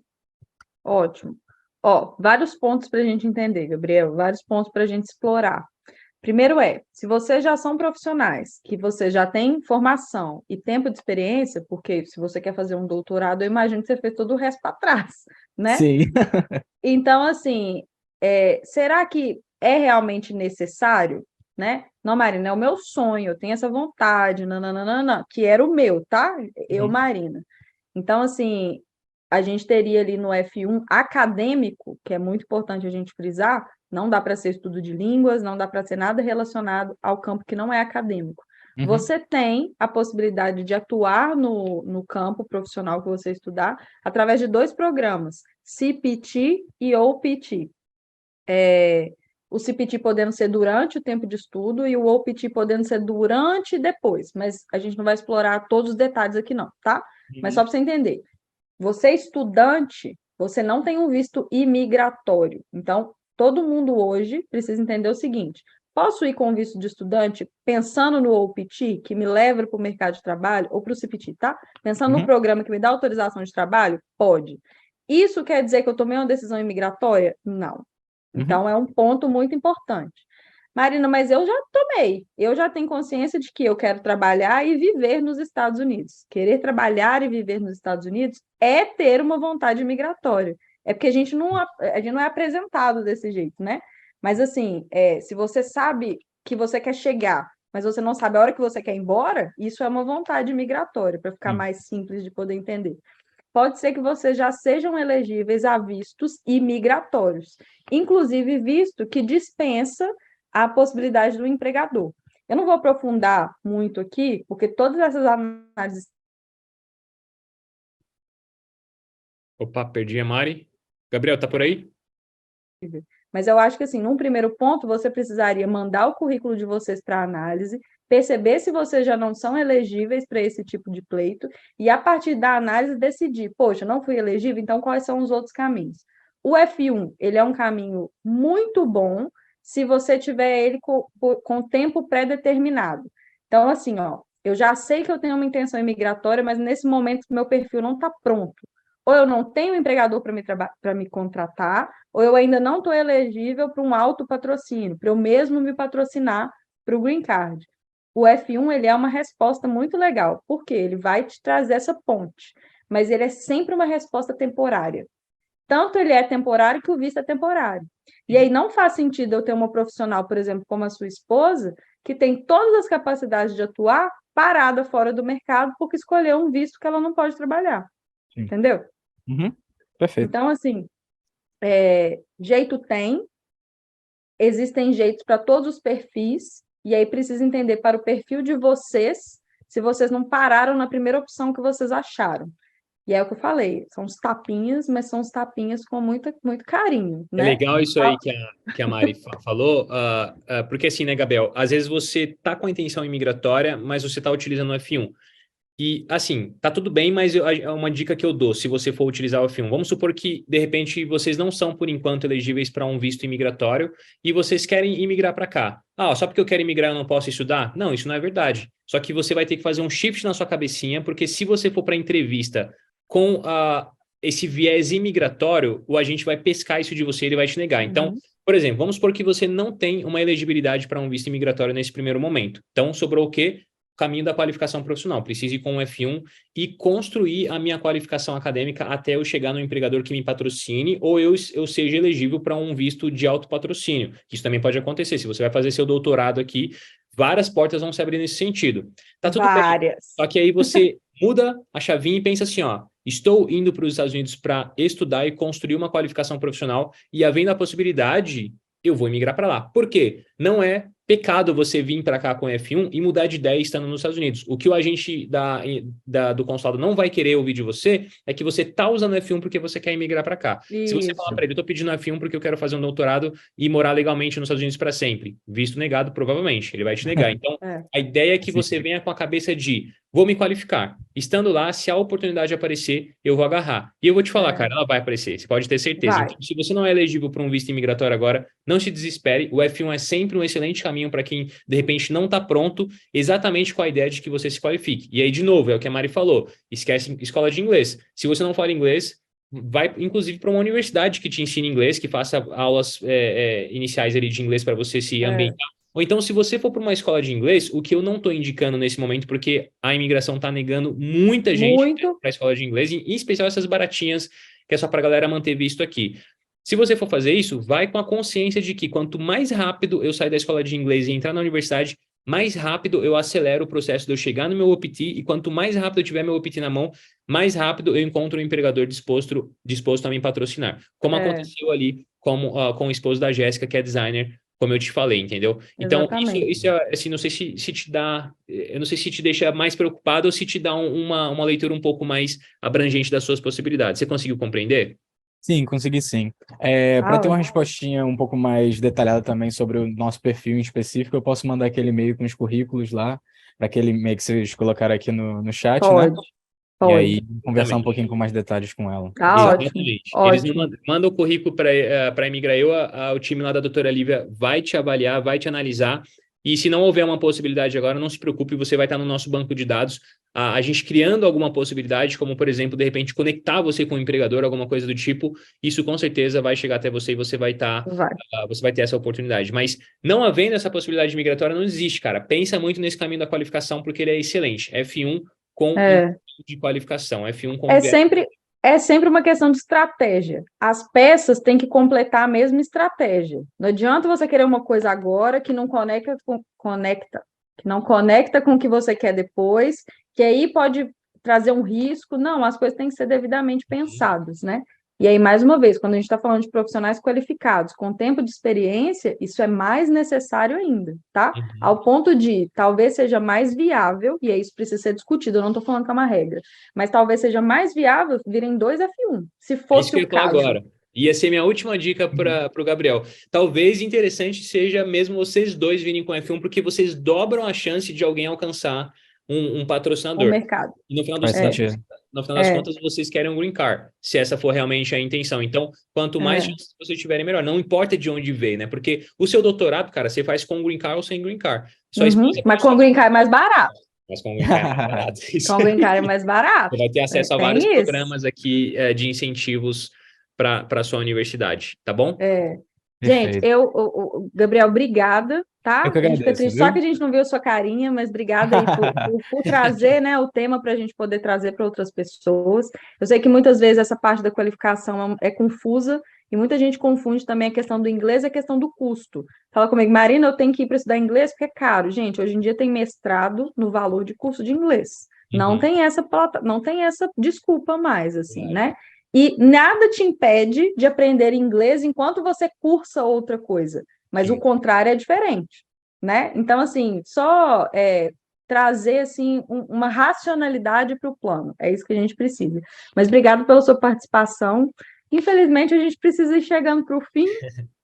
Ótimo. Ó, vários pontos para a gente entender, Gabriel, vários pontos para a gente explorar. Primeiro se vocês já são profissionais, que você já tem formação e tempo de experiência, porque se você quer fazer um doutorado, eu imagino que você fez todo o resto para trás, né? Sim. Então, assim, será que é realmente necessário, né? Não, Marina, é o meu sonho, eu tenho essa vontade, nananana, que era o meu, tá? Eu, Uhum, Marina. Então, assim, a gente teria ali no F1 acadêmico, que é muito importante a gente frisar, não dá para ser estudo de línguas, não dá para ser nada relacionado ao campo que não é acadêmico. Uhum. Você tem a possibilidade de atuar no campo profissional que você estudar através de dois programas, CPT e OPT. O CPT podendo ser durante o tempo de estudo e o OPT podendo ser durante e depois, mas a gente não vai explorar todos os detalhes aqui não, tá? Mas só uhum, para você entender, você é estudante, você não tem um visto imigratório. Então, todo mundo hoje precisa entender o seguinte: posso ir com visto de estudante pensando no OPT, que me leva para o mercado de trabalho, ou para o CPT, tá? Pensando no Uhum. programa que me dá autorização de trabalho? Pode. Isso quer dizer que eu tomei uma decisão imigratória? Não. Uhum. Então, é um ponto muito importante. Marina, mas eu já tomei, eu já tenho consciência de que eu quero trabalhar e viver nos Estados Unidos. Querer trabalhar e viver nos Estados Unidos é ter uma vontade migratória. É porque a gente não é apresentado desse jeito, né? Mas assim, se você sabe que você quer chegar, mas você não sabe a hora que você quer ir embora, isso é uma vontade migratória, para ficar Sim. mais simples de poder entender. Pode ser que vocês já sejam elegíveis a vistos imigratórios, inclusive visto que dispensa a possibilidade do empregador. Eu não vou aprofundar muito aqui, porque todas essas análises. Opa, perdi a Mari. Gabriel, tá por aí? Mas eu acho que, assim, num primeiro ponto, você precisaria mandar o currículo de vocês para análise, perceber se vocês já não são elegíveis para esse tipo de pleito, e a partir da análise decidir, poxa, não fui elegível, então quais são os outros caminhos? O F1, ele é um caminho muito bom se você tiver ele com tempo pré-determinado. Então, assim, ó, eu já sei que eu tenho uma intenção imigratória, mas nesse momento meu perfil não está pronto. Ou eu não tenho empregador para me contratar, ou eu ainda não estou elegível para um alto patrocínio, para eu mesmo me patrocinar para o Green Card. O F1 ele é uma resposta muito legal, porque ele vai te trazer essa ponte, mas ele é sempre uma resposta temporária. Tanto ele é temporário que o visto é temporário. E aí não faz sentido eu ter uma profissional, por exemplo, como a sua esposa, que tem todas as capacidades de atuar parada fora do mercado porque escolheu um visto que ela não pode trabalhar. Sim. Entendeu? Uhum. Perfeito. Então, assim, jeito tem, existem jeitos para todos os perfis, e aí precisa entender para o perfil de vocês, se vocês não pararam na primeira opção que vocês acharam. E é o que eu falei, são os tapinhas, mas são os tapinhas com muito carinho, É né? legal isso aí que a Mari falou, porque assim, né, Gabriel? Às vezes você tá com a intenção imigratória, mas você tá utilizando o F1. E, assim, tá tudo bem, mas é uma dica que eu dou, se você for utilizar o F1. Vamos supor que, de repente, vocês não são, por enquanto, elegíveis para um visto imigratório e vocês querem imigrar para cá. Ah, só porque eu quero imigrar eu não posso estudar? Não, isso não é verdade. Só que você vai ter que fazer um shift na sua cabecinha, porque se você for para entrevista com esse viés imigratório, o agente vai pescar isso de você, ele vai te negar. Então, por exemplo, vamos supor que você não tem uma elegibilidade para um visto imigratório nesse primeiro momento. Então, sobrou o quê? O caminho da qualificação profissional. Preciso ir com o F1 e construir a minha qualificação acadêmica até eu chegar no empregador que me patrocine ou eu seja elegível para um visto de autopatrocínio. Isso também pode acontecer. Se você vai fazer seu doutorado aqui, várias portas vão se abrir nesse sentido. Tá tudo bem. Só que aí você muda a chavinha e pensa assim, ó, estou indo para os Estados Unidos para estudar e construir uma qualificação profissional e havendo a possibilidade, eu vou emigrar para lá. Por quê? Não é pecado você vir para cá com F1 e mudar de ideia estando nos Estados Unidos. O que o agente do consulado não vai querer ouvir de você é que você tá usando F1 porque você quer emigrar para cá. Se você falar para ele, eu tô pedindo F1 porque eu quero fazer um doutorado e morar legalmente nos Estados Unidos para sempre. Visto negado, provavelmente. Ele vai te negar. Então, a ideia é que você venha com a cabeça de vou me qualificar. Estando lá, se a oportunidade aparecer, eu vou agarrar. E eu vou te falar, cara, ela vai aparecer. Você pode ter certeza. Então, se você não é elegível para um visto imigratório agora, não se desespere. O F1 é sempre um excelente caminho para quem, de repente, não está pronto, exatamente com a ideia de que você se qualifique. E aí, de novo, é o que a Mari falou. Esquece escola de inglês. Se você não fala inglês, vai, inclusive, para uma universidade que te ensine inglês, que faça aulas iniciais ali de inglês para você se ambientar. Ou então, se você for para uma escola de inglês, o que eu não estou indicando nesse momento, porque a imigração está negando muita gente para a escola de inglês, em especial essas baratinhas, que é só para a galera manter visto aqui. Se você for fazer isso, vai com a consciência de que quanto mais rápido eu sair da escola de inglês e entrar na universidade, mais rápido eu acelero o processo de eu chegar no meu OPT, e quanto mais rápido eu tiver meu OPT na mão, mais rápido eu encontro um empregador disposto a me patrocinar. Como aconteceu ali com o esposo da Jéssica, que é designer, como eu te falei, entendeu? Então, isso é, assim, não sei se te dá, eu não sei se te deixa mais preocupado ou se te dá uma leitura um pouco mais abrangente das suas possibilidades. Você conseguiu compreender? Sim, consegui sim. Para ter uma respostinha um pouco mais detalhada também sobre o nosso perfil em específico, eu posso mandar aquele e-mail com os currículos lá, para aquele e-mail que vocês colocaram aqui no chat, né? E aí, conversar um pouquinho com mais detalhes com ela. Exatamente. Eles mandam o currículo para Imigra Eu, o time lá da doutora Lívia vai te avaliar, vai te analisar, e se não houver uma possibilidade agora, não se preocupe, você vai estar no nosso banco de dados, a gente criando alguma possibilidade, como, por exemplo, de repente, conectar você com o empregador, alguma coisa do tipo, isso com certeza vai chegar até você e você vai você vai ter essa oportunidade. Mas não havendo essa possibilidade migratória, não existe, cara. Pensa muito nesse caminho da qualificação, porque ele é excelente. F1 com de qualificação, F1 com É sempre uma questão de estratégia. As peças têm que completar a mesma estratégia. Não adianta você querer uma coisa agora que não conecta com o que você quer depois, que aí pode trazer um risco. Não, as coisas têm que ser devidamente pensadas, né? E aí, mais uma vez, quando a gente está falando de profissionais qualificados, com tempo de experiência, isso é mais necessário ainda, tá? Ao ponto de, talvez seja mais viável, e aí isso precisa ser discutido, eu não estou falando que é uma regra, mas talvez seja mais viável virem 2 F1, se fosse o caso. Agora. Ia ser minha última dica para o Gabriel. Talvez interessante seja mesmo vocês dois virem com F1, porque vocês dobram a chance de alguém alcançar um patrocinador. O mercado. E no final das contas, vocês querem um green card, se essa for realmente a intenção. Então, quanto mais chances vocês tiverem, melhor. Não importa de onde veio, né? Porque o seu doutorado, cara, você faz com green card ou sem green card. Mas com green card é mais barato. Mas com green card é mais barato. Com green card é mais barato. Você vai ter acesso a vários programas aqui de incentivos para a sua universidade, tá bom? Gente, Gabriel, obrigada, tá? Eu que agradeço, só que a gente não viu a sua carinha, mas obrigada aí por trazer, né, o tema para a gente poder trazer para outras pessoas. Eu sei que muitas vezes essa parte da qualificação é confusa e muita gente confunde também a questão do inglês e a questão do custo. Fala comigo, Marina, eu tenho que ir para estudar inglês porque é caro. Gente, hoje em dia tem mestrado no valor de curso de inglês. Não tem essa desculpa mais, assim, né? E nada te impede de aprender inglês enquanto você cursa outra coisa, mas o contrário é diferente, né? Então, assim, só trazer, assim, uma racionalidade para o plano, é isso que a gente precisa. Mas obrigado pela sua participação. Infelizmente, a gente precisa ir chegando para o fim.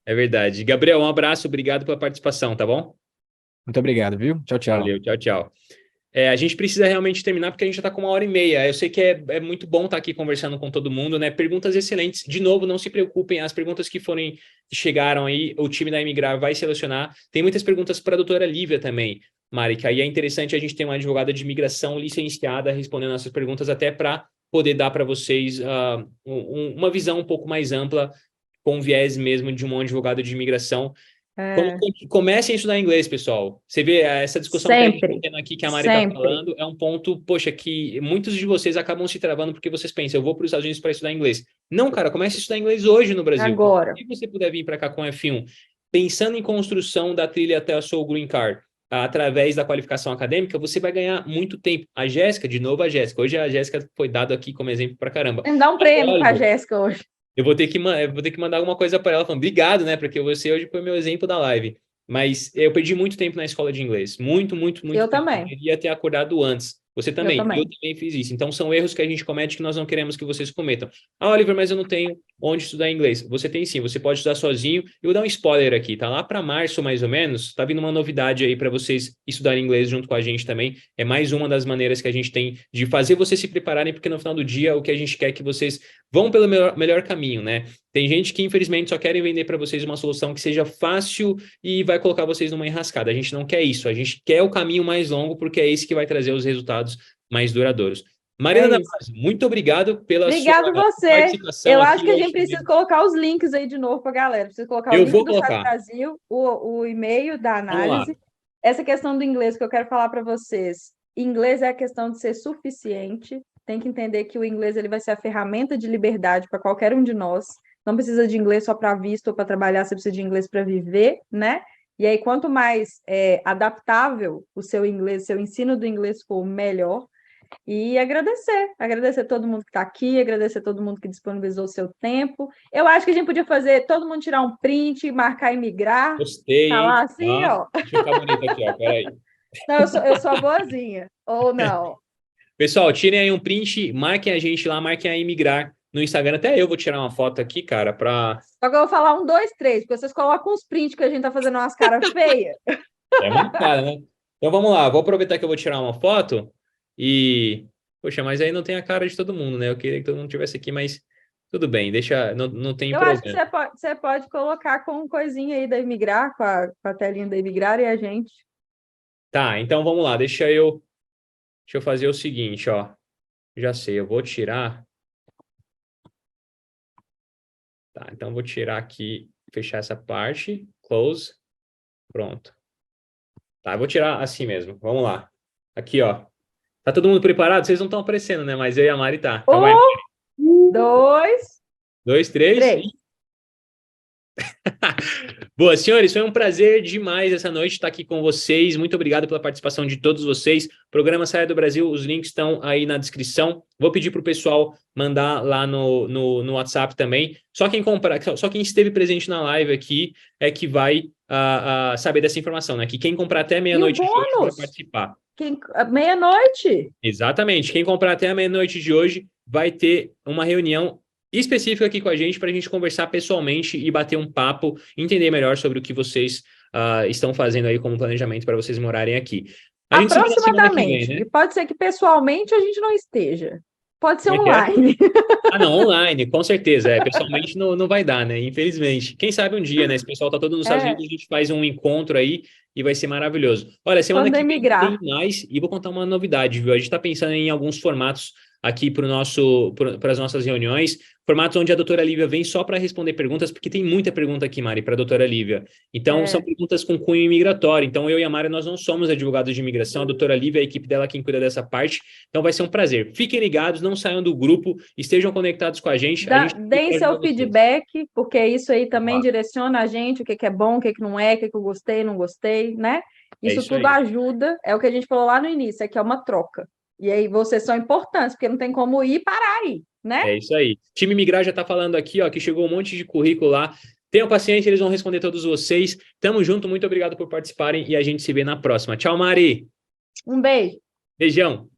É verdade. Gabriel, um abraço, obrigado pela participação, tá bom? Muito obrigado, viu? Tchau, tchau. Valeu, tchau, tchau. A gente precisa realmente terminar porque a gente já está com 1h30. Eu sei que é muito bom estar aqui conversando com todo mundo, né? Perguntas excelentes. De novo, não se preocupem, as perguntas que chegaram aí, o time da Imigrar vai selecionar. Tem muitas perguntas para a doutora Lívia também, Mari, que aí é interessante a gente ter uma advogada de imigração licenciada respondendo essas perguntas até para poder dar para vocês uma visão um pouco mais ampla, com viés mesmo de um advogado de imigração. Comecem a estudar inglês, pessoal. Você vê essa discussão que a gente está tendo aqui, que a Mari está falando, é um ponto, poxa, que muitos de vocês acabam se travando porque vocês pensam, eu vou para os Estados Unidos para estudar inglês. Não, cara, comece a estudar inglês hoje no Brasil. Agora. Se você puder vir para cá com F1, pensando em construção da trilha até a sua green card, através da qualificação acadêmica, você vai ganhar muito tempo. A Jéssica, de novo a Jéssica. Hoje a Jéssica foi dada aqui como exemplo para caramba. Me dá um prêmio para a Jéssica hoje. Eu vou ter que mandar alguma coisa para ela, falando, obrigado, né? Porque você hoje foi meu exemplo da live. Mas eu perdi muito tempo na escola de inglês. Muito tempo. Eu também. Eu queria ter acordado antes. Você também. Eu também fiz isso. Então, são erros que a gente comete que nós não queremos que vocês cometam. Ah, Oliver, mas eu não tenho onde estudar inglês. Você tem sim, você pode estudar sozinho. Eu vou dar um spoiler aqui, tá? Lá para março, mais ou menos, tá vindo uma novidade aí para vocês estudarem inglês junto com a gente também. É mais uma das maneiras que a gente tem de fazer vocês se prepararem, porque no final do dia, o que a gente quer é que vocês vão pelo melhor caminho, né? Tem gente que, infelizmente, só querem vender para vocês uma solução que seja fácil e vai colocar vocês numa enrascada. A gente não quer isso. A gente quer o caminho mais longo, porque é esse que vai trazer os resultados mais duradouros. Marina Damasio, muito obrigado pela sua participação. Eu acho que a gente precisa colocar os links aí de novo para a galera. Precisa colocar o link do Estado Brasil, o e-mail da análise. Essa questão do inglês que eu quero falar para vocês. Inglês é a questão de ser suficiente. Tem que entender que o inglês ele vai ser a ferramenta de liberdade para qualquer um de nós. Não precisa de inglês só para visto ou para trabalhar, você precisa de inglês para viver, né? E aí, quanto mais adaptável o seu inglês, seu ensino do inglês for, melhor. E agradecer todo mundo que está aqui, agradecer todo mundo que disponibilizou o seu tempo. Eu acho que a gente podia fazer, todo mundo tirar um print, marcar e migrar. Gostei. Tá lá assim, ó. Deixa eu ficar bonito aqui, ó, peraí. Não, eu sou boazinha, ou não. Pessoal, tirem aí um print, marquem a gente lá, marquem aí migrar no Instagram. Até eu vou tirar uma foto aqui, cara, para... Só que eu vou falar 1, 2, 3, porque vocês colocam uns prints que a gente tá fazendo umas caras feias. É muito cara, né? Então vamos lá, vou aproveitar que eu vou tirar uma foto e... Poxa, mas aí não tem a cara de todo mundo, né? Eu queria que todo mundo estivesse aqui, mas tudo bem, deixa, não tem problema. Eu acho que você pode colocar com coisinha aí da Imigrar, com a telinha da Imigrar e a gente. Tá, então vamos lá, deixa eu fazer o seguinte, ó. Já sei, eu vou tirar... Tá, então vou tirar aqui, fechar essa parte, close, pronto. Tá, eu vou tirar assim mesmo, vamos lá. Aqui, ó. Tá todo mundo preparado? Vocês não estão aparecendo, né? Mas eu e a Mari tá. Então vai. 2, 3. Boa, senhores, foi um prazer demais essa noite estar aqui com vocês. Muito obrigado pela participação de todos vocês. Programa Saia do Brasil, os links estão aí na descrição. Vou pedir para o pessoal mandar lá no WhatsApp também. Só quem esteve presente na live aqui é que vai saber dessa informação, né? Que quem comprar até meia-noite de hoje vai participar. Meia-noite? Exatamente. Quem comprar até a meia-noite de hoje vai ter uma reunião específica aqui com a gente para a gente conversar pessoalmente e bater um papo, entender melhor sobre o que vocês estão fazendo aí como planejamento para vocês morarem aqui. Aproximadamente. Vem, né? E pode ser que pessoalmente a gente não esteja. Pode ser online. Não, online, com certeza. Pessoalmente não vai dar, né? Infelizmente. Quem sabe um dia, né? Esse pessoal tá todo nos Estados Unidos, a gente faz um encontro aí e vai ser maravilhoso. Olha, semana que vem tem mais e vou contar uma novidade, viu? A gente tá pensando em alguns formatos aqui para as nossas reuniões, formatos onde a doutora Lívia vem só para responder perguntas, porque tem muita pergunta aqui, Mari, para a doutora Lívia. Então, são perguntas com cunho imigratório. Então, eu e a Mari, nós não somos advogados de imigração, a doutora Lívia, a equipe dela, quem cuida dessa parte. Então, vai ser um prazer. Fiquem ligados, não saiam do grupo, estejam conectados com a gente. Deem seu feedback, porque isso aí também direciona a gente, o que é bom, o que não é, o que eu gostei, não gostei, né? Isso tudo ajuda, é o que a gente falou lá no início, é que é uma troca. E aí vocês são importantes, porque não tem como ir e parar aí, né? É isso aí. Time Migrar já está falando aqui, ó, que chegou um monte de currículo lá. Tenham paciência, eles vão responder todos vocês. Tamo junto, muito obrigado por participarem e a gente se vê na próxima. Tchau, Mari. Um beijo. Beijão.